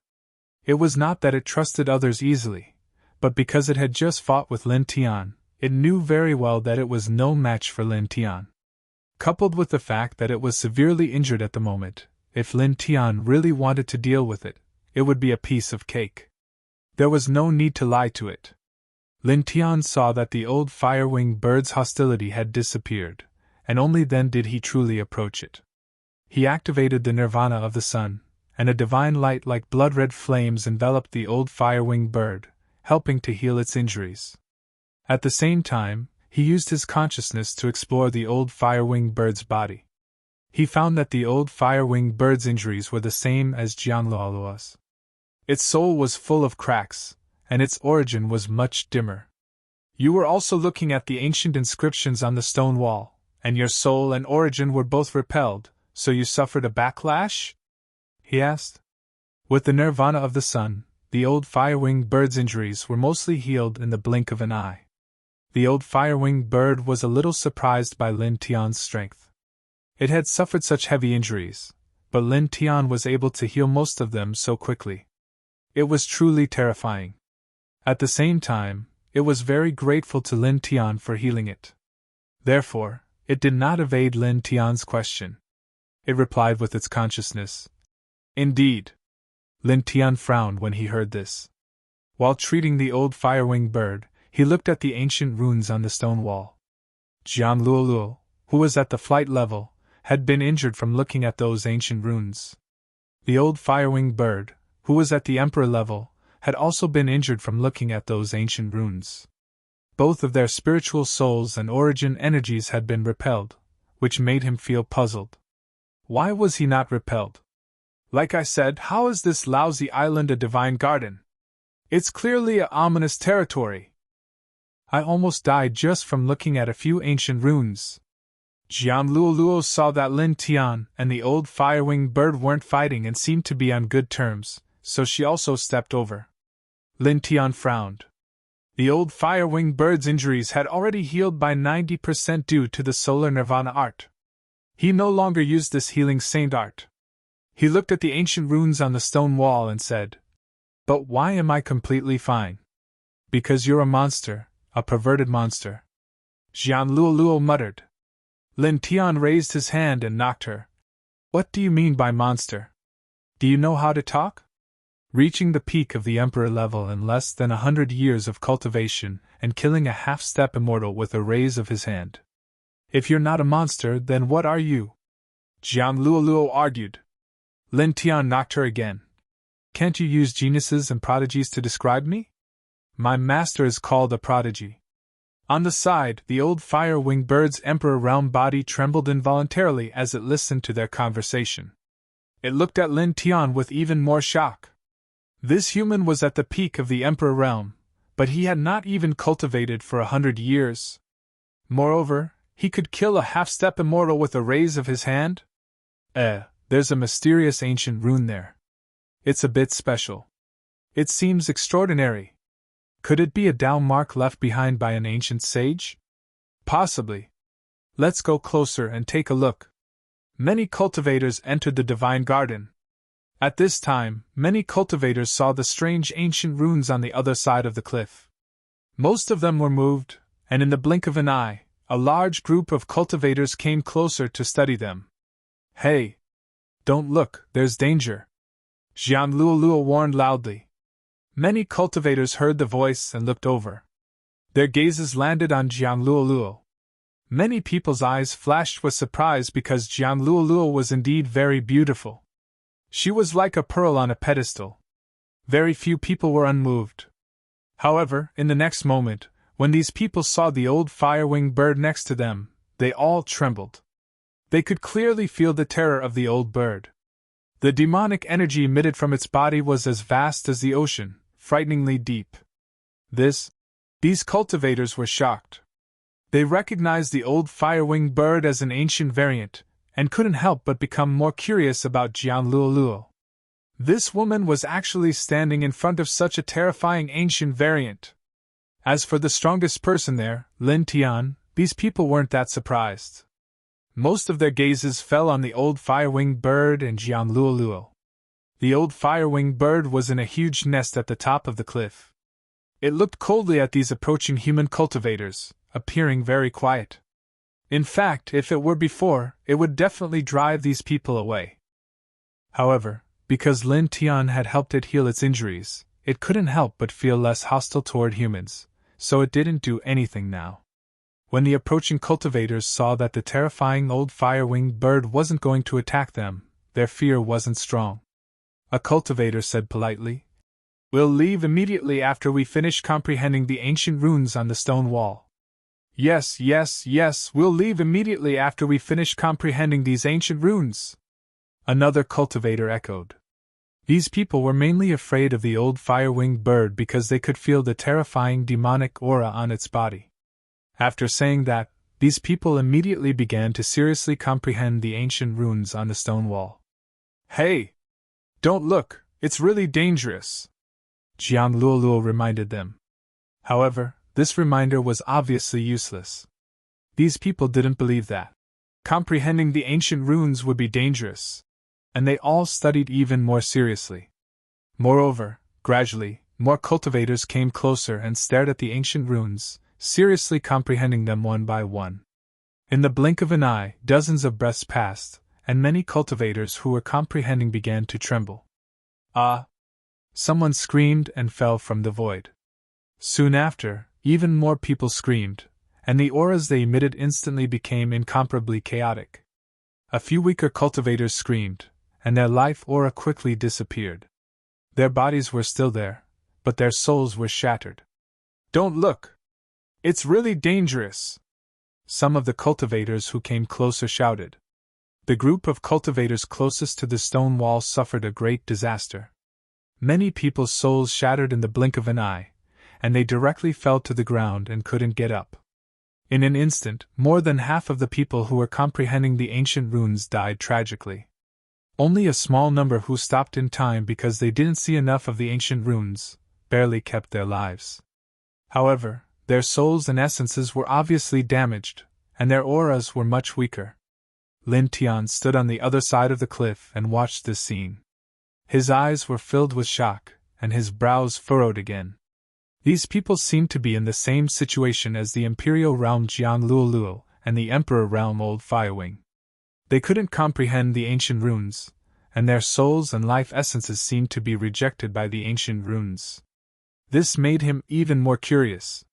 It was not that it trusted others easily, but because it had just fought with Lin Tian, it knew very well that it was no match for Lin Tian. Coupled with the fact that it was severely injured at the moment, if Lin Tian really wanted to deal with it, it would be a piece of cake. There was no need to lie to it. Lin Tian saw that the old fire-winged bird's hostility had disappeared, and only then did he truly approach it. He activated the nirvana of the sun, and a divine light like blood-red flames enveloped the old fire-winged bird, helping to heal its injuries. At the same time, he used his consciousness to explore the old fire-winged bird's body. He found that the old fire-winged bird's injuries were the same as Jiang Luoluo's. Its soul was full of cracks, and its origin was much dimmer. "You were also looking at the ancient inscriptions on the stone wall, and your soul and origin were both repelled, so you suffered a backlash?" he asked. With the nirvana of the sun, the old fire-winged bird's injuries were mostly healed in the blink of an eye. The old fire-winged bird was a little surprised by Lin Tian's strength. It had suffered such heavy injuries, but Lin Tian was able to heal most of them so quickly. It was truly terrifying. At the same time, it was very grateful to Lin Tian for healing it. Therefore, it did not evade Lin Tian's question. It replied with its consciousness. "Indeed." Lin Tian frowned when he heard this. While treating the old fire-winged bird, he looked at the ancient runes on the stone wall. Jiang Luoluo, who was at the flight level, had been injured from looking at those ancient runes. The old fire-winged bird, who was at the emperor level, had also been injured from looking at those ancient runes. Both of their spiritual souls and origin energies had been repelled, which made him feel puzzled. Why was he not repelled? Like I said, how is this lousy island a divine garden? It's clearly a ominous territory. I almost died just from looking at a few ancient runes. Jiang Luoluo saw that Lin Tian and the old fire-winged bird weren't fighting and seemed to be on good terms, so she also stepped over. Lin Tian frowned. The old fire-winged bird's injuries had already healed by 90% due to the solar nirvana art. He no longer used this healing saint art. He looked at the ancient runes on the stone wall and said, "But why am I completely fine?" "Because you're a monster, a perverted monster," Jian Luoluo muttered. Lin Tian raised his hand and knocked her. "What do you mean by monster? Do you know how to talk?" Reaching the peak of the Emperor level in less than 100 years of cultivation and killing a half-step immortal with a raise of his hand. "If you're not a monster, then what are you?" Jian Luoluo argued. Lin Tian knocked her again. "Can't you use geniuses and prodigies to describe me? My master is called a prodigy." On the side, the old fire-winged bird's emperor realm body trembled involuntarily as it listened to their conversation. It looked at Lin Tian with even more shock. This human was at the peak of the emperor realm, but he had not even cultivated for 100 years. Moreover, he could kill a half-step immortal with a raise of his hand? There's a mysterious ancient rune there. It's a bit special. It seems extraordinary. Could it be a Tao mark left behind by an ancient sage? Possibly. Let's go closer and take a look. Many cultivators entered the divine garden. At this time, many cultivators saw the strange ancient runes on the other side of the cliff. Most of them were moved, and in the blink of an eye, a large group of cultivators came closer to study them. "Hey! Don't look, there's danger!" Jian Luoluo warned loudly. Many cultivators heard the voice and looked over. Their gazes landed on Jian Luoluo. Many people's eyes flashed with surprise because Jian Luoluo was indeed very beautiful. She was like a pearl on a pedestal. Very few people were unmoved. However, in the next moment, when these people saw the old fire-winged bird next to them, they all trembled. They could clearly feel the terror of the old bird. The demonic energy emitted from its body was as vast as the ocean, frighteningly deep. These cultivators were shocked. They recognized the old fire-winged bird as an ancient variant, and couldn't help but become more curious about Jian Luoluo. This woman was actually standing in front of such a terrifying ancient variant. As for the strongest person there, Lin Tian, these people weren't that surprised. Most of their gazes fell on the old fire-winged bird and Jian Luoluo. The old fire-winged bird was in a huge nest at the top of the cliff. It looked coldly at these approaching human cultivators, appearing very quiet. In fact, if it were before, it would definitely drive these people away. However, because Lin Tian had helped it heal its injuries, it couldn't help but feel less hostile toward humans, so it didn't do anything now. When the approaching cultivators saw that the terrifying old fire-winged bird wasn't going to attack them, their fear wasn't strong. A cultivator said politely, "We'll leave immediately after we finish comprehending the ancient runes on the stone wall." Yes, we'll leave immediately after we finish comprehending these ancient runes," another cultivator echoed. These people were mainly afraid of the old fire-winged bird because they could feel the terrifying demonic aura on its body. After saying that, these people immediately began to seriously comprehend the ancient runes on the stone wall. "Hey! Don't look, it's really dangerous," Jian Luoluo reminded them. However, this reminder was obviously useless. These people didn't believe that comprehending the ancient runes would be dangerous, and they all studied even more seriously. Moreover, gradually, more cultivators came closer and stared at the ancient runes, seriously comprehending them one by one. In the blink of an eye, dozens of breaths passed, and many cultivators who were comprehending began to tremble. "Ah!" Someone screamed and fell from the void. Soon after, even more people screamed, and the auras they emitted instantly became incomparably chaotic. A few weaker cultivators screamed, and their life aura quickly disappeared. Their bodies were still there, but their souls were shattered. "Don't look! It's really dangerous!" Some of the cultivators who came closer shouted. The group of cultivators closest to the stone wall suffered a great disaster. Many people's souls shattered in the blink of an eye, and they directly fell to the ground and couldn't get up. In an instant, more than half of the people who were comprehending the ancient runes died tragically. Only a small number who stopped in time because they didn't see enough of the ancient runes barely kept their lives. However, their souls and essences were obviously damaged, and their auras were much weaker. Lin Tian stood on the other side of the cliff and watched this scene. His eyes were filled with shock, and his brows furrowed again. These people seemed to be in the same situation as the Imperial realm Jiang Luoluo and the Emperor realm Old Firewing. They couldn't comprehend the ancient runes, and their souls and life essences seemed to be rejected by the ancient runes. This made him even more curious.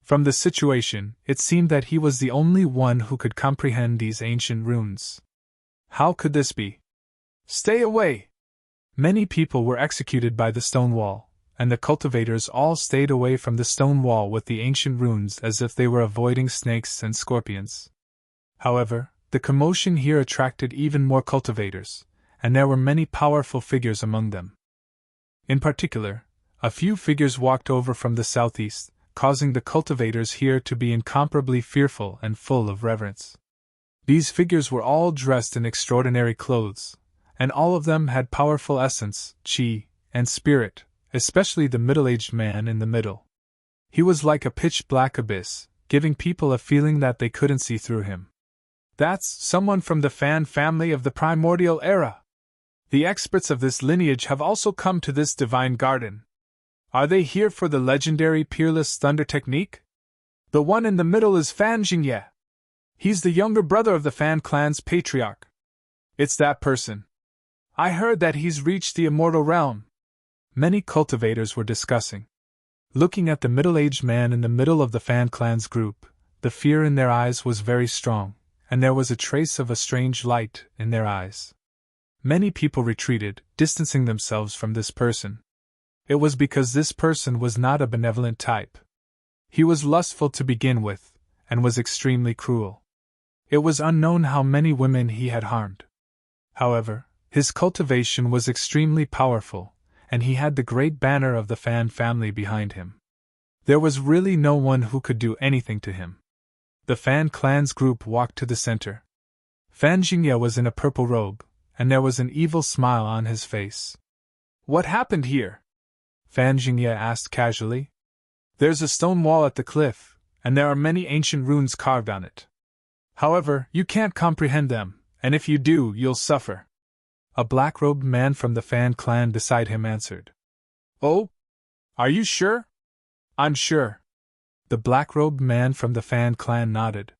From the situation, it seemed that he was the only one who could comprehend these ancient runes. How could this be? Stay away! Many people were executed by the stone wall, and the cultivators all stayed away from the stone wall with the ancient runes as if they were avoiding snakes and scorpions. However, the commotion here attracted even more cultivators, and there were many powerful figures among them. In particular, a few figures walked over from the southeast, causing the cultivators here to be incomparably fearful and full of reverence. These figures were all dressed in extraordinary clothes, and all of them had powerful essence, chi, and spirit, especially the middle-aged man in the middle. He was like a pitch-black abyss, giving people a feeling that they couldn't see through him. That's someone from the Fan family of the primordial era. The experts of this lineage have also come to this divine garden. Are they here for the legendary Peerless Thunder technique? The one in the middle is Fan Jingye. He's the younger brother of the Fan clan's patriarch. It's that person. I heard that he's reached the immortal realm. Many cultivators were discussing. Looking at the middle-aged man in the middle of the Fan clan's group, the fear in their eyes was very strong, and there was a trace of a strange light in their eyes. Many people retreated, distancing themselves from this person. It was because this person was not a benevolent type. He was lustful to begin with, and was extremely cruel. It was unknown how many women he had harmed. However, his cultivation was extremely powerful, and he had the great banner of the Fan family behind him. There was really no one who could do anything to him. The Fan clan's group walked to the center. Fan Jingye was in a purple robe, and there was an evil smile on his face. What happened here? Fan Jingye asked casually. There's a stone wall at the cliff, and there are many ancient runes carved on it. However, you can't comprehend them, and if you do, you'll suffer. A black-robed man from the Fan clan beside him answered. Oh? Are you sure? I'm sure. The black-robed man from the Fan clan nodded.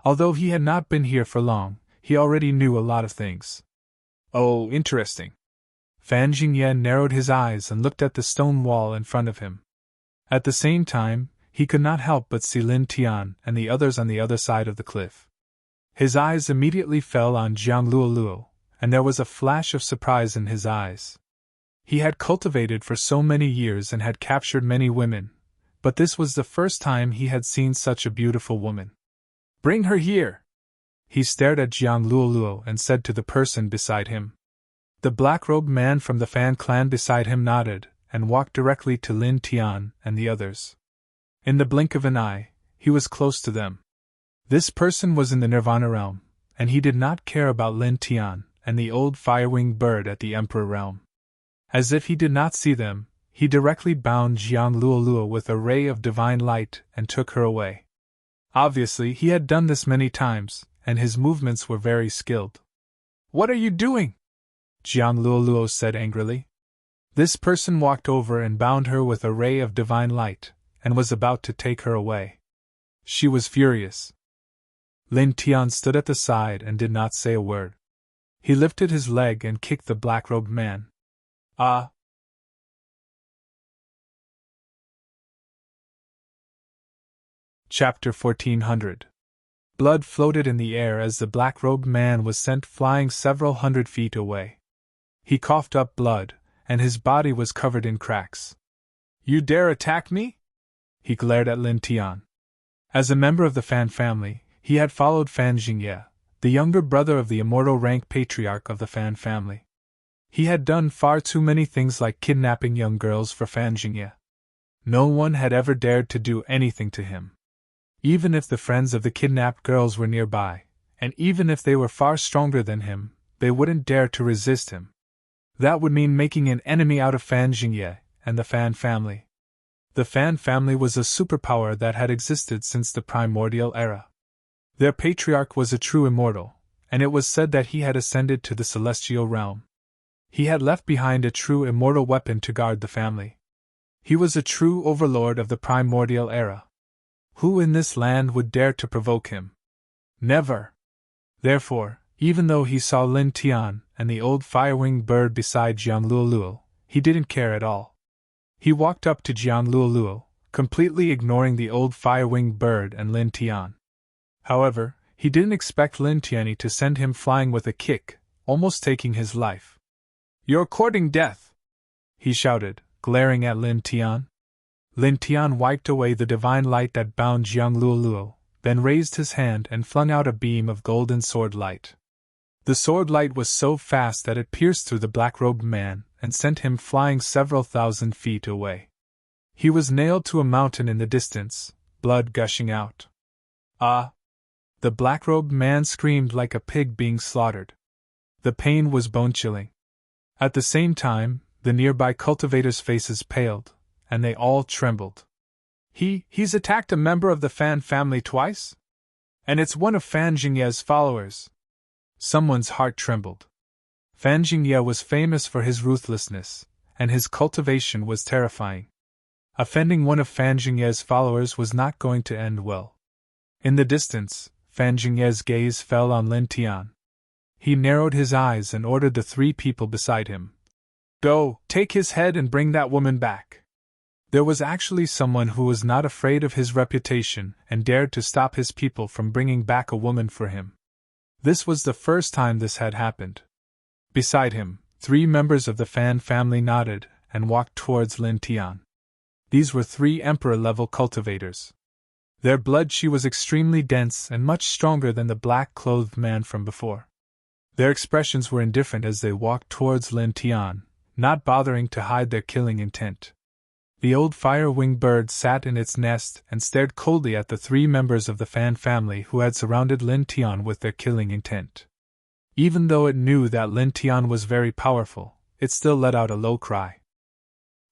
Although he had not been here for long, he already knew a lot of things. Oh, interesting. Fan Jingye narrowed his eyes and looked at the stone wall in front of him. At the same time, he could not help but see Lin Tian and the others on the other side of the cliff. His eyes immediately fell on Jiang Luoluo, and there was a flash of surprise in his eyes. He had cultivated for so many years and had captured many women, but this was the first time he had seen such a beautiful woman. Bring her here! He stared at Jiang Luoluo and said to the person beside him. The black-robed man from the Fan clan beside him nodded, and walked directly to Lin Tian and the others. In the blink of an eye, he was close to them. This person was in the Nirvana realm, and he did not care about Lin Tian and the old fire-winged bird at the Emperor realm. As if he did not see them, he directly bound Jiang Luoluo with a ray of divine light and took her away. Obviously, he had done this many times, and his movements were very skilled. What are you doing? Jiang Luoluo said angrily. This person walked over and bound her with a ray of divine light, and was about to take her away. She was furious. Lin Tian stood at the side and did not say a word. He lifted his leg and kicked the black-robed man. Ah! Chapter 1400. Blood floated in the air as the black-robed man was sent flying several hundred feet away. He coughed up blood, and his body was covered in cracks. You dare attack me? He glared at Lin Tian. As a member of the Fan family, he had followed Fan Jingye, the younger brother of the immortal rank patriarch of the Fan family. He had done far too many things like kidnapping young girls for Fan Jingye. No one had ever dared to do anything to him. Even if the friends of the kidnapped girls were nearby, and even if they were far stronger than him, they wouldn't dare to resist him. That would mean making an enemy out of Fan Jingye and the Fan family. The Fan family was a superpower that had existed since the primordial era. Their patriarch was a true immortal, and it was said that he had ascended to the celestial realm. He had left behind a true immortal weapon to guard the family. He was a true overlord of the primordial era. Who in this land would dare to provoke him? Never. Therefore, even though he saw Lin Tian and the old fire-winged bird beside Jiang Luoluo, he didn't care at all. He walked up to Jiang Luoluo, completely ignoring the old fire-winged bird and Lin Tian. However, he didn't expect Lin Tianyi to send him flying with a kick, almost taking his life. "You're courting death!" he shouted, glaring at Lin Tian. Lin Tian wiped away the divine light that bound Jiang Luoluo, then raised his hand and flung out a beam of golden sword light. The sword light was so fast that it pierced through the black-robed man and sent him flying several thousand feet away. He was nailed to a mountain in the distance, blood gushing out. "Ah!" The black-robed man screamed like a pig being slaughtered. The pain was bone-chilling. At the same time, the nearby cultivators' faces paled, and they all trembled. He's attacked a member of the Fan family twice? And it's one of Fan Jingye's followers." Someone's heart trembled. Fan Jingye was famous for his ruthlessness, and his cultivation was terrifying. Offending one of Fan Jingye's followers was not going to end well. In the distance, Fan Jingye's gaze fell on Lin Tian. He narrowed his eyes and ordered the three people beside him. "Go, take his head and bring that woman back." There was actually someone who was not afraid of his reputation and dared to stop his people from bringing back a woman for him. This was the first time this had happened. Beside him, 3 members of the Fan family nodded and walked towards Lin Tian. These were 3 emperor-level cultivators. Their blood chi was extremely dense and much stronger than the black-clothed man from before. Their expressions were indifferent as they walked towards Lin Tian, not bothering to hide their killing intent. The old fire-winged bird sat in its nest and stared coldly at the 3 members of the Fan family who had surrounded Lin Tian with their killing intent. Even though it knew that Lin Tian was very powerful, it still let out a low cry.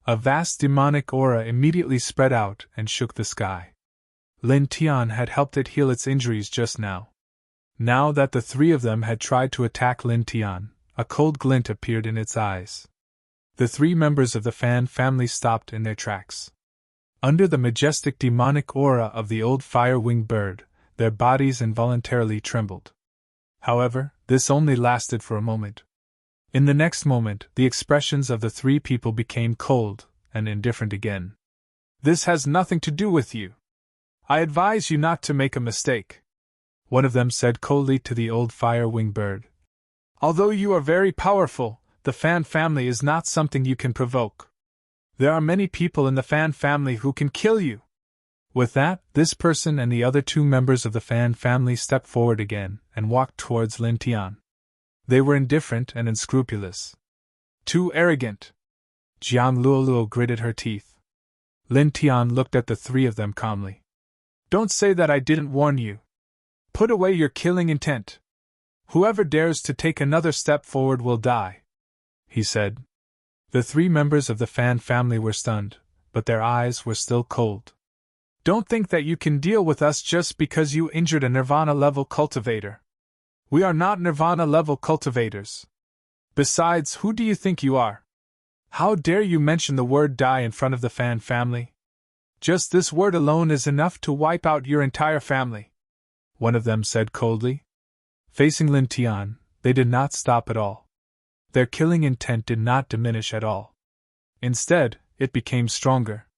A vast demonic aura immediately spread out and shook the sky. Lin Tian had helped it heal its injuries just now. Now that the 3 of them had tried to attack Lin Tian, a cold glint appeared in its eyes. The 3 members of the Fan family stopped in their tracks. Under the majestic demonic aura of the old fire-winged bird, their bodies involuntarily trembled. However, this only lasted for a moment. In the next moment, the expressions of the 3 people became cold and indifferent again. "This has nothing to do with you. I advise you not to make a mistake," one of them said coldly to the old fire-winged bird. "Although you are very powerful, the Fan family is not something you can provoke. There are many people in the Fan family who can kill you." With that, this person and the other 2 members of the Fan family stepped forward again and walked towards Lin Tian. They were indifferent and unscrupulous. "Too arrogant." Jiang Luoluo gritted her teeth. Lin Tian looked at the 3 of them calmly. "Don't say that I didn't warn you. Put away your killing intent. Whoever dares to take another step forward will die," he said. The 3 members of the Fan family were stunned, but their eyes were still cold. "Don't think that you can deal with us just because you injured a Nirvana-level cultivator. We are not Nirvana-level cultivators. Besides, who do you think you are? How dare you mention the word die in front of the Fan family? Just this word alone is enough to wipe out your entire family," one of them said coldly. Facing Lin Tian, they did not stop at all. Their killing intent did not diminish at all. Instead, it became stronger.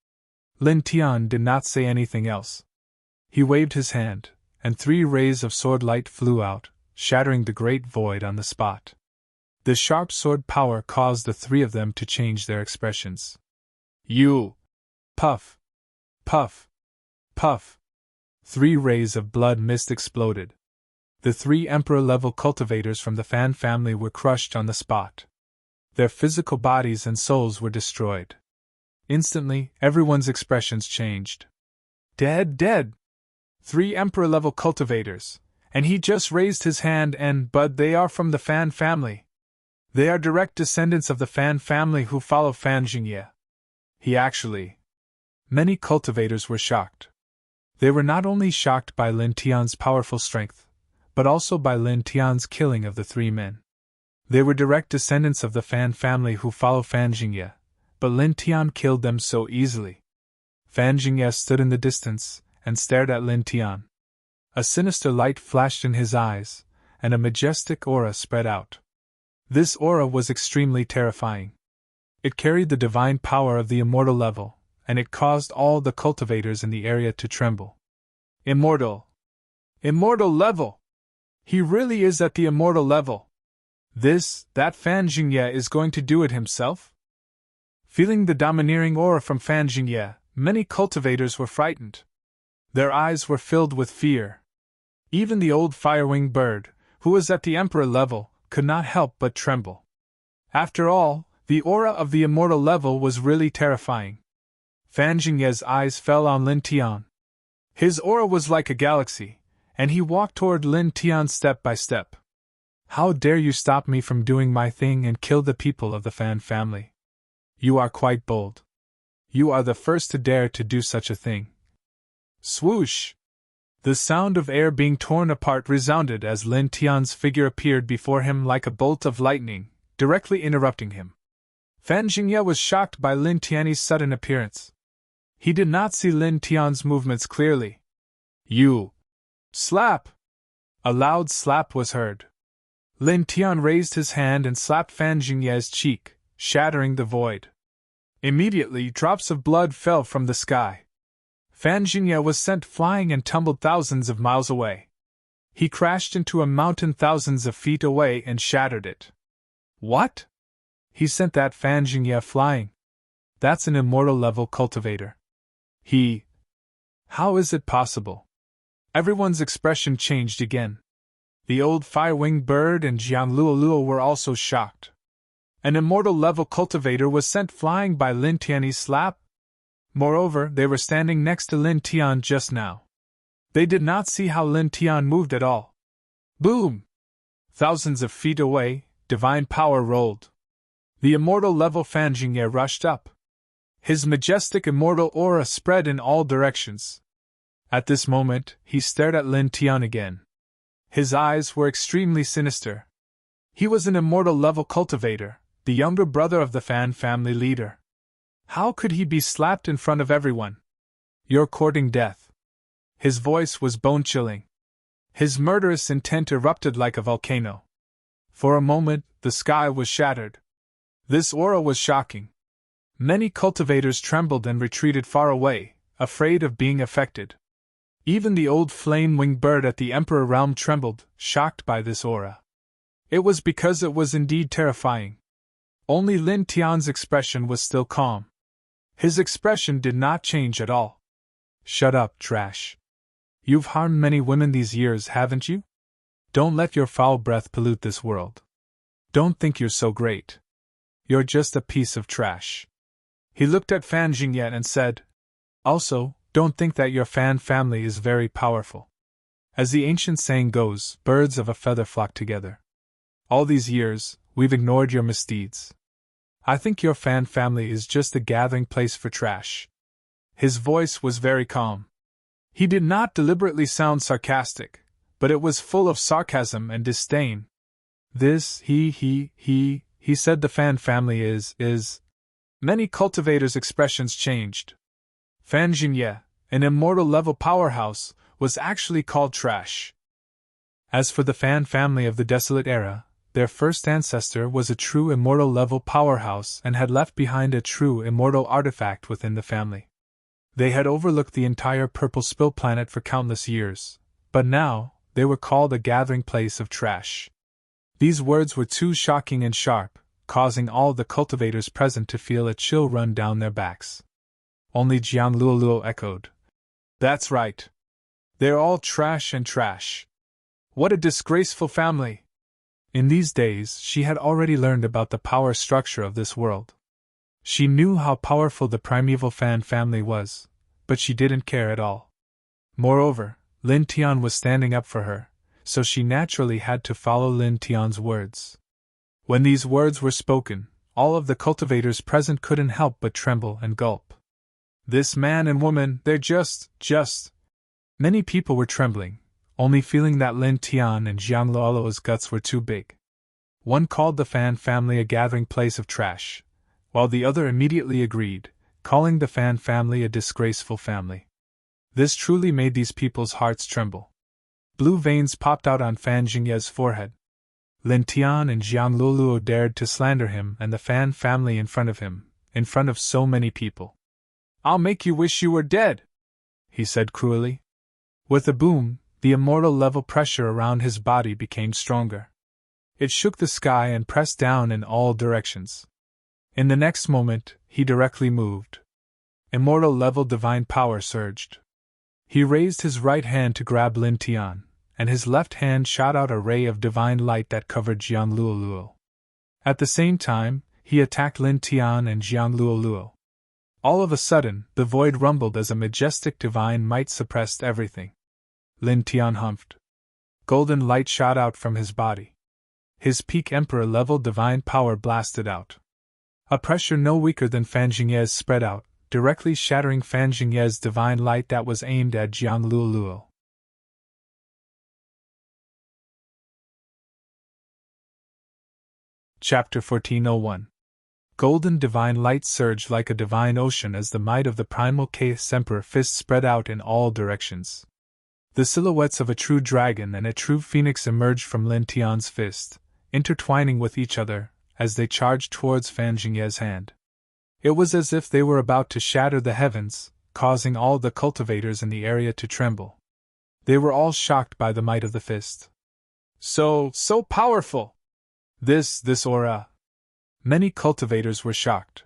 Lin Tian did not say anything else. He waved his hand, and 3 rays of sword light flew out, shattering the great void on the spot. The sharp sword power caused the 3 of them to change their expressions. "You!" Puff! Puff! Puff! 3 rays of blood mist exploded. The 3 Emperor-level cultivators from the Fan family were crushed on the spot. Their physical bodies and souls were destroyed. Instantly, everyone's expressions changed. "Dead, dead! 3 Emperor-level cultivators, and he just raised his hand but they are from the Fan family. They are direct descendants of the Fan family who follow Fan Jingye. He actually..." Many cultivators were shocked. They were not only shocked by Lin Tian's powerful strength, but also by Lin Tian's killing of the 3 men. They were direct descendants of the Fan family who follow Fan Jingye, but Lin Tian killed them so easily. Fan Jingye stood in the distance and stared at Lin Tian. A sinister light flashed in his eyes, and a majestic aura spread out. This aura was extremely terrifying. It carried the divine power of the immortal level, and it caused all the cultivators in the area to tremble. Immortal! Immortal level! He really is at the immortal level! That Fan Jingye is going to do it himself? Feeling the domineering aura from Fan Jingye, many cultivators were frightened. Their eyes were filled with fear. Even the old fire-winged bird, who was at the emperor level, could not help but tremble. After all, the aura of the immortal level was really terrifying. Fan Jingye's eyes fell on Lin Tian. His aura was like a galaxy, and he walked toward Lin Tian step by step. How dare you stop me from doing my thing and kill the people of the Fan family? You are quite bold. You are the first to dare to do such a thing. Swoosh! The sound of air being torn apart resounded as Lin Tian's figure appeared before him like a bolt of lightning, directly interrupting him. Fan Jingye was shocked by Lin Tian's sudden appearance. He did not see Lin Tian's movements clearly. You! Slap! A loud slap was heard. Lin Tian raised his hand and slapped Fan Jingye's cheek, shattering the void. Immediately, drops of blood fell from the sky. Fan Jingye was sent flying and tumbled thousands of miles away. He crashed into a mountain thousands of feet away and shattered it. What? He sent that Fan Jingye flying. That's an immortal level cultivator. How is it possible? Everyone's expression changed again. The old fire-winged bird and Jiang Luoluo were also shocked. An immortal level cultivator was sent flying by Lin Tian's slap? Moreover, they were standing next to Lin Tian just now. They did not see how Lin Tian moved at all. Boom! Thousands of feet away, divine power rolled. The immortal level Fan Jingye rushed up. His majestic immortal aura spread in all directions. At this moment, he stared at Lin Tian again. His eyes were extremely sinister. He was an immortal level cultivator, the younger brother of the Fan family leader. How could he be slapped in front of everyone? You're courting death. His voice was bone-chilling. His murderous intent erupted like a volcano. For a moment, the sky was shattered. This aura was shocking. Many cultivators trembled and retreated far away, afraid of being affected. Even the old flame-winged bird at the Emperor realm trembled, shocked by this aura. It was because it was indeed terrifying. Only Lin Tian's expression was still calm. His expression did not change at all. Shut up, trash. You've harmed many women these years, haven't you? Don't let your foul breath pollute this world. Don't think you're so great. You're just a piece of trash. He looked at Fan Jingye and said, Also, don't think that your Fan family is very powerful. As the ancient saying goes, birds of a feather flock together. All these years, we've ignored your misdeeds. I think your Fan family is just a gathering place for trash. His voice was very calm. He did not deliberately sound sarcastic, but it was full of sarcasm and disdain. He said the Fan family is. Many cultivators' expressions changed. Fan Jingye, an immortal level powerhouse, was actually called trash. As for the Fan family of the Desolate Era, their first ancestor was a true immortal level powerhouse and had left behind a true immortal artifact within the family. They had overlooked the entire Purple Spill planet for countless years, but now, they were called a gathering place of trash. These words were too shocking and sharp, causing all the cultivators present to feel a chill run down their backs. Only Jiang Luoluo echoed. That's right. They're all trash and trash. What a disgraceful family! In these days, she had already learned about the power structure of this world. She knew how powerful the primeval Fan family was, but she didn't care at all. Moreover, Lin Tian was standing up for her, so she naturally had to follow Lin Tian's words. When these words were spoken, all of the cultivators present couldn't help but tremble and gulp. This man and woman, they're just. Many people were trembling, only feeling that Lin Tian and Jiang Luoluo's guts were too big. One called the Fan family a gathering place of trash, while the other immediately agreed, calling the Fan family a disgraceful family. This truly made these people's hearts tremble. Blue veins popped out on Fan Jingye's forehead. Lin Tian and Jiang Luoluo dared to slander him and the Fan family in front of him, in front of so many people. "I'll make you wish you were dead," he said cruelly. With a boom, the immortal level pressure around his body became stronger. It shook the sky and pressed down in all directions. In the next moment, he directly moved. Immortal level divine power surged. He raised his right hand to grab Lin Tian, and his left hand shot out a ray of divine light that covered Jiang Luoluo. At the same time, he attacked Lin Tian and Jiang Luoluo. All of a sudden, the void rumbled as a majestic divine might suppressed everything. Lin Tian humphed. Golden light shot out from his body. His peak emperor-level divine power blasted out. A pressure no weaker than Fan Jingye's spread out, directly shattering Fan Jingye's divine light that was aimed at Jiang Luoluo. Chapter 1401. Golden divine light surged like a divine ocean as the might of the primal Chaos Emperor fist spread out in all directions. The silhouettes of a true dragon and a true phoenix emerged from Lin Tian's fist, intertwining with each other, as they charged towards Fan Jingye's hand. It was as if they were about to shatter the heavens, causing all the cultivators in the area to tremble. They were all shocked by the might of the fist. So powerful! This aura! Many cultivators were shocked.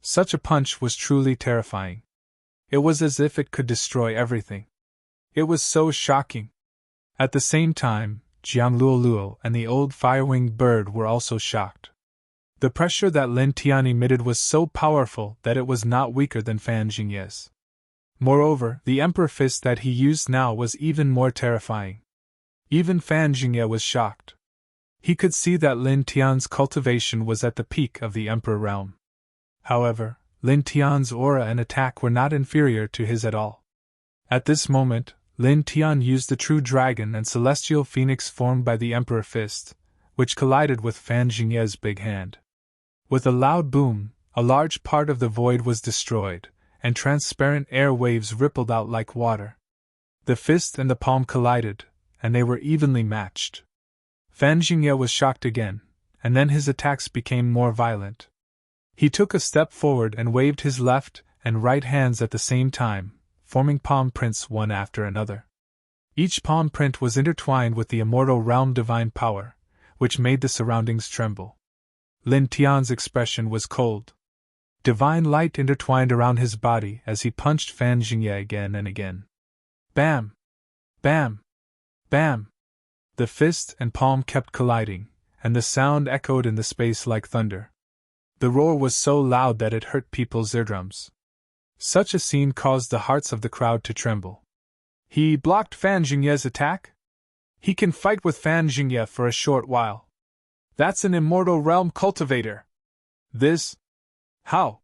Such a punch was truly terrifying. It was as if it could destroy everything. It was so shocking. At the same time, Jiang Luoluo and the old fire-winged bird were also shocked. The pressure that Lin Tian emitted was so powerful that it was not weaker than Fan Jingye's. Moreover, the Emperor Fist that he used now was even more terrifying. Even Fan Jingye was shocked. He could see that Lin Tian's cultivation was at the peak of the Emperor realm. However, Lin Tian's aura and attack were not inferior to his at all. At this moment, Lin Tian used the true dragon and celestial phoenix formed by the Emperor Fist, which collided with Fan Jingye's big hand. With a loud boom, a large part of the void was destroyed, and transparent air waves rippled out like water. The fist and the palm collided, and they were evenly matched. Fan Jingye was shocked again, and then his attacks became more violent. He took a step forward and waved his left and right hands at the same time, forming palm prints one after another. Each palm print was intertwined with the immortal realm divine power, which made the surroundings tremble. Lin Tian's expression was cold. Divine light intertwined around his body as he punched Fan Jingye again and again. Bam! Bam! Bam! The fist and palm kept colliding, and the sound echoed in the space like thunder. The roar was so loud that it hurt people's eardrums. Such a scene caused the hearts of the crowd to tremble. He blocked Fan Jingye's attack? He can fight with Fan Jingye for a short while. That's an immortal realm cultivator. This? How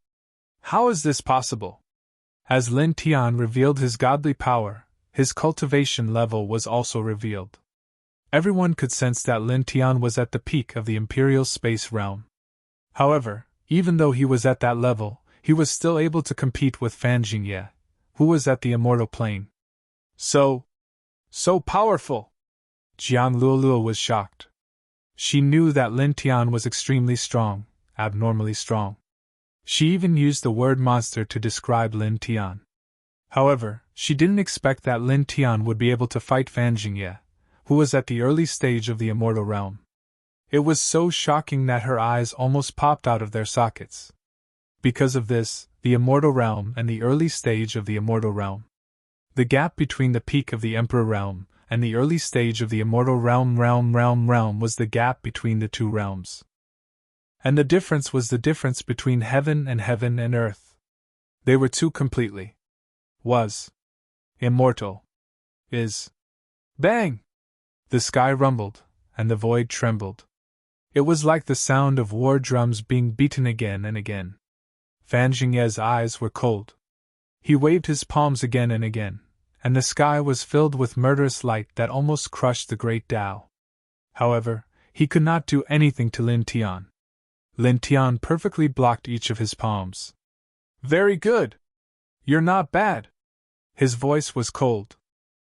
is this possible? As Lin Tian revealed his godly power, his cultivation level was also revealed. Everyone could sense that Lin Tian was at the peak of the Imperial Space Realm. However, even though he was at that level, he was still able to compete with Fan Jingye, who was at the Immortal Plane. So powerful! Jiang Luoluo was shocked. She knew that Lin Tian was extremely strong, abnormally strong. She even used the word monster to describe Lin Tian. However, she didn't expect that Lin Tian would be able to fight Fan Jingye, who was at the early stage of the Immortal Realm. It was so shocking that her eyes almost popped out of their sockets. Because of this, the Immortal Realm and the early stage of the Immortal Realm. The gap between the peak of the Emperor Realm and the early stage of the Immortal Realm was the gap between the two realms. And the difference was the difference between heaven and earth. They were two completely. Was. Immortal. Is. Bang! The sky rumbled, and the void trembled. It was like the sound of war drums being beaten again and again. Fan Jingye's eyes were cold. He waved his palms again and again, and the sky was filled with murderous light that almost crushed the great Tao. However, he could not do anything to Lin Tian. Lin Tian perfectly blocked each of his palms. Very good! You're not bad! His voice was cold.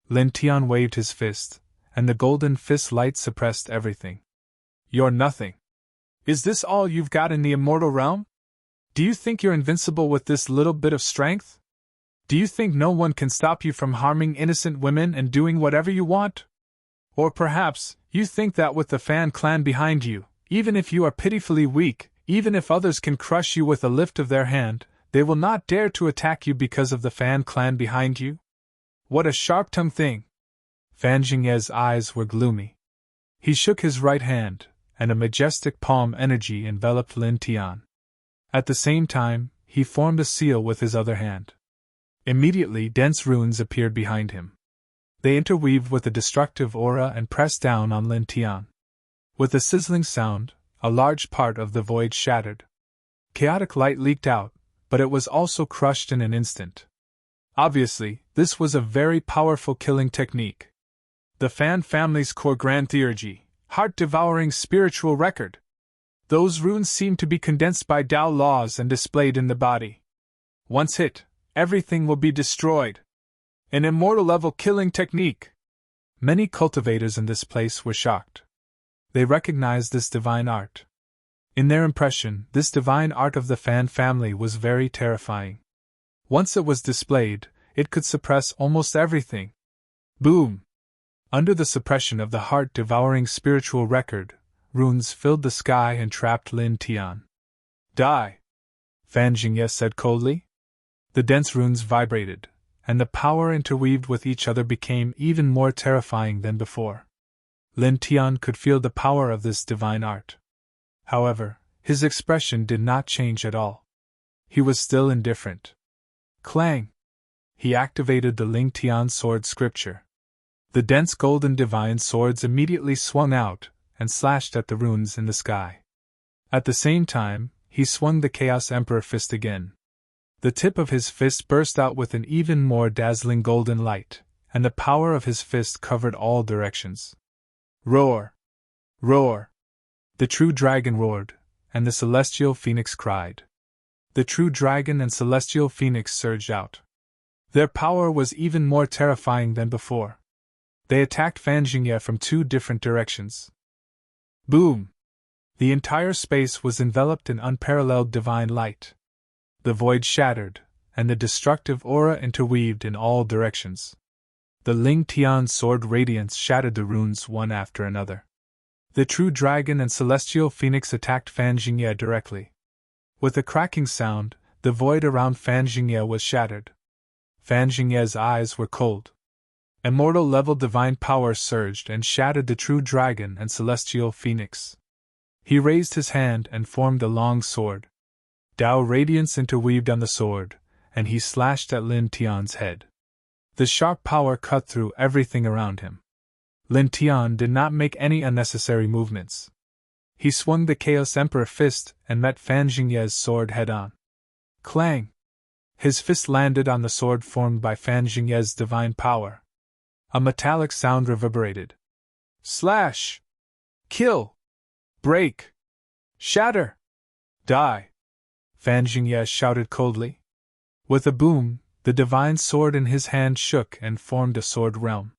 Lin Tian waved his fist, and the golden fist light suppressed everything. You're nothing. Is this all you've got in the immortal realm? Do you think you're invincible with this little bit of strength? Do you think no one can stop you from harming innocent women and doing whatever you want? Or perhaps, you think that with the Fan clan behind you, even if you are pitifully weak, even if others can crush you with a lift of their hand, they will not dare to attack you because of the Fan clan behind you? What a sharp-tongued thing! Fan Jingye's eyes were gloomy. He shook his right hand, and a majestic palm energy enveloped Lin Tian. At the same time, he formed a seal with his other hand. Immediately dense runes appeared behind him. They interweaved with a destructive aura and pressed down on Lin Tian. With a sizzling sound, a large part of the void shattered. Chaotic light leaked out, but it was also crushed in an instant. Obviously, this was a very powerful killing technique. The Fan family's core grand theurgy, heart-devouring spiritual record. Those runes seemed to be condensed by Tao laws and displayed in the body. Once hit, everything will be destroyed. An immortal-level killing technique. Many cultivators in this place were shocked. They recognized this divine art. In their impression, this divine art of the Fan family was very terrifying. Once it was displayed, it could suppress almost everything. Boom! Under the suppression of the heart-devouring spiritual record, runes filled the sky and trapped Lin Tian. Die! Fan Jingye said coldly. The dense runes vibrated, and the power interweaved with each other became even more terrifying than before. Lin Tian could feel the power of this divine art. However, his expression did not change at all. He was still indifferent. Clang! He activated the Ling Tian sword scripture. The dense golden divine swords immediately swung out and slashed at the runes in the sky. At the same time, he swung the Chaos Emperor fist again. The tip of his fist burst out with an even more dazzling golden light, and the power of his fist covered all directions. Roar! Roar! The true dragon roared, and the celestial phoenix cried. The true dragon and celestial phoenix surged out. Their power was even more terrifying than before. They attacked Fan Jingye from two different directions. Boom! The entire space was enveloped in unparalleled divine light. The void shattered, and the destructive aura interweaved in all directions. The Ling Tian sword radiance shattered the runes one after another. The true dragon and celestial phoenix attacked Fan Jingye directly. With a cracking sound, the void around Fan Jingye was shattered. Fan Jingye's eyes were cold. Immortal-level divine power surged and shattered the true dragon and celestial phoenix. He raised his hand and formed a long sword. Tao radiance interweaved on the sword, and he slashed at Lin Tian's head. The sharp power cut through everything around him. Lin Tian did not make any unnecessary movements. He swung the Chaos Emperor fist and met Fan Jingye's sword head-on. Clang! His fist landed on the sword formed by Fan Jingye's divine power. A metallic sound reverberated. Slash! Kill! Break! Shatter! Die! Fan Jingye shouted coldly. With a boom, the divine sword in his hand shook and formed a sword realm.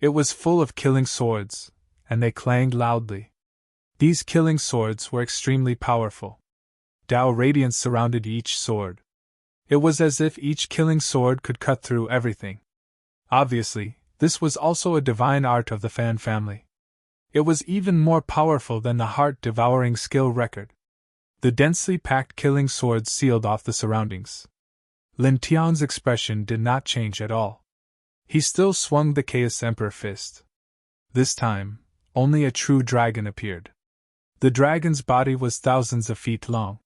It was full of killing swords, and they clanged loudly. These killing swords were extremely powerful. Tao radiance surrounded each sword. It was as if each killing sword could cut through everything. Obviously, this was also a divine art of the Fan family. It was even more powerful than the heart-devouring skill record. The densely packed killing swords sealed off the surroundings. Lin Tian's expression did not change at all. He still swung the Chaos Emperor fist. This time, only a true dragon appeared. The dragon's body was thousands of feet long.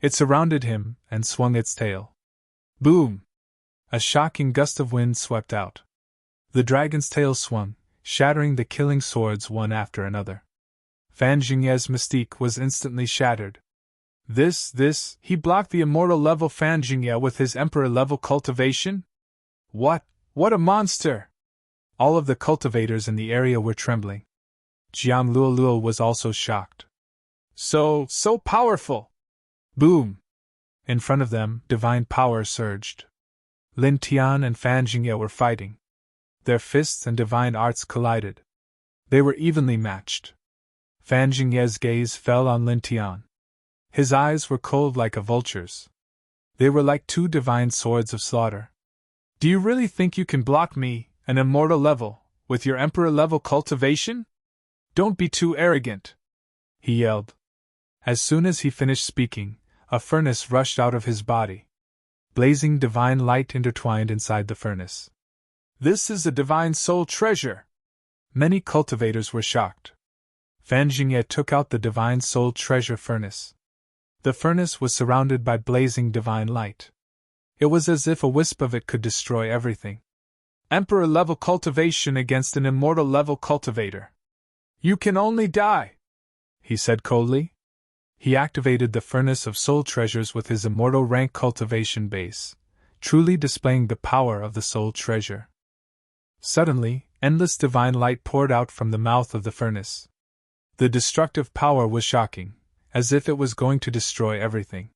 It surrounded him and swung its tail. Boom! A shocking gust of wind swept out. The dragon's tail swung, shattering the killing swords one after another. Fan Jingye's mystique was instantly shattered. He blocked the immortal-level Fan Jingye with his emperor-level cultivation? What What a monster! All of the cultivators in the area were trembling. Jiang Luoluo was also shocked. So powerful! Boom! In front of them, divine power surged. Lin Tian and Fan Jingye were fighting. Their fists and divine arts collided. They were evenly matched. Fan Jingye's gaze fell on Lin Tian. His eyes were cold like a vulture's. They were like two divine swords of slaughter. Do you really think you can block me, an immortal level, with your emperor level cultivation? Don't be too arrogant, he yelled. As soon as he finished speaking, a furnace rushed out of his body. Blazing divine light intertwined inside the furnace. This is a divine soul treasure! Many cultivators were shocked. Fan Jingye took out the divine soul treasure furnace. The furnace was surrounded by blazing divine light. It was as if a wisp of it could destroy everything. Emperor-level cultivation against an immortal-level cultivator. You can only die, he said coldly. He activated the furnace of soul treasures with his immortal rank cultivation base, truly displaying the power of the soul treasure. Suddenly, endless divine light poured out from the mouth of the furnace. The destructive power was shocking, as if it was going to destroy everything.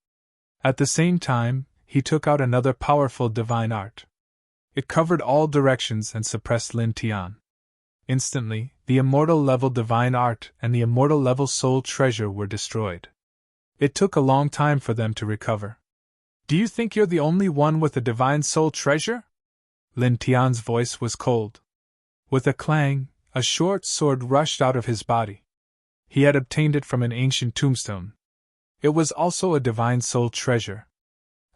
At the same time, he took out another powerful divine art. It covered all directions and suppressed Lin Tian. Instantly, the immortal-level divine art and the immortal-level soul treasure were destroyed. It took a long time for them to recover. Do you think you're the only one with a divine soul treasure? Lin Tian's voice was cold. With a clang, a short sword rushed out of his body. He had obtained it from an ancient tombstone. It was also a divine soul treasure.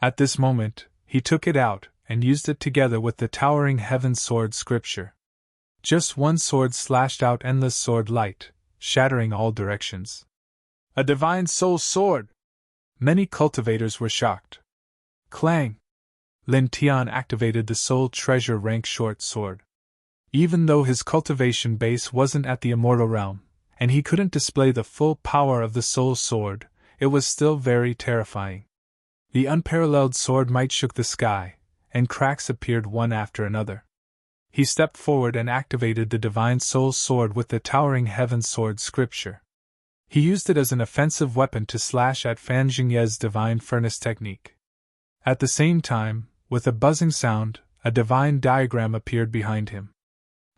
At this moment, he took it out and used it together with the towering heaven sword scripture. Just one sword slashed out endless sword light, shattering all directions. A divine soul sword! Many cultivators were shocked. Clang! Lin Tian activated the soul treasure rank short sword. Even though his cultivation base wasn't at the immortal realm, and he couldn't display the full power of the soul sword, it was still very terrifying. The unparalleled sword might shook the sky, and cracks appeared one after another. He stepped forward and activated the divine soul sword with the towering heaven sword scripture. He used it as an offensive weapon to slash at Fan Jingye's divine furnace technique. At the same time, with a buzzing sound, a divine diagram appeared behind him.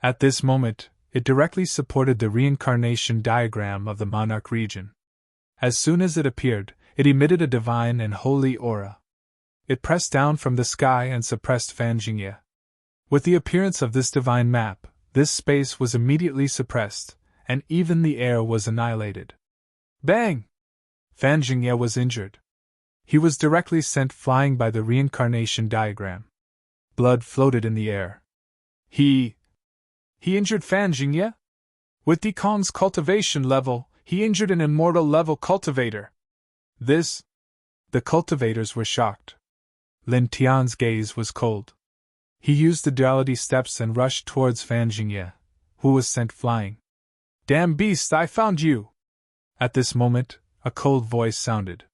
At this moment, it directly supported the reincarnation diagram of the monarch region. As soon as it appeared, it emitted a divine and holy aura. It pressed down from the sky and suppressed Fan Jingye. With the appearance of this divine map, this space was immediately suppressed, and even the air was annihilated. Bang! Fan Jingye was injured. He was directly sent flying by the reincarnation diagram. Blood floated in the air. He injured Fan Jingye? With Dekong's cultivation level, he injured an immortal level cultivator. The cultivators were shocked. Lin Tian's gaze was cold. He used the duality steps and rushed towards Fan Jingye, who was sent flying. Damn beast, I found you! At this moment, a cold voice sounded.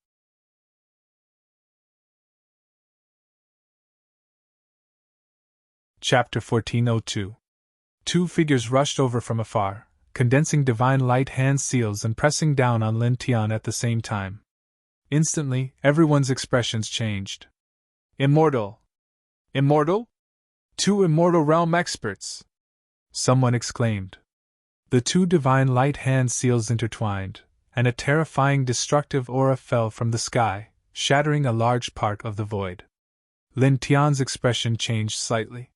Chapter 1402. Two figures rushed over from afar, condensing divine light hand seals and pressing down on Lin Tian at the same time. Instantly, everyone's expressions changed. Immortal! Immortal? Two immortal realm experts! Someone exclaimed. The two divine light hand seals intertwined, and a terrifying destructive aura fell from the sky, shattering a large part of the void. Lin Tian's expression changed slightly.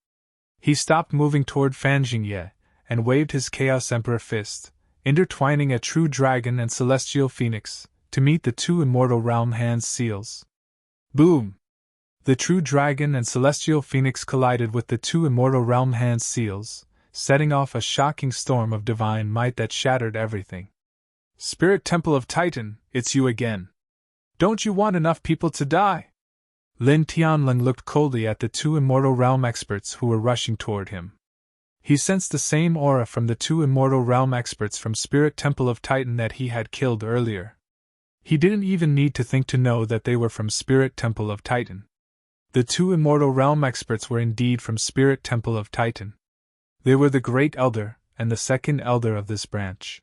He stopped moving toward Fan Jingye, and waved his Chaos Emperor fist, intertwining a true dragon and celestial phoenix, to meet the two immortal realm hand seals. Boom! The true dragon and celestial phoenix collided with the two immortal realm hand seals, setting off a shocking storm of divine might that shattered everything. Spirit Temple of Titan, it's you again. Don't you want enough people to die? Lin Tianlong looked coldly at the two immortal realm experts who were rushing toward him. He sensed the same aura from the two immortal realm experts from Spirit Temple of Titan that he had killed earlier. He didn't even need to think to know that they were from Spirit Temple of Titan. The two Immortal Realm experts were indeed from Spirit Temple of Titan. They were the Great Elder and the Second Elder of this branch.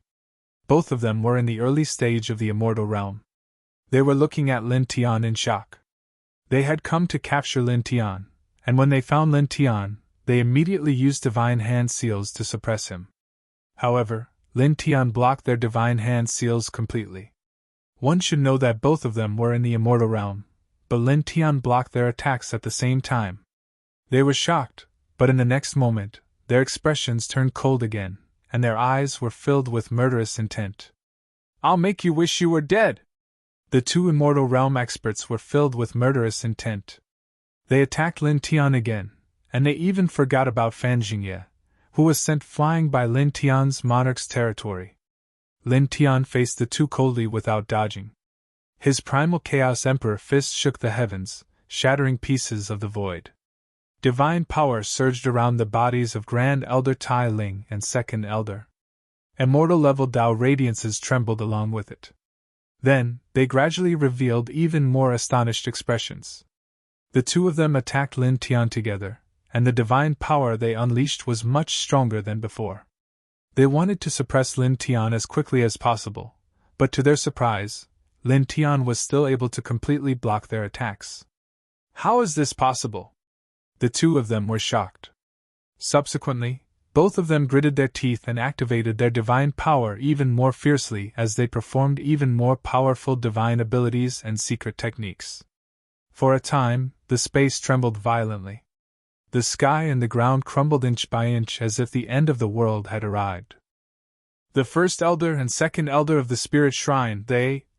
Both of them were in the early stage of the Immortal Realm. They were looking at Lin Tian in shock. They had come to capture Lin Tian, and when they found Lin Tian, they immediately used Divine Hand Seals to suppress him. However, Lin Tian blocked their Divine Hand Seals completely. One should know that both of them were in the Immortal Realm, but Lin Tian blocked their attacks at the same time. They were shocked, but in the next moment, their expressions turned cold again, and their eyes were filled with murderous intent. "I'll make you wish you were dead!" The two Immortal Realm experts were filled with murderous intent. They attacked Lin Tian again, and they even forgot about Fan Jingye, who was sent flying by Lin Tian's monarch's territory. Lin Tian faced the two coldly without dodging. His primal Chaos Emperor fist shook the heavens, shattering pieces of the void. Divine power surged around the bodies of Grand Elder Tai Ling and Second Elder. Immortal-level Dao radiances trembled along with it. Then, they gradually revealed even more astonished expressions. The two of them attacked Lin Tian together, and the divine power they unleashed was much stronger than before. They wanted to suppress Lin Tian as quickly as possible, but to their surprise, Lin Tian was still able to completely block their attacks. How is this possible? The two of them were shocked. Subsequently, both of them gritted their teeth and activated their divine power even more fiercely as they performed even more powerful divine abilities and secret techniques. For a time, the space trembled violently. The sky and the ground crumbled inch by inch as if the end of the world had arrived. The First Elder and Second Elder of the Spirit Shrine,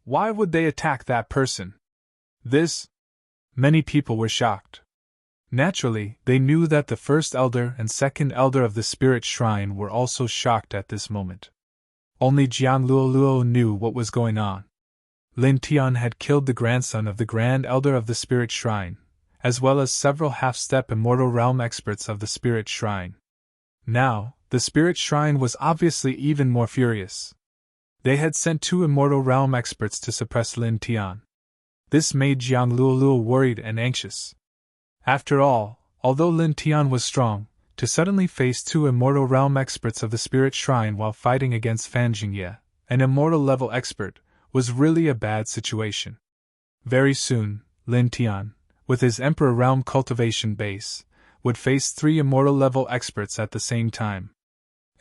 why would they attack that person? Many people were shocked. Naturally, they knew that the First Elder and Second Elder of the Spirit Shrine were also shocked at this moment. Only Jian Luoluo knew what was going on. Lin Tian had killed the grandson of the Grand Elder of the Spirit Shrine, as well as several half-step Immortal Realm experts of the Spirit Shrine. Now, the Spirit Shrine was obviously even more furious. They had sent two Immortal Realm experts to suppress Lin Tian. This made Jiang Luoluo worried and anxious. After all, although Lin Tian was strong, to suddenly face two Immortal Realm experts of the Spirit Shrine while fighting against Fan Jingye, an Immortal-level expert, was really a bad situation. Very soon, Lin Tian, with his Emperor Realm cultivation base, would face three Immortal-level experts at the same time.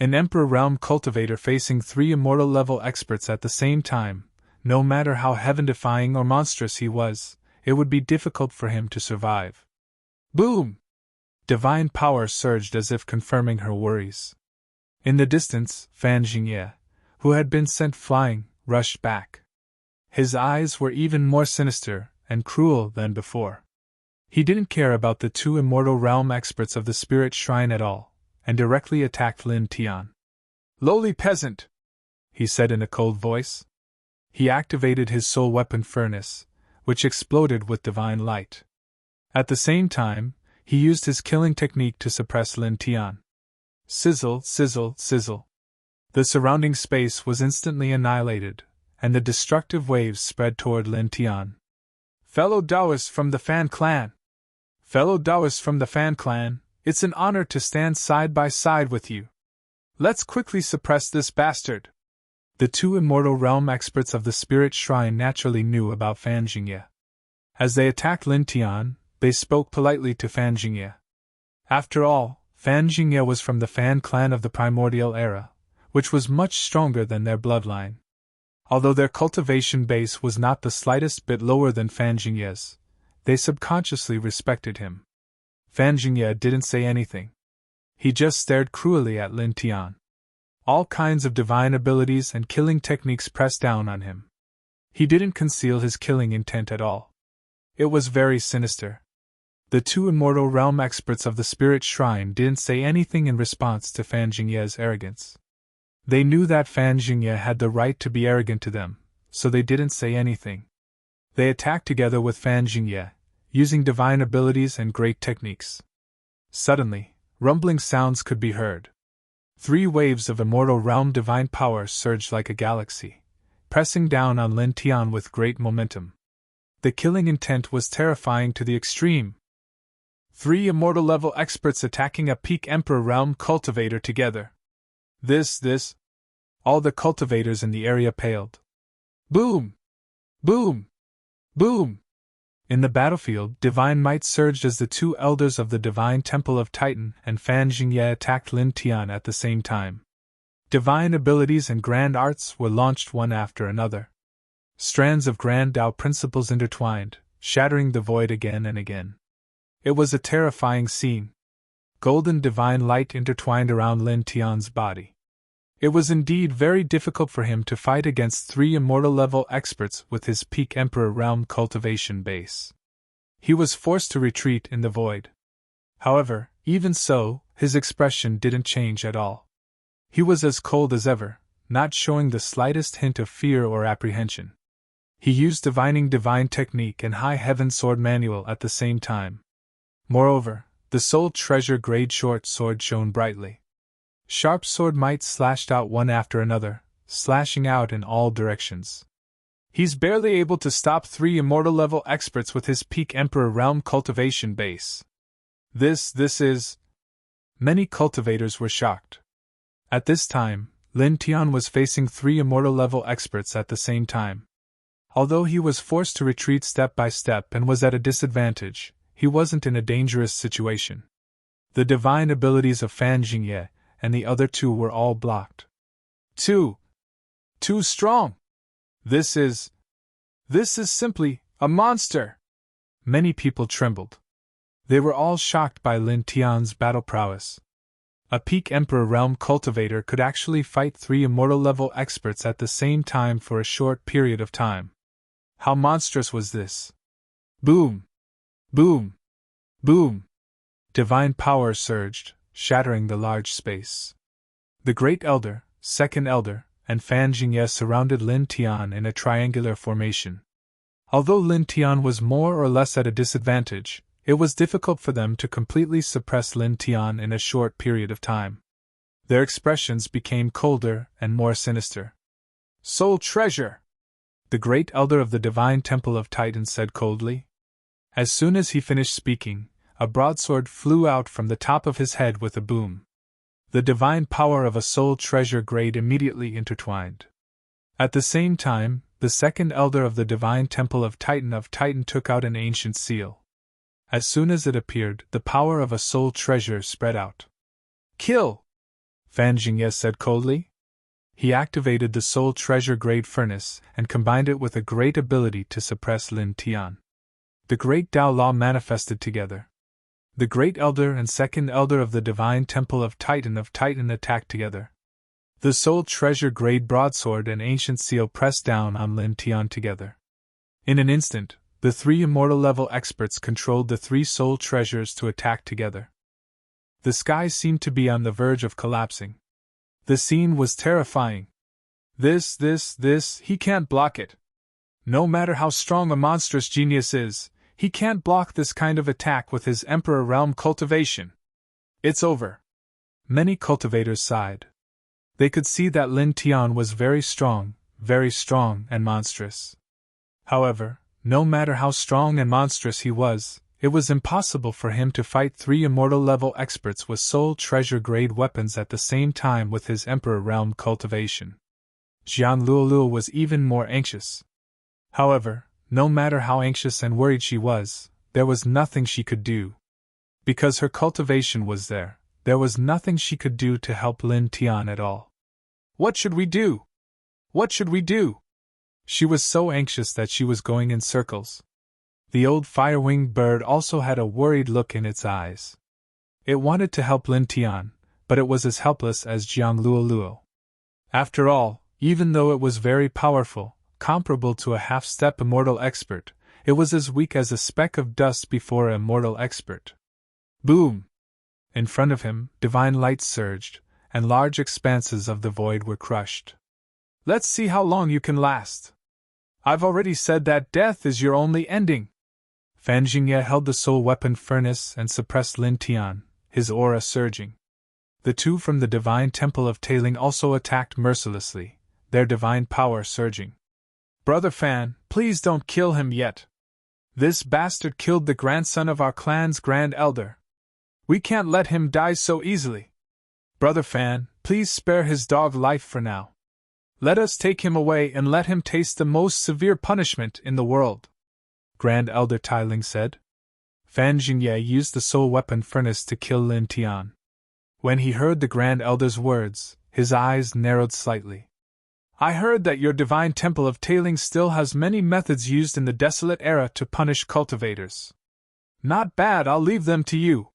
An Emperor Realm cultivator facing three Immortal-level experts at the same time, no matter how heaven-defying or monstrous he was, it would be difficult for him to survive. Boom! Divine power surged as if confirming her worries. In the distance, Fan Jingye, who had been sent flying, rushed back. His eyes were even more sinister and cruel than before. He didn't care about the two Immortal Realm experts of the Spirit Shrine at all, and directly attacked Lin Tian. "Lowly peasant!" he said in a cold voice. He activated his soul weapon furnace, which exploded with divine light. At the same time, he used his killing technique to suppress Lin Tian. Sizzle, sizzle, sizzle. The surrounding space was instantly annihilated, and the destructive waves spread toward Lin Tian. "Fellow Taoists from the Fan Clan! Fellow Taoists from the Fan Clan, it's an honor to stand side by side with you. Let's quickly suppress this bastard!" The two Immortal Realm experts of the Spirit Shrine naturally knew about Fan Jingye. As they attacked Lin Tian, they spoke politely to Fan Jingye. After all, Fan Jingye was from the Fan Clan of the Primordial Era, which was much stronger than their bloodline. Although their cultivation base was not the slightest bit lower than Fan Jingye's, they subconsciously respected him. Fan Jingye didn't say anything. He just stared cruelly at Lin Tian. All kinds of divine abilities and killing techniques pressed down on him. He didn't conceal his killing intent at all. It was very sinister. The two Immortal Realm experts of the Spirit Shrine didn't say anything in response to Fan Jingye's arrogance. They knew that Fan Jingye had the right to be arrogant to them, so they didn't say anything. They attacked together with Fan Jingye, using divine abilities and great techniques. Suddenly, rumbling sounds could be heard. 3 waves of Immortal Realm divine power surged like a galaxy, pressing down on Lin Tian with great momentum. The killing intent was terrifying to the extreme. 3 immortal level experts attacking a peak Emperor realm cultivator together. This. All the cultivators in the area paled. Boom! Boom! Boom! In the battlefield, divine might surged as the 2 elders of the Divine Temple of Titan and Fan Jingye attacked Lin Tian at the same time. Divine abilities and grand arts were launched one after another. Strands of grand Tao principles intertwined, shattering the void again and again. It was a terrifying scene. Golden divine light intertwined around Lin Tian's body. It was indeed very difficult for him to fight against 3 immortal level experts with his peak Emperor realm cultivation base. He was forced to retreat in the void. However, even so, his expression didn't change at all. He was as cold as ever, not showing the slightest hint of fear or apprehension. He used divining divine technique and high heaven sword manual at the same time. Moreover, the soul treasure grade short sword shone brightly. Sharp sword might slashed out one after another, slashing out in all directions. He's barely able to stop 3 immortal level experts with his peak Emperor realm cultivation base. This is... Many cultivators were shocked. At this time, Lin Tian was facing 3 immortal level experts at the same time. Although he was forced to retreat step by step and was at a disadvantage, he wasn't in a dangerous situation. The divine abilities of Fan Jingye and the other 2 were all blocked. Too strong! This is simply a monster! Many people trembled. They were all shocked by Lin Tian's battle prowess. A peak Emperor realm cultivator could actually fight 3 immortal level experts at the same time for a short period of time. How monstrous was this? Boom! Boom! Boom! Divine power surged, shattering the large space. The Great Elder, Second Elder, and Fan Jingye surrounded Lin Tian in a triangular formation. Although Lin Tian was more or less at a disadvantage, it was difficult for them to completely suppress Lin Tian in a short period of time. Their expressions became colder and more sinister. Soul treasure! The Great Elder of the Divine Temple of Titan said coldly. As soon as he finished speaking, a broadsword flew out from the top of his head with a boom. The divine power of a soul treasure grade immediately intertwined. At the same time, the Second Elder of the Divine Temple of Titan took out an ancient seal. As soon as it appeared, the power of a soul treasure spread out. Kill! Fan Jingye said coldly. He activated the soul treasure grade furnace and combined it with a great ability to suppress Lin Tian. The great Tao Law manifested together. The Great Elder and Second Elder of the Divine Temple of Titan attacked together. The soul treasure grade broadsword and ancient seal pressed down on Lin Tian together. In an instant, the 3 immortal level experts controlled the 3 soul treasures to attack together. The sky seemed to be on the verge of collapsing. The scene was terrifying. This, he can't block it. No matter how strong a monstrous genius is, he can't block this kind of attack with his Emperor realm cultivation. It's over. Many cultivators sighed. They could see that Lin Tian was very strong and monstrous. However, no matter how strong and monstrous he was, it was impossible for him to fight 3 immortal level experts with soul treasure grade weapons at the same time with his Emperor realm cultivation. Jian Luoluo was even more anxious. However, no matter how anxious and worried she was, there was nothing she could do. Because her cultivation was there was nothing she could do to help Lin Tian at all. What should we do? What should we do? She was so anxious that she was going in circles. The old fire-winged bird also had a worried look in its eyes. It wanted to help Lin Tian, but it was as helpless as Jiang Luoluo. After all, even though it was very powerful, comparable to a half-step immortal expert, it was as weak as a speck of dust before an immortal expert. Boom! In front of him, divine light surged, and large expanses of the void were crushed. Let's see how long you can last. I've already said that death is your only ending. Fan Jingye held the soul weapon furnace and suppressed Lin Tian, his aura surging. The 2 from the Divine Temple of Tailing also attacked mercilessly, their divine power surging. Brother Fan, please don't kill him yet. This bastard killed the grandson of our clan's Grand Elder. We can't let him die so easily. Brother Fan, please spare his dog life for now. Let us take him away and let him taste the most severe punishment in the world," Grand Elder Tai Ling said. Fan Jingye used the soul weapon furnace to kill Lin Tian. When he heard the Grand Elder's words, his eyes narrowed slightly. "I heard that your divine temple of Tailing still has many methods used in the desolate era to punish cultivators. Not bad, I'll leave them to you.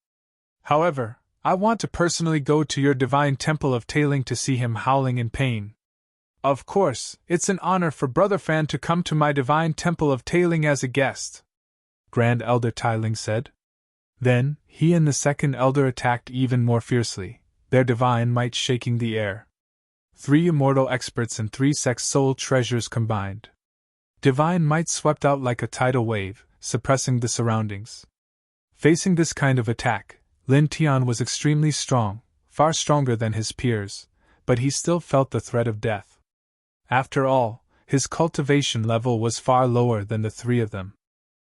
However, I want to personally go to your divine temple of Tailing to see him howling in pain. Of course, it's an honor for Brother Fan to come to my divine temple of Tailing as a guest," Grand Elder Tai Ling said. Then, he and the second elder attacked even more fiercely, their divine might shaking the air. 3 immortal experts and 3 sex soul treasures combined. Divine might swept out like a tidal wave, suppressing the surroundings. Facing this kind of attack, Lin Tian was extremely strong, far stronger than his peers, but he still felt the threat of death. After all, his cultivation level was far lower than the 3 of them.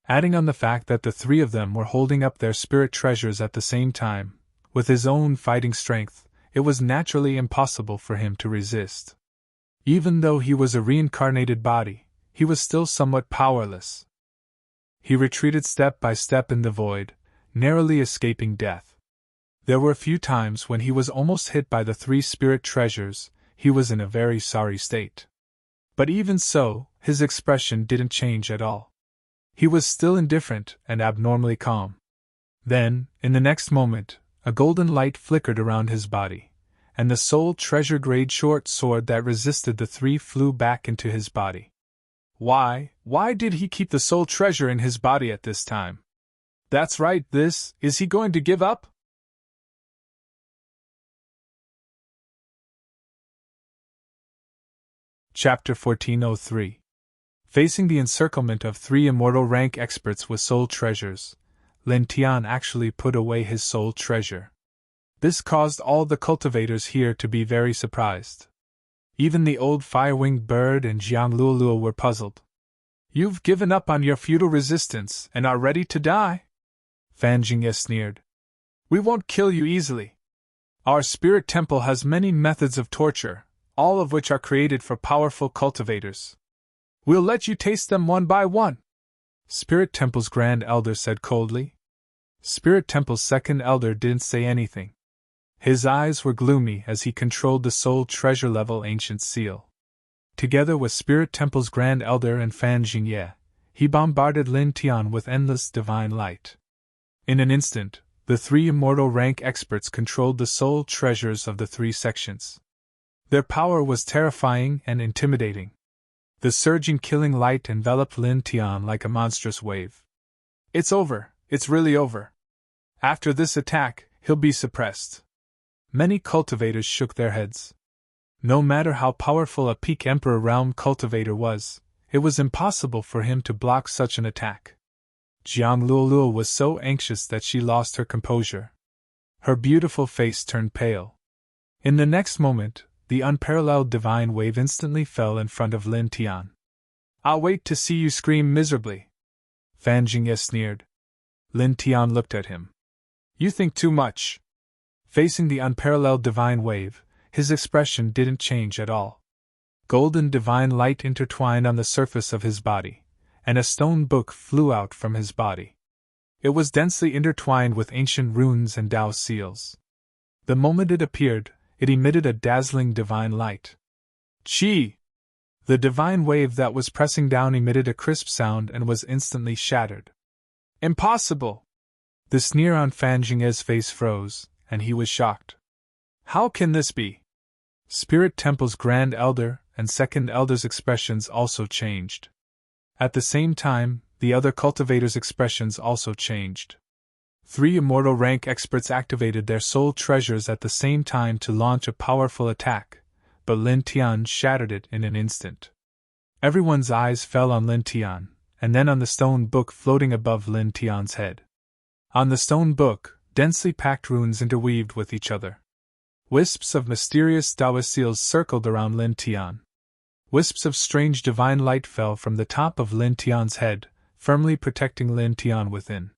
Adding on the fact that the 3 of them were holding up their spirit treasures at the same time, with his own fighting strength, it was naturally impossible for him to resist. Even though he was a reincarnated body, he was still somewhat powerless. He retreated step by step in the void, narrowly escaping death. There were a few times when he was almost hit by the 3 spirit treasures. He was in a very sorry state. But even so, his expression didn't change at all. He was still indifferent and abnormally calm. Then, in the next moment, a golden light flickered around his body, and the soul treasure grade short sword that resisted the 3 flew back into his body. Why did he keep the soul treasure in his body at this time? That's right, is he going to give up? Chapter 1403. Facing the encirclement of 3 immortal rank experts with soul treasures, Lin Tian actually put away his soul treasure. This caused all the cultivators here to be very surprised. Even the old fire-winged bird and Jiang Luoluo were puzzled. "You've given up on your feudal resistance and are ready to die?" Fan Jingye sneered. "We won't kill you easily. Our spirit temple has many methods of torture, all of which are created for powerful cultivators. We'll let you taste them one by one," Spirit Temple's Grand Elder said coldly. Spirit Temple's second elder didn't say anything. His eyes were gloomy as he controlled the soul treasure level ancient seal. Together with Spirit Temple's Grand Elder and Fan Jingye, he bombarded Lin Tian with endless divine light. In an instant, the 3 immortal rank experts controlled the soul treasures of the 3 sections. Their power was terrifying and intimidating. The surging killing light enveloped Lin Tian like a monstrous wave. "It's over, it's really over. After this attack, he'll be suppressed." Many cultivators shook their heads. No matter how powerful a peak Emperor Realm cultivator was, it was impossible for him to block such an attack. Jiang Luoluo was so anxious that she lost her composure. Her beautiful face turned pale. In the next moment, the unparalleled divine wave instantly fell in front of Lin Tian. "I'll wait to see you scream miserably," Fan Jingye sneered. Lin Tian looked at him. "You think too much." Facing the unparalleled divine wave, his expression didn't change at all. Golden divine light intertwined on the surface of his body, and a stone book flew out from his body. It was densely intertwined with ancient runes and Tao seals. The moment it appeared, it emitted a dazzling divine light. "Chi!" The divine wave that was pressing down emitted a crisp sound and was instantly shattered. "Impossible!" The sneer on Fan Jingye's face froze, and he was shocked. "How can this be?" Spirit Temple's Grand Elder and Second Elder's expressions also changed. At the same time, the other cultivators' expressions also changed. 3 immortal rank experts activated their soul treasures at the same time to launch a powerful attack, but Lin Tian shattered it in an instant. Everyone's eyes fell on Lin Tian, and then on the stone book floating above Lin Tian's head. On the stone book, densely packed runes interweaved with each other. Wisps of mysterious Taoist seals circled around Lin Tian. Wisps of strange divine light fell from the top of Lin Tian's head, firmly protecting Lin Tian within.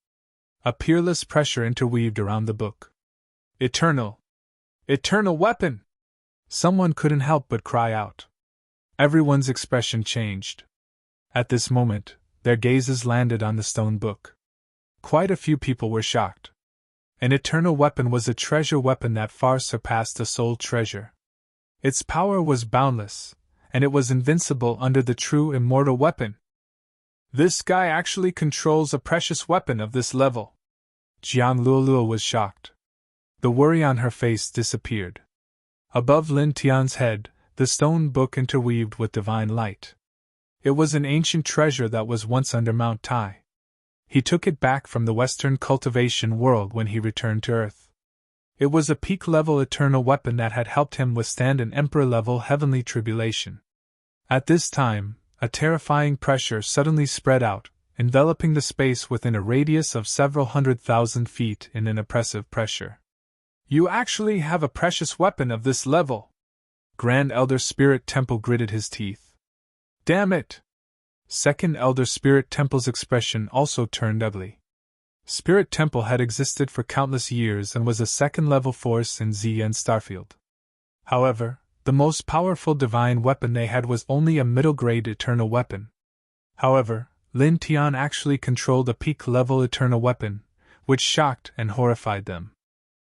A peerless pressure interweaved around the book. Eternal! Eternal weapon! Someone couldn't help but cry out. Everyone's expression changed. At this moment, their gazes landed on the stone book. Quite a few people were shocked. An eternal weapon was a treasure weapon that far surpassed a soul treasure. Its power was boundless, and it was invincible under the true immortal weapon. This guy actually controls a precious weapon of this level. Jiang Luoluo was shocked. The worry on her face disappeared. Above Lin Tian's head, the stone book interweaved with divine light. It was an ancient treasure that was once under Mount Tai. He took it back from the Western cultivation world when he returned to Earth. It was a peak-level eternal weapon that had helped him withstand an emperor-level heavenly tribulation. At this time, a terrifying pressure suddenly spread out, enveloping the space within a radius of several 100,000 feet in an oppressive pressure. You actually have a precious weapon of this level! Grand Elder Spirit Temple gritted his teeth. Damn it! Second Elder Spirit Temple's expression also turned ugly. Spirit Temple had existed for countless years and was a second-level force in Ziyan Starfield. However, the most powerful divine weapon they had was only a middle-grade eternal weapon. However, Lin Tian actually controlled a peak-level eternal weapon, which shocked and horrified them.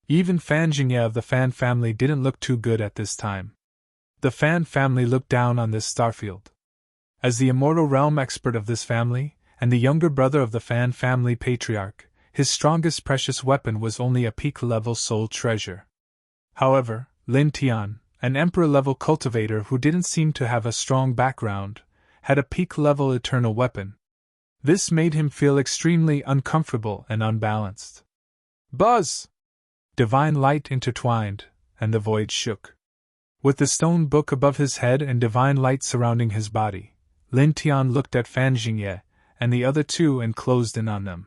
Even Fan Jingye of the Fan family didn't look too good at this time. The Fan family looked down on this starfield. As the immortal realm expert of this family, and the younger brother of the Fan family patriarch, his strongest precious weapon was only a peak-level soul treasure. However, Lin Tian, an emperor-level cultivator who didn't seem to have a strong background, had a peak-level eternal weapon. This made him feel extremely uncomfortable and unbalanced. Buzz! Divine light intertwined, and the void shook. With the stone book above his head and divine light surrounding his body, Lin Tian looked at Fan Jingye and the other two and closed in on them.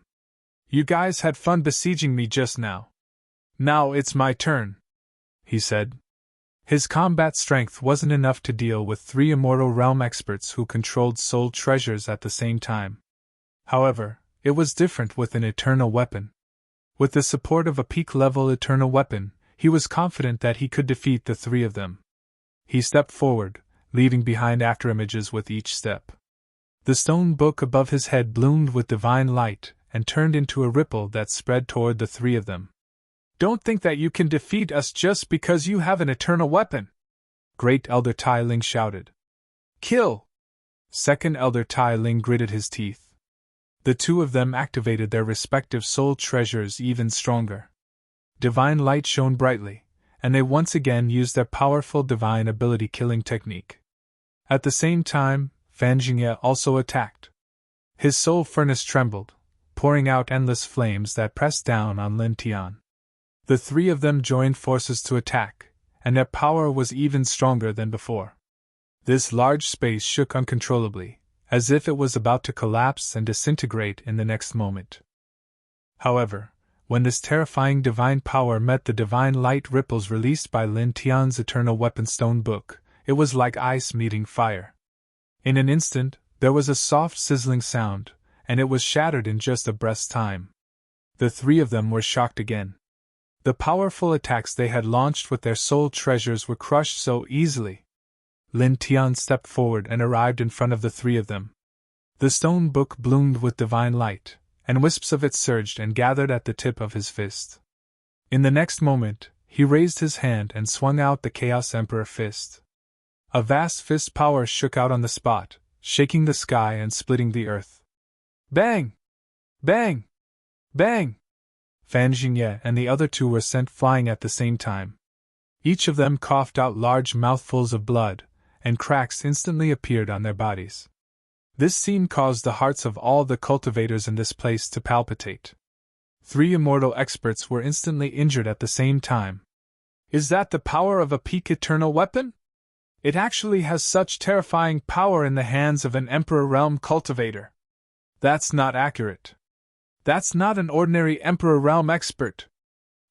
You guys had fun besieging me just now. Now it's my turn, he said. His combat strength wasn't enough to deal with three immortal realm experts who controlled soul treasures at the same time. However, it was different with an eternal weapon. With the support of a peak-level eternal weapon, he was confident that he could defeat the three of them. He stepped forward, leaving behind afterimages with each step. The stone book above his head bloomed with divine light and turned into a ripple that spread toward the three of them. Don't think that you can defeat us just because you have an eternal weapon! Great Elder Tai Ling shouted. Kill! Second Elder Tai Ling gritted his teeth. The two of them activated their respective soul treasures even stronger. Divine light shone brightly, and they once again used their powerful divine ability killing technique. At the same time, Fan Jingye also attacked. His soul furnace trembled, pouring out endless flames that pressed down on Lin Tian. The three of them joined forces to attack, and their power was even stronger than before. This large space shook uncontrollably, as if it was about to collapse and disintegrate in the next moment. However, when this terrifying divine power met the divine light ripples released by Lin Tian's eternal weapon stone book, it was like ice meeting fire. In an instant, there was a soft sizzling sound, and it was shattered in just a breath's time. The three of them were shocked again. The powerful attacks they had launched with their soul treasures were crushed so easily. Lin Tian stepped forward and arrived in front of the three of them. The stone book bloomed with divine light, and wisps of it surged and gathered at the tip of his fist. In the next moment, he raised his hand and swung out the Chaos Emperor fist. A vast fist power shook out on the spot, shaking the sky and splitting the earth. Bang! Bang! Bang! Fan Jingye and the other two were sent flying at the same time. Each of them coughed out large mouthfuls of blood, and cracks instantly appeared on their bodies. This scene caused the hearts of all the cultivators in this place to palpitate. Three immortal experts were instantly injured at the same time. Is that the power of a peak eternal weapon? It actually has such terrifying power in the hands of an Emperor Realm cultivator. That's not accurate. That's not an ordinary Emperor Realm expert.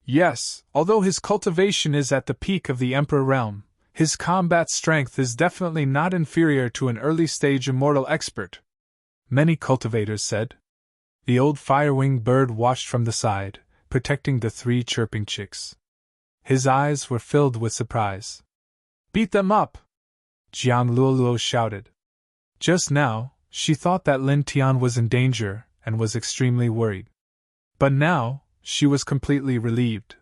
Yes, although his cultivation is at the peak of the Emperor Realm, his combat strength is definitely not inferior to an early-stage immortal expert. many cultivators said. The old fire-winged bird watched from the side, protecting the 3 chirping chicks. His eyes were filled with surprise. Beat them up! Jiang Luoluo shouted. Just now, she thought that Lin Tian was in danger and was extremely worried. But now, she was completely relieved.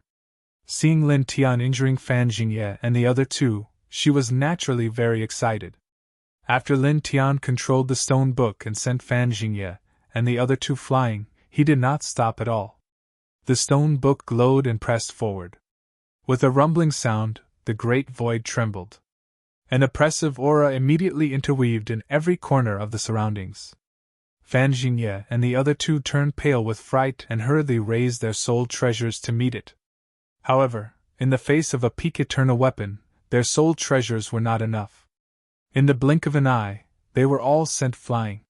Seeing Lin Tian injuring Fan Jingye and the other 2, she was naturally very excited. After Lin Tian controlled the stone book and sent Fan Jingye and the other 2 flying, he did not stop at all. The stone book glowed and pressed forward. With a rumbling sound, the great void trembled. An oppressive aura immediately interweaved in every corner of the surroundings. Fan Jingye and the other 2 turned pale with fright and hurriedly raised their soul treasures to meet it. However, in the face of a peak eternal weapon, their soul treasures were not enough. In the blink of an eye, they were all sent flying.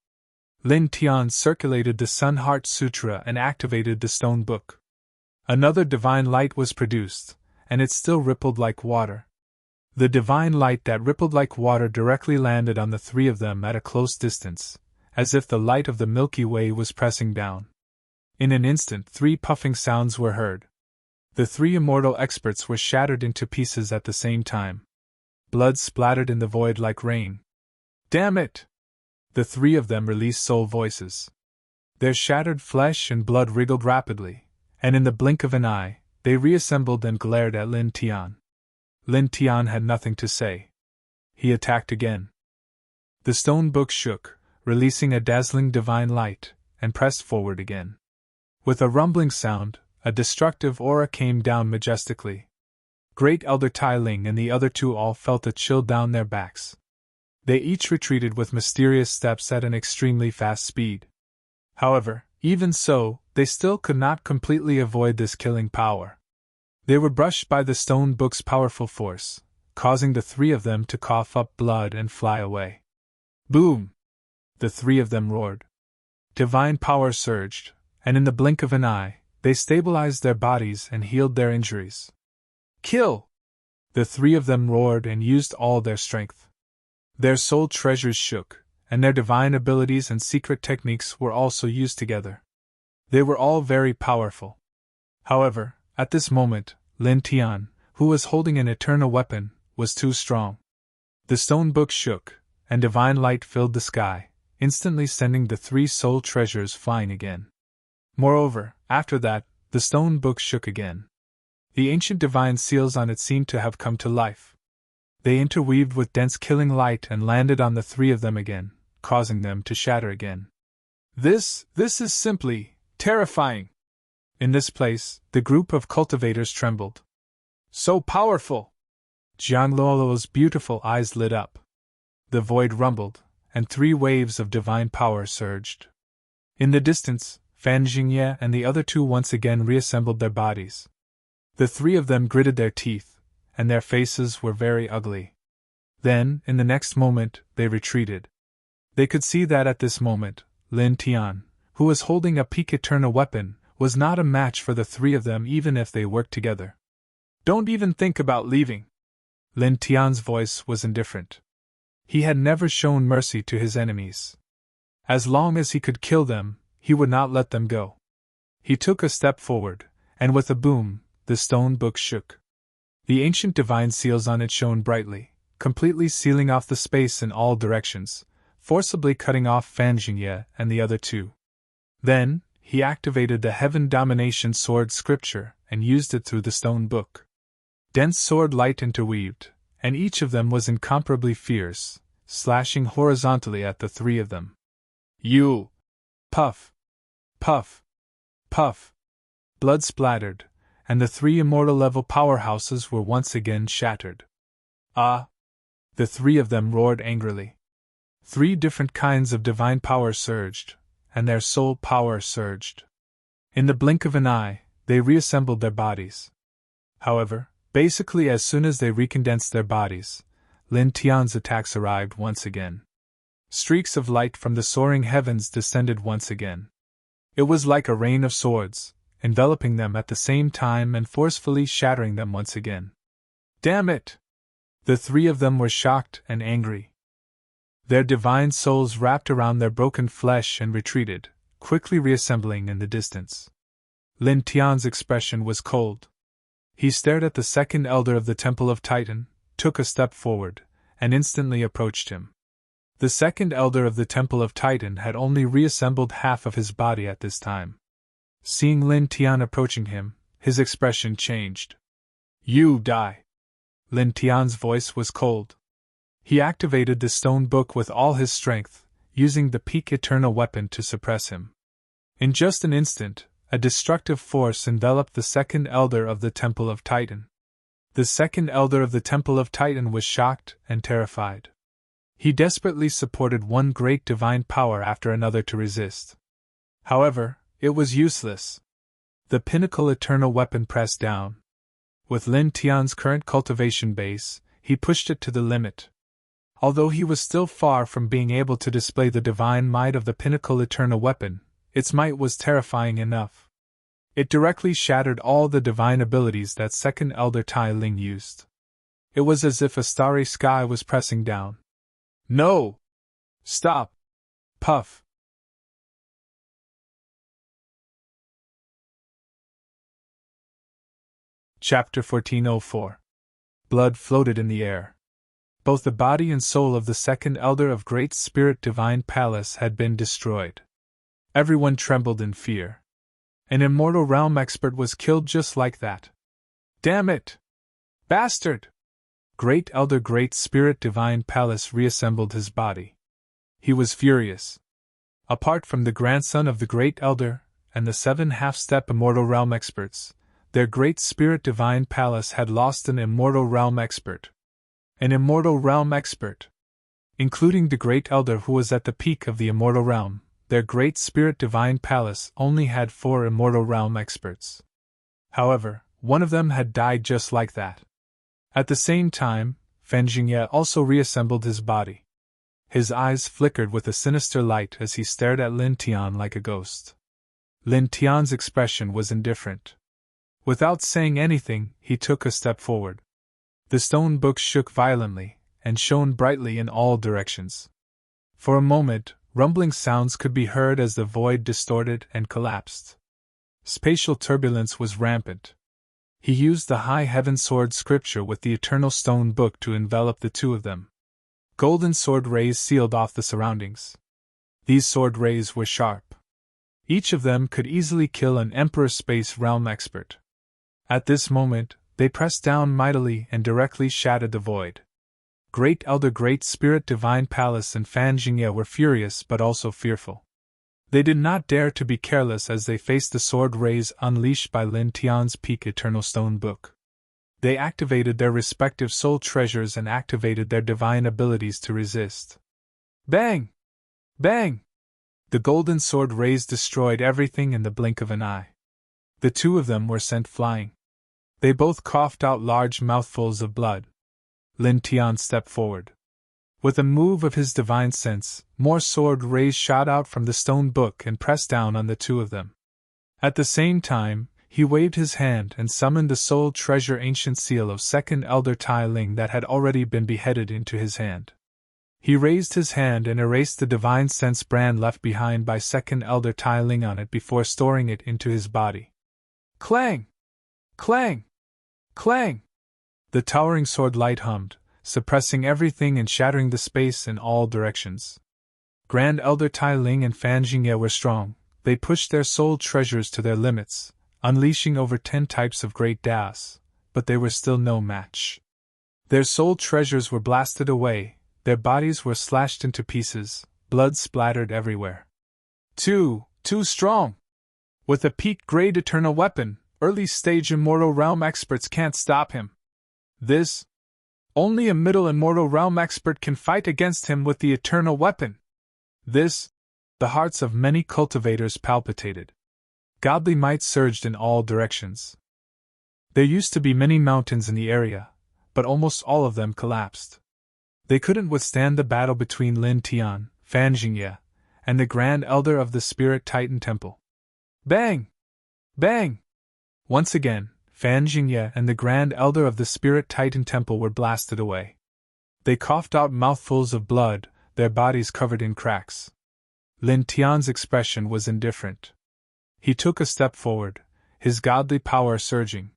Lin Tian circulated the Sun Heart Sutra and activated the stone book. Another divine light was produced, and it still rippled like water. The divine light that rippled like water directly landed on the 3 of them at a close distance, as if the light of the Milky Way was pressing down. In an instant 3 puffing sounds were heard. The 3 immortal experts were shattered into pieces at the same time. Blood splattered in the void like rain. Damn it! The 3 of them released soul voices. Their shattered flesh and blood wriggled rapidly, and in the blink of an eye, they reassembled and glared at Lin Tian. Lin Tian had nothing to say. He attacked again. The stone book shook, releasing a dazzling divine light, and pressed forward again. With a rumbling sound, a destructive aura came down majestically. Great Elder Tai Ling and the other 2 all felt a chill down their backs. They each retreated with mysterious steps at an extremely fast speed. However, even so, they still could not completely avoid this killing power. They were brushed by the stone book's powerful force, causing the 3 of them to cough up blood and fly away. Boom! The 3 of them roared. Divine power surged, and in the blink of an eye, they stabilized their bodies and healed their injuries. Kill! The 3 of them roared and used all their strength. Their soul treasures shook, and their divine abilities and secret techniques were also used together. They were all very powerful. However, at this moment, Lin Tian, who was holding an eternal weapon, was too strong. The stone book shook, and divine light filled the sky, instantly sending the 3 soul treasures flying again. Moreover, after that, the stone book shook again. The ancient divine seals on it seemed to have come to life. They interweaved with dense killing light and landed on the 3 of them again, causing them to shatter again. This is simply terrifying. In this place, the group of cultivators trembled. So powerful! Jiang Luoluo's beautiful eyes lit up. The void rumbled, and 3 waves of divine power surged. In the distance, Fan Jingye and the other 2 once again reassembled their bodies. The 3 of them gritted their teeth, and their faces were very ugly. Then, in the next moment, they retreated. They could see that at this moment, Lin Tian, who was holding a peak eternal weapon, was not a match for the 3 of them even if they worked together. Don't even think about leaving. Lin Tian's voice was indifferent. He had never shown mercy to his enemies. As long as he could kill them, he would not let them go. He took a step forward, and with a boom, the stone book shook. The ancient divine seals on it shone brightly, completely sealing off the space in all directions, forcibly cutting off Fan Jingye and the other 2. Then, he activated the Heaven Domination Sword scripture and used it through the stone book. Dense sword light interweaved, and each of them was incomparably fierce, slashing horizontally at the 3 of them. You! Puff! Puff! Puff! Blood splattered, and the 3 immortal level powerhouses were once again shattered. Ah! The 3 of them roared angrily. 3 different kinds of divine power surged, and their soul power surged. In the blink of an eye, they reassembled their bodies. However, basically as soon as they recondensed their bodies, Lin Tian's attacks arrived once again. Streaks of light from the soaring heavens descended once again. It was like a rain of swords, enveloping them at the same time and forcefully shattering them once again. Damn it! The 3 of them were shocked and angry. Their divine souls wrapped around their broken flesh and retreated, quickly reassembling in the distance. Lin Tian's expression was cold. He stared at the second elder of the Temple of Titan, took a step forward, and instantly approached him. The second elder of the Temple of Titan had only reassembled half of his body at this time. Seeing Lin Tian approaching him, his expression changed. "You die." Lin Tian's voice was cold. He activated the stone book with all his strength, using the peak eternal weapon to suppress him. In just an instant, a destructive force enveloped the second elder of the Temple of Titan. The second elder of the Temple of Titan was shocked and terrified. He desperately supported one great divine power after another to resist. However, it was useless. The pinnacle eternal weapon pressed down. With Lin Tian's current cultivation base, he pushed it to the limit. Although he was still far from being able to display the divine might of the pinnacle eternal weapon, its might was terrifying enough. It directly shattered all the divine abilities that second elder Tai Ling used. It was as if a starry sky was pressing down. "No! Stop! Puff!" Chapter 1404. Blood floated in the air. Both the body and soul of the second elder of Great Spirit Divine Palace had been destroyed. Everyone trembled in fear. An Immortal Realm expert was killed just like that. "Damn it! Bastard!" Great Elder Great Spirit Divine Palace reassembled his body. He was furious. Apart from the grandson of the Great Elder and the 7 half-step Immortal Realm experts, their Great Spirit Divine Palace had lost an Immortal Realm expert. An Immortal Realm expert. Including the Great Elder who was at the peak of the Immortal Realm, their Great Spirit Divine Palace only had 4 Immortal Realm experts. However, one of them had died just like that. At the same time, Fan Jingye also reassembled his body. His eyes flickered with a sinister light as he stared at Lin Tian like a ghost. Lin Tian's expression was indifferent. Without saying anything, he took a step forward. The stone book shook violently, and shone brightly in all directions. For a moment, rumbling sounds could be heard as the void distorted and collapsed. Spatial turbulence was rampant. He used the High Heaven Sword scripture with the Eternal Stone Book to envelop the two of them. Golden sword rays sealed off the surroundings. These sword rays were sharp. Each of them could easily kill an Emperor Space Realm expert. At this moment, they pressed down mightily and directly shattered the void. Great Elder Great Spirit Divine Palace and Fan Jingye were furious but also fearful. They did not dare to be careless as they faced the sword rays unleashed by Lin Tian's peak Eternal Stone Book. They activated their respective soul treasures and activated their divine abilities to resist. Bang! Bang! The golden sword rays destroyed everything in the blink of an eye. The two of them were sent flying. They both coughed out large mouthfuls of blood. Lin Tian stepped forward. With a move of his divine sense, more sword rays shot out from the stone book and pressed down on the two of them. At the same time, he waved his hand and summoned the soul treasure ancient seal of second elder Tai Ling that had already been beheaded into his hand. He raised his hand and erased the divine sense brand left behind by second elder Tai Ling on it before storing it into his body. Clang! Clang! Clang! The towering sword light hummed, suppressing everything and shattering the space in all directions. Grand Elder Tai Ling and Fan Jingye were strong. They pushed their soul treasures to their limits, unleashing over 10 types of great Daos, but they were still no match. Their soul treasures were blasted away, their bodies were slashed into pieces, blood splattered everywhere. Too strong! With a peak-grade eternal weapon, early-stage Immortal Realm experts can't stop him. Only a middle Immortal Realm expert can fight against him with the eternal weapon. The hearts of many cultivators palpitated. Godly might surged in all directions. There used to be many mountains in the area, but almost all of them collapsed. They couldn't withstand the battle between Lin Tian, Fan Jingye, and the Grand Elder of the Spirit Titan Temple. Bang! Bang! Once again, Fan Jingye and the Grand Elder of the Spirit Titan Temple were blasted away. They coughed out mouthfuls of blood, their bodies covered in cracks. Lin Tian's expression was indifferent. He took a step forward, his godly power surging.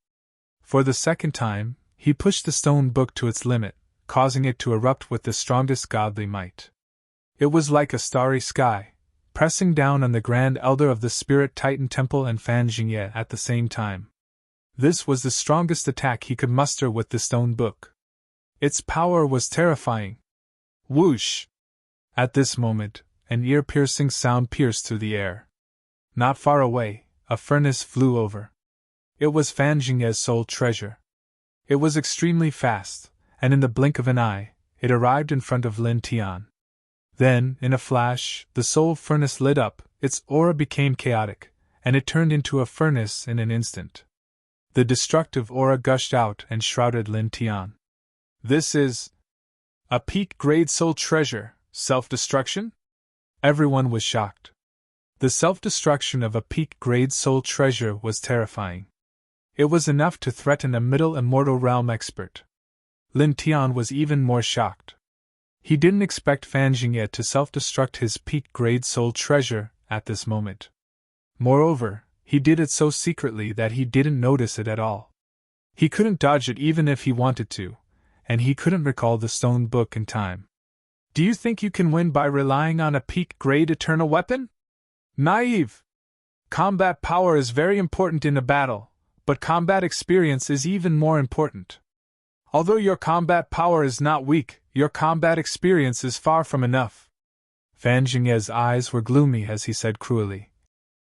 For the second time, he pushed the stone book to its limit, causing it to erupt with the strongest godly might. It was like a starry sky, pressing down on the Grand Elder of the Spirit Titan Temple and Fan Jingye at the same time. This was the strongest attack he could muster with the stone book. Its power was terrifying. Whoosh! At this moment, an ear-piercing sound pierced through the air. Not far away, a furnace flew over. It was Fan Jingye's soul treasure. It was extremely fast, and in the blink of an eye, it arrived in front of Lin Tian. Then, in a flash, the soul furnace lit up, its aura became chaotic, and it turned into a furnace in an instant. The destructive aura gushed out and shrouded Lin Tian. This is a peak-grade soul treasure, self-destruction? Everyone was shocked. The self-destruction of a peak-grade soul treasure was terrifying. It was enough to threaten a middle immortal realm expert. Lin Tian was even more shocked. He didn't expect Fan Jingye to self-destruct his peak-grade soul treasure at this moment. Moreover, he did it so secretly that he didn't notice it at all. He couldn't dodge it even if he wanted to, and he couldn't recall the stone book in time. Do you think you can win by relying on a peak-grade eternal weapon? Naive! Combat power is very important in a battle, but combat experience is even more important. Although your combat power is not weak, your combat experience is far from enough. Fan Jingye's eyes were gloomy as he said cruelly.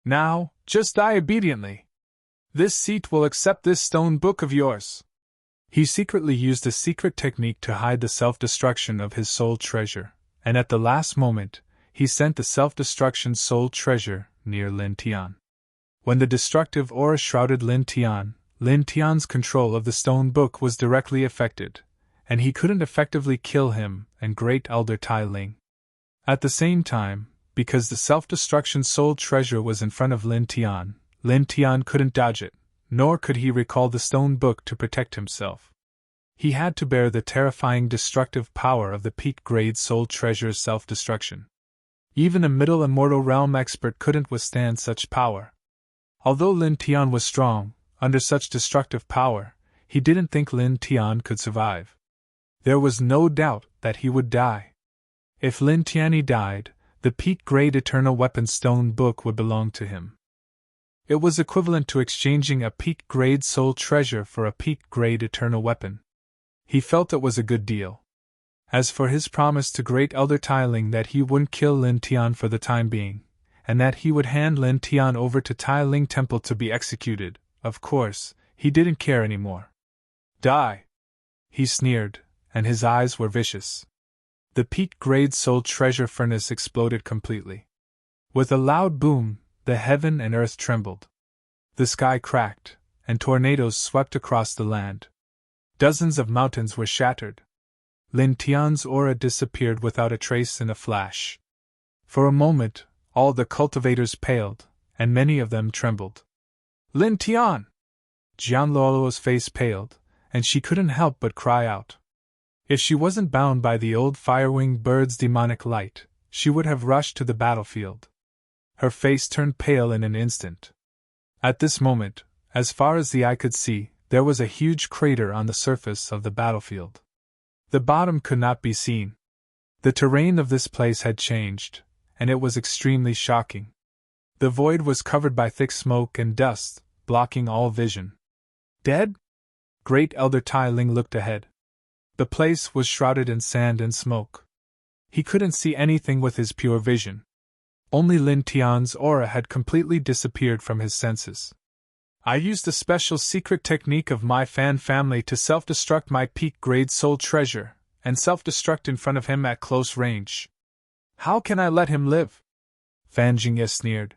Now, just die obediently. This seat will accept this stone book of yours. He secretly used a secret technique to hide the self-destruction of his soul treasure, and at the last moment, he sent the self-destruction soul treasure near Lin Tian. When the destructive aura shrouded Lin Tian's control of the stone book was directly affected, and he couldn't effectively kill him and Great Elder Tai Ling. At the same time, because the self-destruction soul treasure was in front of Lin Tian couldn't dodge it, nor could he recall the stone book to protect himself. He had to bear the terrifying destructive power of the peak-grade soul treasure's self-destruction. Even a middle immortal realm expert couldn't withstand such power. Although Lin Tian was strong, under such destructive power, he didn't think Lin Tian could survive. There was no doubt that he would die. If Lin Tian died, the peak-grade eternal weapon stone book would belong to him. It was equivalent to exchanging a peak-grade soul treasure for a peak-grade eternal weapon. He felt it was a good deal. As for his promise to Great Elder Tai Ling that he wouldn't kill Lin Tian for the time being, and that he would hand Lin Tian over to Tai Ling Temple to be executed, of course, he didn't care anymore. Die! He sneered, and his eyes were vicious. The peak-grade soul treasure furnace exploded completely. With a loud boom, the heaven and earth trembled. The sky cracked, and tornadoes swept across the land. Dozens of mountains were shattered. Lin Tian's aura disappeared without a trace in a flash. For a moment, all the cultivators paled, and many of them trembled. Lin Tian! Jian Luoluo's face paled, and she couldn't help but cry out. If she wasn't bound by the old fire-winged bird's demonic light, she would have rushed to the battlefield. Her face turned pale in an instant. At this moment, as far as the eye could see, there was a huge crater on the surface of the battlefield. The bottom could not be seen. The terrain of this place had changed, and it was extremely shocking. The void was covered by thick smoke and dust, blocking all vision. Dead? Great Elder Tai Ling looked ahead. The place was shrouded in sand and smoke. He couldn't see anything with his pure vision. Only Lin Tian's aura had completely disappeared from his senses. I used a special secret technique of my fan family to self-destruct my peak-grade soul treasure, and self-destruct in front of him at close range. How can I let him live? Fan Jingye sneered.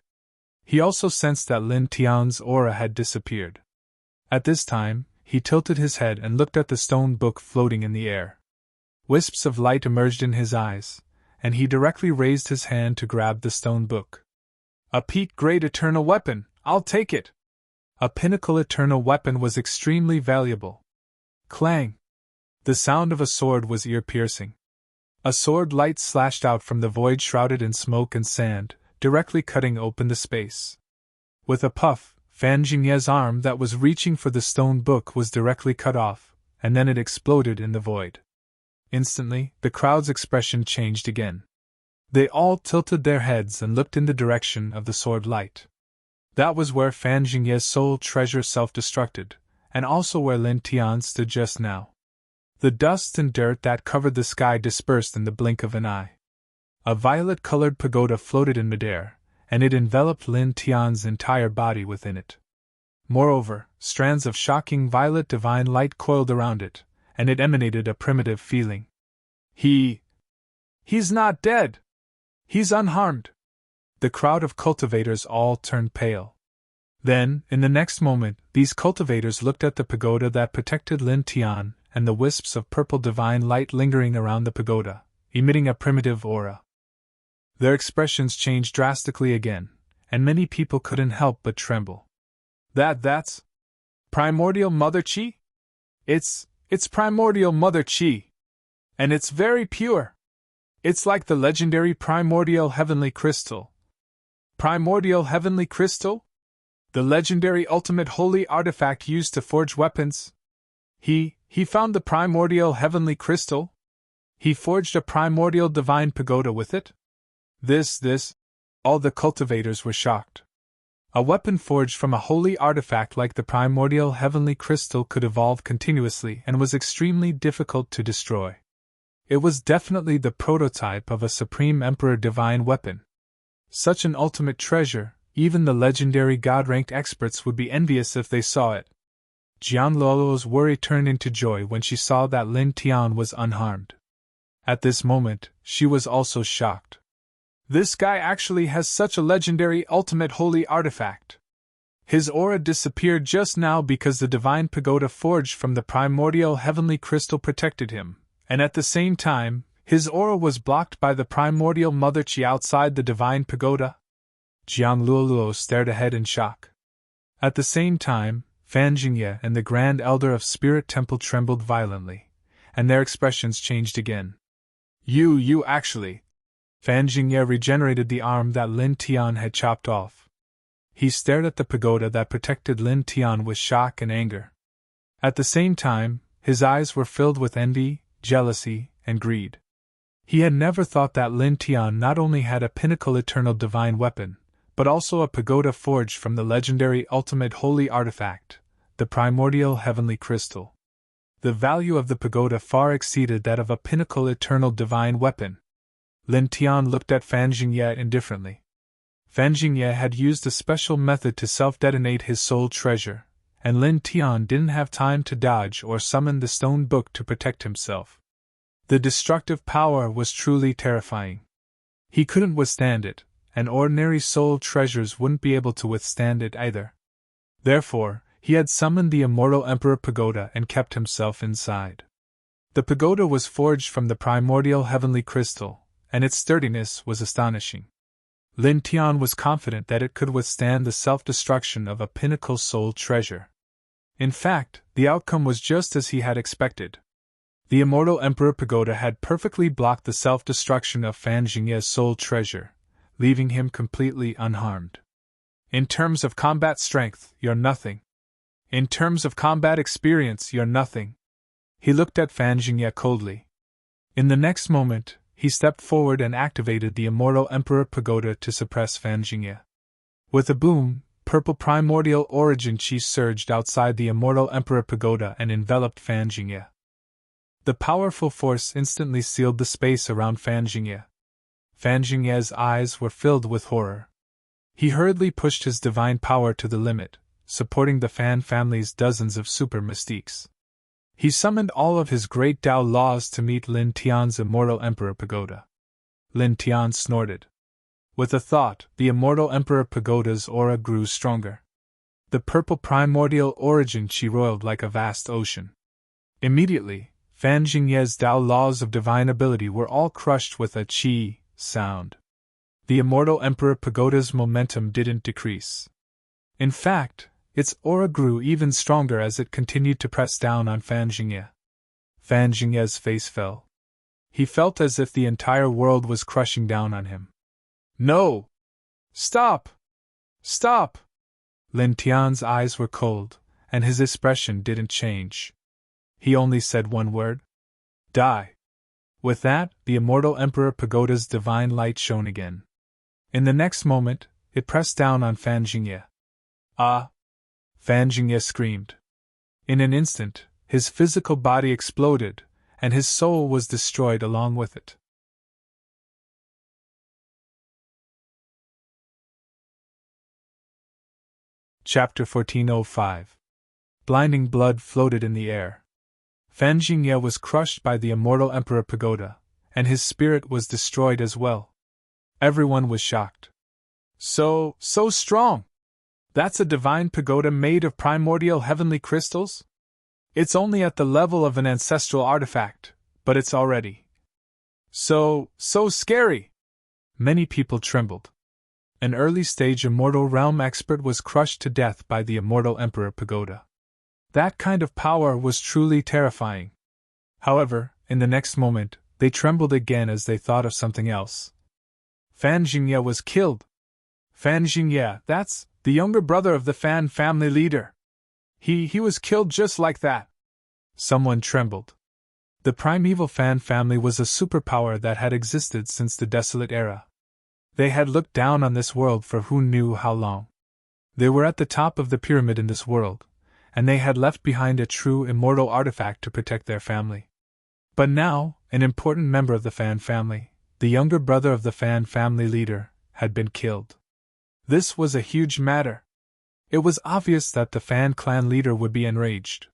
He also sensed that Lin Tian's aura had disappeared. At this time, he tilted his head and looked at the stone book floating in the air. Wisps of light emerged in his eyes, and he directly raised his hand to grab the stone book. A peak-grade eternal weapon, I'll take it! A pinnacle eternal weapon was extremely valuable. Clang! The sound of a sword was ear-piercing. A sword light slashed out from the void shrouded in smoke and sand, directly cutting open the space. With a puff, Fan Jingye's arm that was reaching for the stone book was directly cut off, and then it exploded in the void. Instantly, the crowd's expression changed again. They all tilted their heads and looked in the direction of the sword light. That was where Fan Jingye's soul treasure self-destructed, and also where Lin Tian stood just now. The dust and dirt that covered the sky dispersed in the blink of an eye. A violet-colored pagoda floated in midair, and it enveloped Lin Tian's entire body within it. Moreover, strands of shocking violet divine light coiled around it, and it emanated a primitive feeling. He's not dead! He's unharmed! The crowd of cultivators all turned pale. Then, in the next moment, these cultivators looked at the pagoda that protected Lin Tian, and the wisps of purple divine light lingering around the pagoda, emitting a primitive aura. Their expressions changed drastically again, and many people couldn't help but tremble. That's Primordial Mother Qi? It's Primordial Mother Qi. And it's very pure. It's like the legendary Primordial Heavenly Crystal. Primordial Heavenly Crystal? The legendary ultimate holy artifact used to forge weapons? He found the Primordial Heavenly Crystal? He forged a primordial divine pagoda with it? This, all the cultivators were shocked. A weapon forged from a holy artifact like the primordial heavenly crystal could evolve continuously and was extremely difficult to destroy. It was definitely the prototype of a supreme emperor divine weapon. Such an ultimate treasure, even the legendary god-ranked experts would be envious if they saw it. Jian Luoluo's worry turned into joy when she saw that Lin Tian was unharmed. At this moment, she was also shocked. This guy actually has such a legendary ultimate holy artifact. His aura disappeared just now because the divine pagoda forged from the primordial heavenly crystal protected him, and at the same time, his aura was blocked by the primordial mother Qi outside the divine pagoda. Jiang Luoluo stared ahead in shock. At the same time, Fan Jingye and the Grand Elder of Spirit Temple trembled violently, and their expressions changed again. You actually... Fan Jingye regenerated the arm that Lin Tian had chopped off. He stared at the pagoda that protected Lin Tian with shock and anger. At the same time, his eyes were filled with envy, jealousy, and greed. He had never thought that Lin Tian not only had a pinnacle eternal divine weapon, but also a pagoda forged from the legendary ultimate holy artifact, the primordial heavenly crystal. The value of the pagoda far exceeded that of a pinnacle eternal divine weapon. Lin Tian looked at Fan Jingye indifferently. Fan Jingye had used a special method to self-detonate his soul treasure, and Lin Tian didn't have time to dodge or summon the stone book to protect himself. The destructive power was truly terrifying. He couldn't withstand it, and ordinary soul treasures wouldn't be able to withstand it either. Therefore, he had summoned the immortal Emperor Pagoda and kept himself inside. The pagoda was forged from the primordial heavenly crystal, and its sturdiness was astonishing. Lin Tian was confident that it could withstand the self-destruction of a pinnacle soul treasure. In fact, the outcome was just as he had expected. The immortal Emperor Pagoda had perfectly blocked the self-destruction of Fan Jingye's soul treasure, leaving him completely unharmed. In terms of combat strength, you're nothing. In terms of combat experience, you're nothing. He looked at Fan Jingye coldly. In the next moment, he stepped forward and activated the immortal Emperor Pagoda to suppress Fan Jingye. With a boom, purple primordial origin Qi surged outside the immortal Emperor Pagoda and enveloped Fan Jingye. The powerful force instantly sealed the space around Fan Jingye. Fan Jingye's eyes were filled with horror. He hurriedly pushed his divine power to the limit, supporting the Fan family's dozens of super mystiques. He summoned all of his great Tao laws to meet Lin Tian's immortal Emperor Pagoda. Lin Tian snorted. With a thought, the immortal Emperor Pagoda's aura grew stronger. The purple primordial origin Qi roiled like a vast ocean. Immediately, Fan Jingye's Tao laws of divine ability were all crushed with a Qi sound. The immortal Emperor Pagoda's momentum didn't decrease. In fact, its aura grew even stronger as it continued to press down on Fan Jingye. Fan Jingye's face fell. He felt as if the entire world was crushing down on him. No! Stop! Stop! Lin Tian's eyes were cold, and his expression didn't change. He only said one word: die. With that, the immortal Emperor Pagoda's divine light shone again. In the next moment, it pressed down on Fan Jingye. Ah! Fan Jingye screamed. In an instant, his physical body exploded, and his soul was destroyed along with it. Chapter 1405. Blinding blood floated in the air. Fan Jingye was crushed by the immortal Emperor Pagoda, and his spirit was destroyed as well. Everyone was shocked. So strong! That's a divine pagoda made of primordial heavenly crystals? It's only at the level of an ancestral artifact, but it's already so scary! Many people trembled. An early-stage immortal realm expert was crushed to death by the immortal Emperor Pagoda. That kind of power was truly terrifying. However, in the next moment, they trembled again as they thought of something else. Fan Jingye was killed! Fan Jingye, that's the younger brother of the Fan family leader. He was killed just like that. Someone trembled. The primeval Fan family was a superpower that had existed since the Desolate Era. They had looked down on this world for who knew how long. They were at the top of the pyramid in this world, and they had left behind a true immortal artifact to protect their family. But now, an important member of the Fan family, the younger brother of the Fan family leader, had been killed. This was a huge matter. It was obvious that the Fan clan leader would be enraged.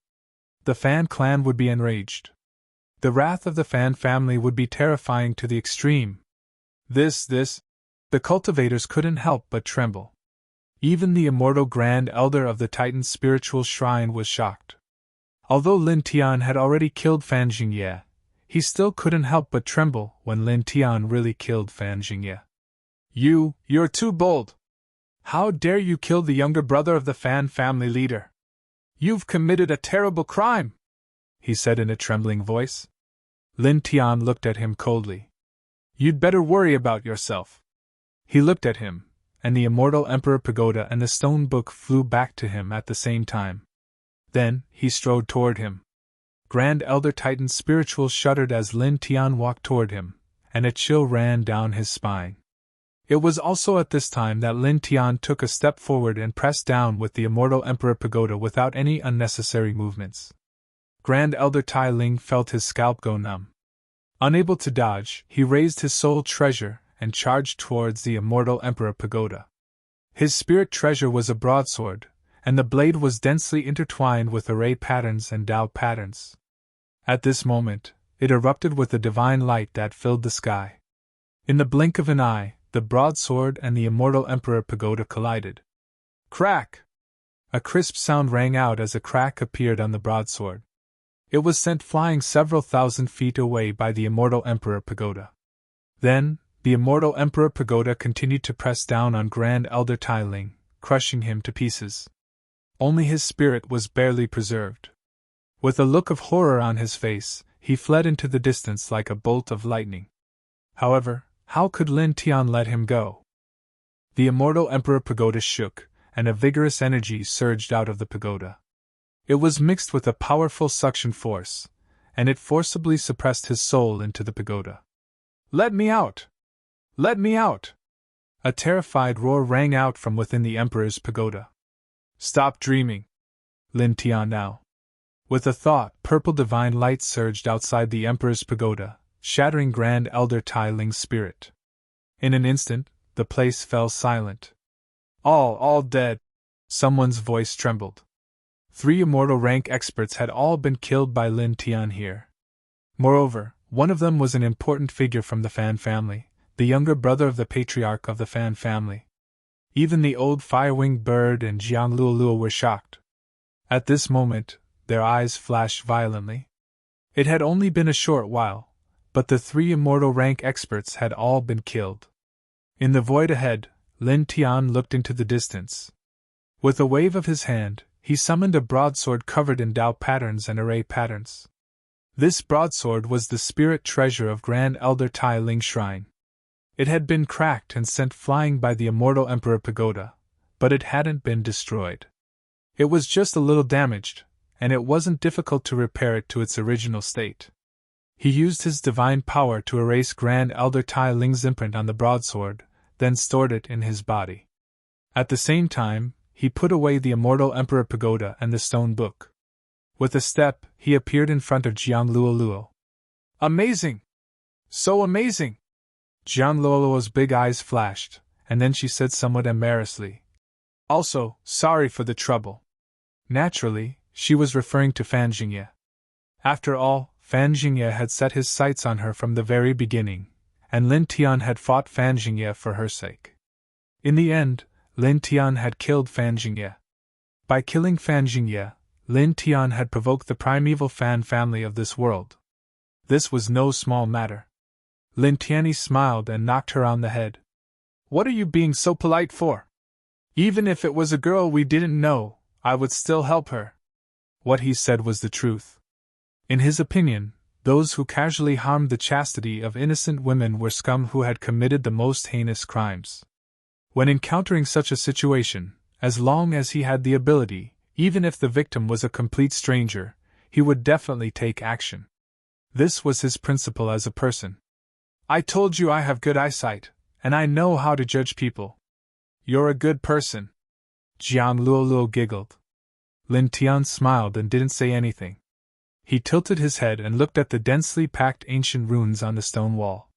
The Fan clan would be enraged. The wrath of the Fan family would be terrifying to the extreme. The cultivators couldn't help but tremble. Even the immortal Grand Elder of the Titan's spiritual shrine was shocked. Although Lin Tian had already killed Fan Jingye, he still couldn't help but tremble when Lin Tian really killed Fan Jingye. You're too bold! How dare you kill the younger brother of the Fan family leader? You've committed a terrible crime! He said in a trembling voice. Lin Tian looked at him coldly. You'd better worry about yourself. He looked at him, and the immortal Emperor Pagoda and the stone book flew back to him at the same time. Then, he strode toward him. Grand Elder Titan's spiritual shuddered as Lin Tian walked toward him, and a chill ran down his spine. It was also at this time that Lin Tian took a step forward and pressed down with the immortal Emperor Pagoda without any unnecessary movements. Grand Elder Tai Ling felt his scalp go numb. Unable to dodge, he raised his soul treasure and charged towards the immortal Emperor Pagoda. His spirit treasure was a broadsword, and the blade was densely intertwined with array patterns and Dao patterns. At this moment, it erupted with a divine light that filled the sky. In the blink of an eye, the broadsword and the immortal Emperor Pagoda collided. Crack! A crisp sound rang out as a crack appeared on the broadsword. It was sent flying several thousand feet away by the immortal Emperor Pagoda. Then, the immortal Emperor Pagoda continued to press down on Grand Elder Tai Ling, crushing him to pieces. Only his spirit was barely preserved. With a look of horror on his face, he fled into the distance like a bolt of lightning. However, how could Lin Tian let him go? The immortal Emperor Pagoda shook, and a vigorous energy surged out of the pagoda. It was mixed with a powerful suction force, and it forcibly suppressed his soul into the pagoda. Let me out! Let me out! A terrified roar rang out from within the Emperor's pagoda. Stop dreaming! Lin Tian now. With a thought, purple divine light surged outside the Emperor's pagoda, shattering Grand Elder Tai Ling's spirit. In an instant, the place fell silent. All dead! Someone's voice trembled. 3 immortal rank experts had all been killed by Lin Tian here. Moreover, one of them was an important figure from the Fan family, the younger brother of the patriarch of the Fan family. Even the old fire-winged bird and Jiang Luoluo were shocked. At this moment, their eyes flashed violently. It had only been a short while, but the 3 immortal rank experts had all been killed. In the void ahead, Lin Tian looked into the distance. With a wave of his hand, he summoned a broadsword covered in Dao patterns and array patterns. This broadsword was the spirit treasure of Grand Elder Tai Ling Shrine. It had been cracked and sent flying by the immortal Emperor Pagoda, but it hadn't been destroyed. It was just a little damaged, and it wasn't difficult to repair it to its original state. He used his divine power to erase Grand Elder Tai Ling's imprint on the broadsword, then stored it in his body. At the same time, he put away the immortal Emperor Pagoda and the stone book. With a step, he appeared in front of Jiang Luoluo. Amazing! So amazing! Jiang Luoluo's big eyes flashed, and then she said somewhat embarrassedly, "Also, sorry for the trouble." Naturally, she was referring to Fan Jingye. After all, Fan Jingye had set his sights on her from the very beginning, and Lin Tian had fought Fan Jingye for her sake. In the end, Lin Tian had killed Fan Jingye. By killing Fan Jingye, Lin Tian had provoked the primeval Fan family of this world. This was no small matter. Lin Tianyi smiled and knocked her on the head. "What are you being so polite for? Even if it was a girl we didn't know, I would still help her." What he said was the truth. In his opinion, those who casually harmed the chastity of innocent women were scum who had committed the most heinous crimes. When encountering such a situation, as long as he had the ability, even if the victim was a complete stranger, he would definitely take action. This was his principle as a person. "I told you I have good eyesight, and I know how to judge people." "You're a good person." Jiang Luoluo giggled. Lin Tian smiled and didn't say anything. He tilted his head and looked at the densely packed ancient runes on the stone wall.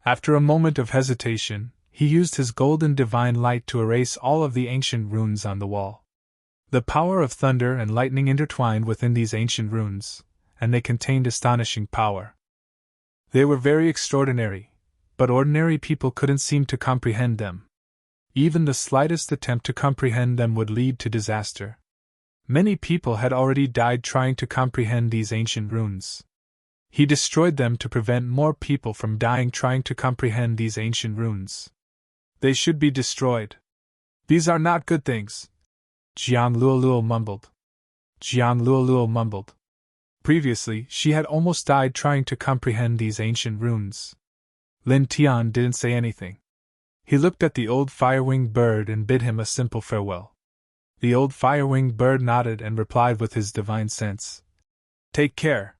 After a moment of hesitation, he used his golden divine light to erase all of the ancient runes on the wall. The power of thunder and lightning intertwined within these ancient runes, and they contained astonishing power. They were very extraordinary, but ordinary people couldn't seem to comprehend them. Even the slightest attempt to comprehend them would lead to disaster. Many people had already died trying to comprehend these ancient runes. He destroyed them to prevent more people from dying trying to comprehend these ancient runes. They should be destroyed. These are not good things. Jiang Luoluo mumbled. Jiang Luoluo mumbled. Previously, she had almost died trying to comprehend these ancient runes. Lin Tian didn't say anything. He looked at the old fire-winged bird and bid him a simple farewell. The old fire-winged bird nodded and replied with his divine sense. "Take care.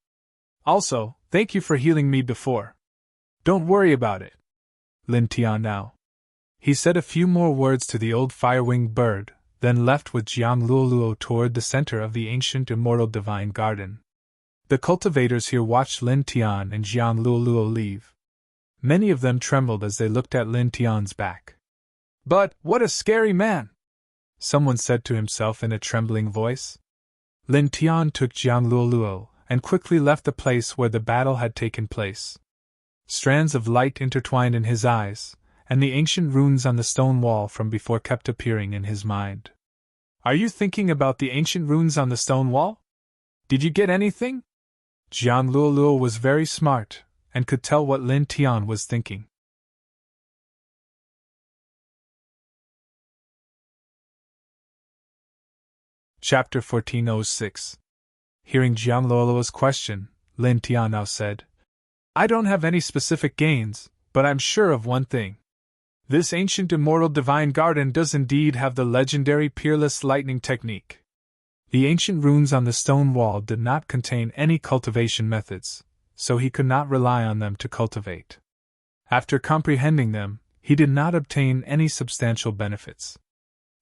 Also, thank you for healing me before. Don't worry about it." Lin Tian now. He said a few more words to the old fire-winged bird, then left with Jiang Luoluo toward the center of the ancient immortal divine garden. The cultivators here watched Lin Tian and Jiang Luoluo leave. Many of them trembled as they looked at Lin Tian's back. "But, what a scary man!" someone said to himself in a trembling voice. Lin Tian took Jiang Luoluo and quickly left the place where the battle had taken place. Strands of light intertwined in his eyes, and the ancient runes on the stone wall from before kept appearing in his mind. "Are you thinking about the ancient runes on the stone wall? Did you get anything?" Jiang Luoluo was very smart, and could tell what Lin Tian was thinking. Chapter 1406. Hearing Jiang Luoluo's question, Lin Tian now said, "I don't have any specific gains, but I'm sure of one thing. This ancient immortal divine garden does indeed have the legendary peerless lightning technique. The ancient runes on the stone wall did not contain any cultivation methods, so he could not rely on them to cultivate. After comprehending them, he did not obtain any substantial benefits.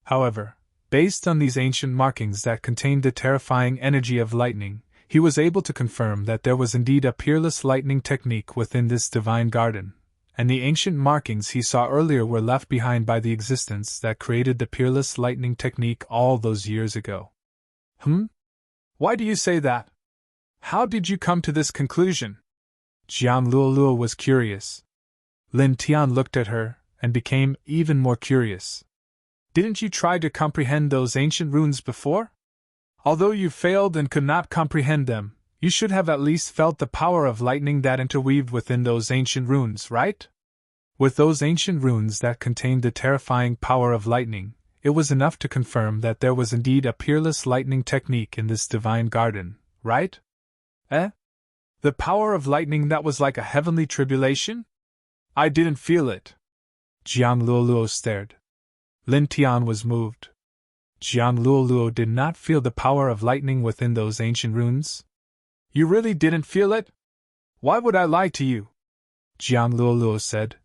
However, based on these ancient markings that contained the terrifying energy of lightning, he was able to confirm that there was indeed a peerless lightning technique within this divine garden, and the ancient markings he saw earlier were left behind by the existence that created the peerless lightning technique all those years ago." Why do you say that? How did you come to this conclusion?" Jiang Luoluo was curious. Lin Tian looked at her, and became even more curious. "Didn't you try to comprehend those ancient runes before? Although you failed and could not comprehend them, you should have at least felt the power of lightning that interweaved within those ancient runes, right? With those ancient runes that contained the terrifying power of lightning, it was enough to confirm that there was indeed a peerless lightning technique in this divine garden, right?" The power of lightning that was like a heavenly tribulation? I didn't feel it. Jiang Luoluo stared. Lin Tian was moved. Jiang Luoluo did not feel the power of lightning within those ancient runes. You really didn't feel it? Why would I lie to you? Jiang Luoluo said.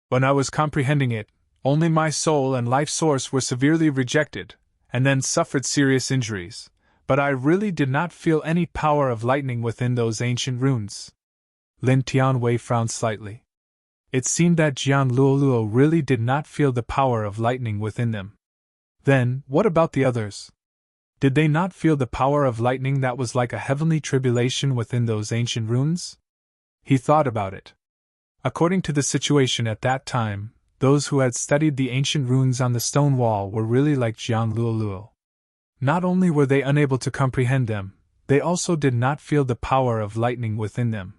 When I was comprehending it, only my soul and life source were severely rejected, and then suffered serious injuries, but I really did not feel any power of lightning within those ancient runes. Lin Tianwei frowned slightly. It seemed that Jiang Luoluo really did not feel the power of lightning within them. Then, what about the others? Did they not feel the power of lightning that was like a heavenly tribulation within those ancient runes? He thought about it. According to the situation at that time, those who had studied the ancient runes on the stone wall were really like Jiang Luoluo. Not only were they unable to comprehend them, they also did not feel the power of lightning within them.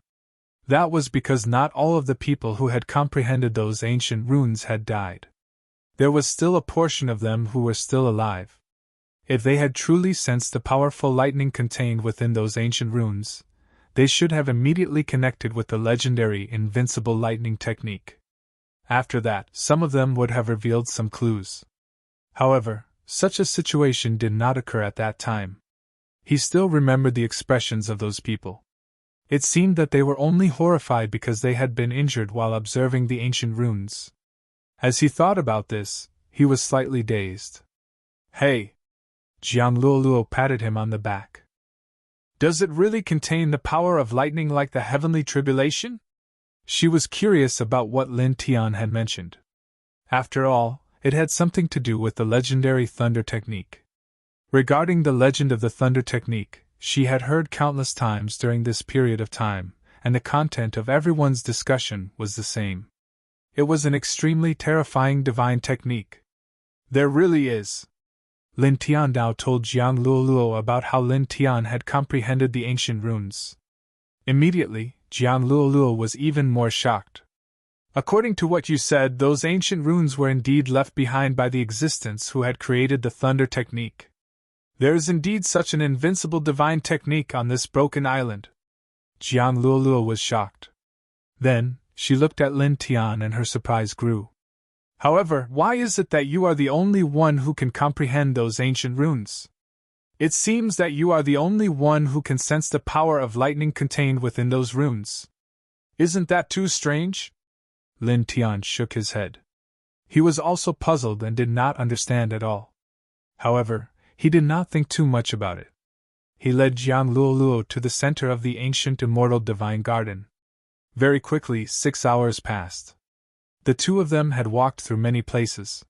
That was because not all of the people who had comprehended those ancient runes had died. There was still a portion of them who were still alive. If they had truly sensed the powerful lightning contained within those ancient runes, they should have immediately connected with the legendary invincible lightning technique. After that, some of them would have revealed some clues. However, such a situation did not occur at that time. He still remembered the expressions of those people. It seemed that they were only horrified because they had been injured while observing the ancient runes. As he thought about this, he was slightly dazed. Hey! Jiang Luoluo patted him on the back. Does it really contain the power of lightning like the heavenly tribulation? She was curious about what Lin Tian had mentioned. After all, it had something to do with the legendary thunder technique. Regarding the legend of the thunder technique, she had heard countless times during this period of time, and the content of everyone's discussion was the same. It was an extremely terrifying divine technique. There really is. Lin Tian now told Jiang Luoluo about how Lin Tian had comprehended the ancient runes. Immediately, Jiang Luoluo was even more shocked. According to what you said, those ancient runes were indeed left behind by the existence who had created the thunder technique. There is indeed such an invincible divine technique on this broken island. Jiang Luoluo was shocked. Then, she looked at Lin Tian and her surprise grew. However, why is it that you are the only one who can comprehend those ancient runes? It seems that you are the only one who can sense the power of lightning contained within those runes. Isn't that too strange? Lin Tian shook his head. He was also puzzled and did not understand at all. However, he did not think too much about it. He led Jiang Luoluo to the center of the ancient immortal divine garden. Very quickly, 6 hours passed. The two of them had walked through many places.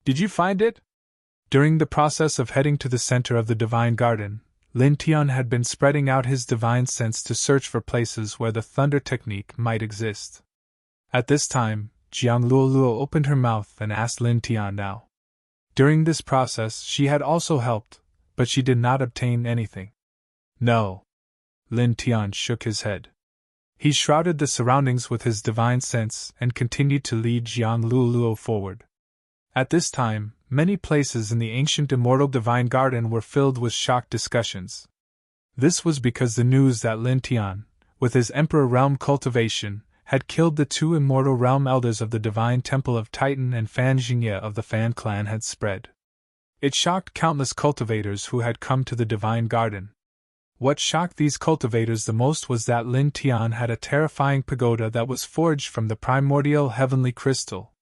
Did you find it? During the process of heading to the center of the divine garden, Lin Tian had been spreading out his divine sense to search for places where the thunder technique might exist. At this time, Jiang Luoluo opened her mouth and asked Lin Tian now. During this process, she had also helped, but she did not obtain anything. No. Lin Tian shook his head. He shrouded the surroundings with his divine sense and continued to lead Jiang Luoluo forward. At this time, many places in the ancient immortal divine garden were filled with shocked discussions. This was because the news that Lin Tian, with his Emperor Realm cultivation, had killed the two immortal realm elders of the divine temple of Titan and Fan Jingye of the Fan clan had spread. It shocked countless cultivators who had come to the divine garden. What shocked these cultivators the most was that Lin Tian had a terrifying pagoda that was forged from the primordial heavenly crystal.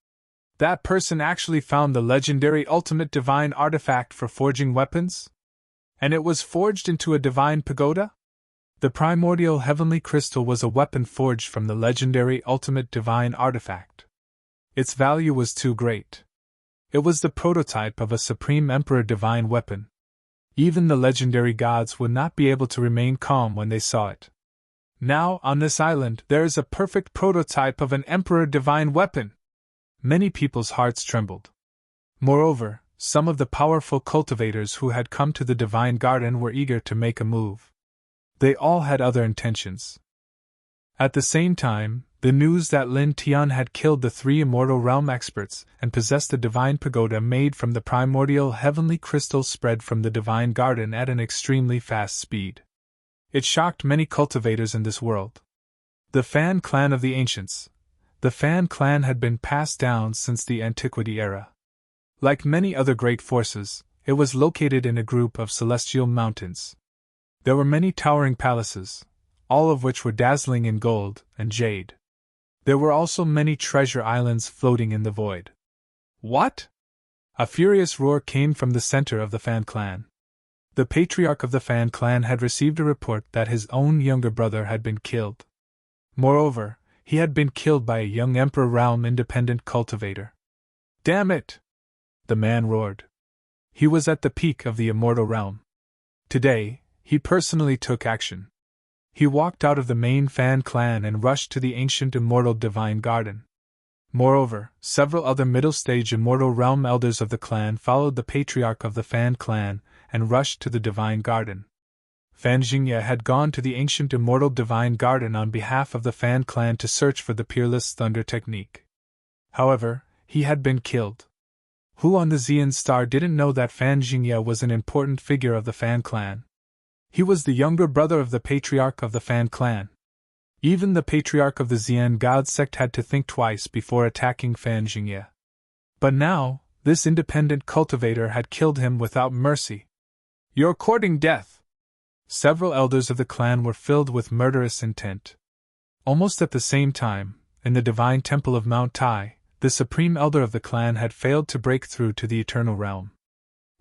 That person actually found the legendary ultimate divine artifact for forging weapons? And it was forged into a divine pagoda? The primordial heavenly crystal was a weapon forged from the legendary ultimate divine artifact. Its value was too great. It was the prototype of a supreme emperor divine weapon. Even the legendary gods would not be able to remain calm when they saw it. Now, on this island, there is a perfect prototype of an emperor divine weapon. Many people's hearts trembled. Moreover, some of the powerful cultivators who had come to the divine garden were eager to make a move. They all had other intentions. At the same time, the news that Lin Tian had killed the three immortal realm experts and possessed a divine pagoda made from the primordial heavenly crystal spread from the divine garden at an extremely fast speed. It shocked many cultivators in this world. The Fan clan of the ancients. The Fan clan had been passed down since the Antiquity era. Like many other great forces, it was located in a group of celestial mountains. There were many towering palaces, all of which were dazzling in gold and jade. There were also many treasure islands floating in the void. What? A furious roar came from the center of the Fan clan. The patriarch of the Fan clan had received a report that his own younger brother had been killed. Moreover, he had been killed by a young Emperor Realm independent cultivator. Damn it! The man roared. He was at the peak of the immortal realm. Today, he personally took action. He walked out of the main Fan clan and rushed to the ancient immortal divine garden. Moreover, several other middle-stage immortal realm elders of the clan followed the patriarch of the Fan clan and rushed to the divine garden. Fan Jingye had gone to the ancient immortal divine garden on behalf of the Fan clan to search for the peerless thunder technique. However, he had been killed. Who on the Xian star didn't know that Fan Jingye was an important figure of the Fan clan? He was the younger brother of the patriarch of the Fan clan. Even the patriarch of the Xian God sect had to think twice before attacking Fan Jingye. But now, this independent cultivator had killed him without mercy. You're courting death! Several elders of the clan were filled with murderous intent. Almost at the same time, in the divine temple of Mount Tai, the supreme elder of the clan had failed to break through to the eternal realm.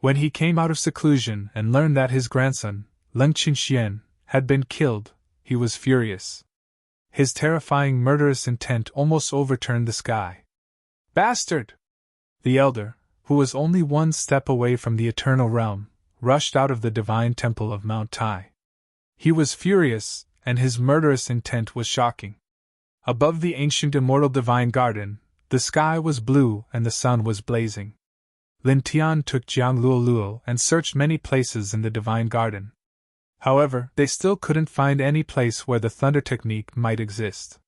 When he came out of seclusion and learned that his grandson, Leng Qinxian, had been killed, he was furious. His terrifying murderous intent almost overturned the sky. Bastard! The elder, who was only one step away from the eternal realm, rushed out of the divine temple of Mount Tai. He was furious, and his murderous intent was shocking. Above the ancient immortal divine garden, the sky was blue and the sun was blazing. Lin Tian took Jiang Luoluo and searched many places in the divine garden. However, they still couldn't find any place where the thunder technique might exist.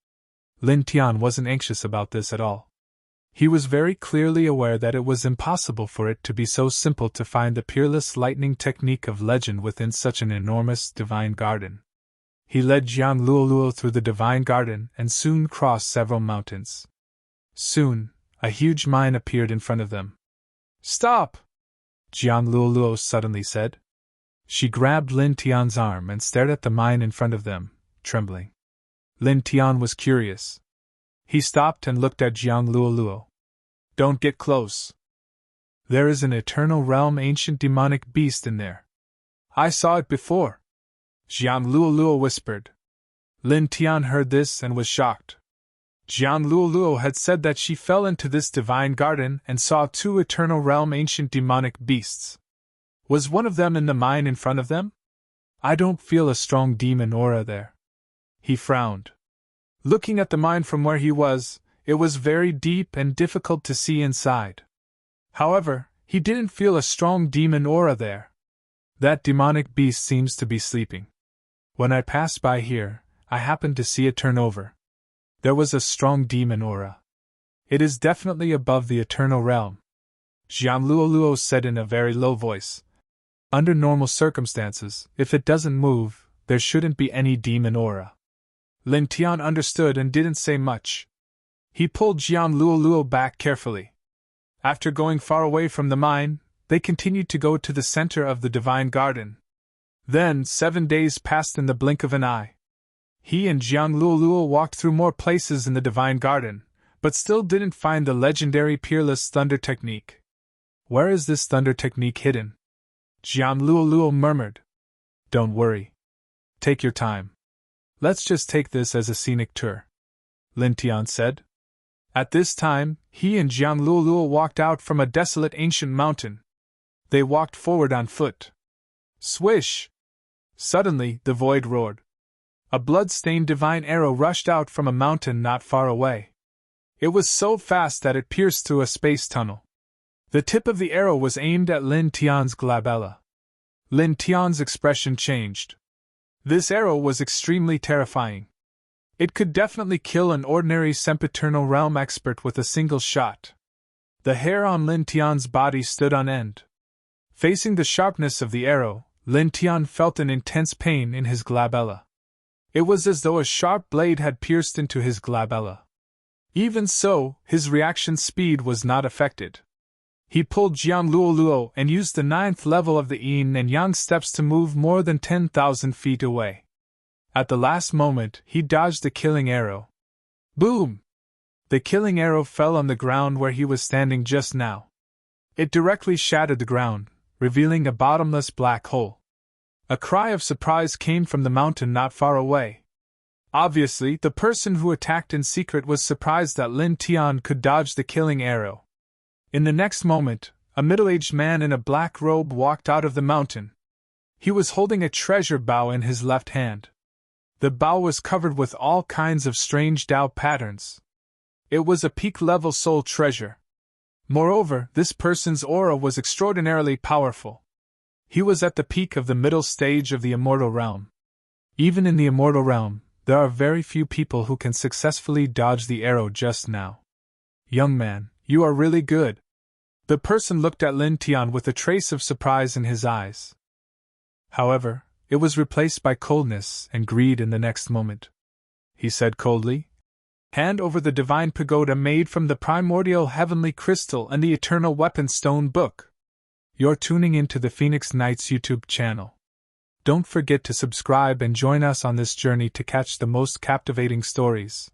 Lin Tian wasn't anxious about this at all. He was very clearly aware that it was impossible for it to be so simple to find the peerless lightning technique of legend within such an enormous divine garden. He led Jiang Luoluo through the divine garden and soon crossed several mountains. Soon, a huge mine appeared in front of them. Stop! Jiang Luoluo suddenly said. She grabbed Lin Tian's arm and stared at the mine in front of them, trembling. Lin Tian was curious. He stopped and looked at Jiang Luoluo. Don't get close. There is an eternal realm ancient demonic beast in there. I saw it before. Jiang Luoluo whispered. Lin Tian heard this and was shocked. Jiang Luoluo had said that she fell into this divine garden and saw two eternal realm ancient demonic beasts. Was one of them in the mine in front of them? I don't feel a strong demon aura there. He frowned. Looking at the mine from where he was, it was very deep and difficult to see inside. However, he didn't feel a strong demon aura there. That demonic beast seems to be sleeping. When I passed by here, I happened to see it turn over. There was a strong demon aura. It is definitely above the eternal realm. Jiang Luoluo said in a very low voice. Under normal circumstances, if it doesn't move, there shouldn't be any demon aura. Lin Tian understood and didn't say much. He pulled Jiang Luoluo back carefully. After going far away from the mine, they continued to go to the center of the divine garden. Then 7 days passed in the blink of an eye. He and Jiang Luoluo walked through more places in the divine garden, but still didn't find the legendary peerless thunder technique. Where is this thunder technique hidden? Jiang Luoluo murmured. Don't worry. Take your time. Let's just take this as a scenic tour, Lin Tian said. At this time, he and Jiang Luoluo walked out from a desolate ancient mountain. They walked forward on foot. Swish! Suddenly, the void roared. A blood-stained divine arrow rushed out from a mountain not far away. It was so fast that it pierced through a space tunnel. The tip of the arrow was aimed at Lin Tian's glabella. Lin Tian's expression changed. This arrow was extremely terrifying. It could definitely kill an ordinary sempiternal realm expert with a single shot. The hair on Lin Tian's body stood on end. Facing the sharpness of the arrow, Lin Tian felt an intense pain in his glabella. It was as though a sharp blade had pierced into his glabella. Even so, his reaction speed was not affected. He pulled Jiang Luoluo and used the 9th level of the yin and yang steps to move more than 10,000 feet away. At the last moment, he dodged the killing arrow. Boom! The killing arrow fell on the ground where he was standing just now. It directly shattered the ground, revealing a bottomless black hole. A cry of surprise came from the mountain not far away. Obviously, the person who attacked in secret was surprised that Lin Tian could dodge the killing arrow. In the next moment, a middle-aged man in a black robe walked out of the mountain. He was holding a treasure bow in his left hand. The bow was covered with all kinds of strange Dao patterns. It was a peak-level soul treasure. Moreover, this person's aura was extraordinarily powerful. He was at the peak of the middle stage of the immortal realm. Even in the immortal realm, there are very few people who can successfully dodge the arrow just now. Young man, you are really good. The person looked at Lin Tian with a trace of surprise in his eyes. However, it was replaced by coldness and greed in the next moment. He said coldly, "Hand over the divine pagoda made from the primordial heavenly crystal and the eternal weapon stone book." You're tuning into the Phoenix Knights YouTube channel. Don't forget to subscribe and join us on this journey to catch the most captivating stories.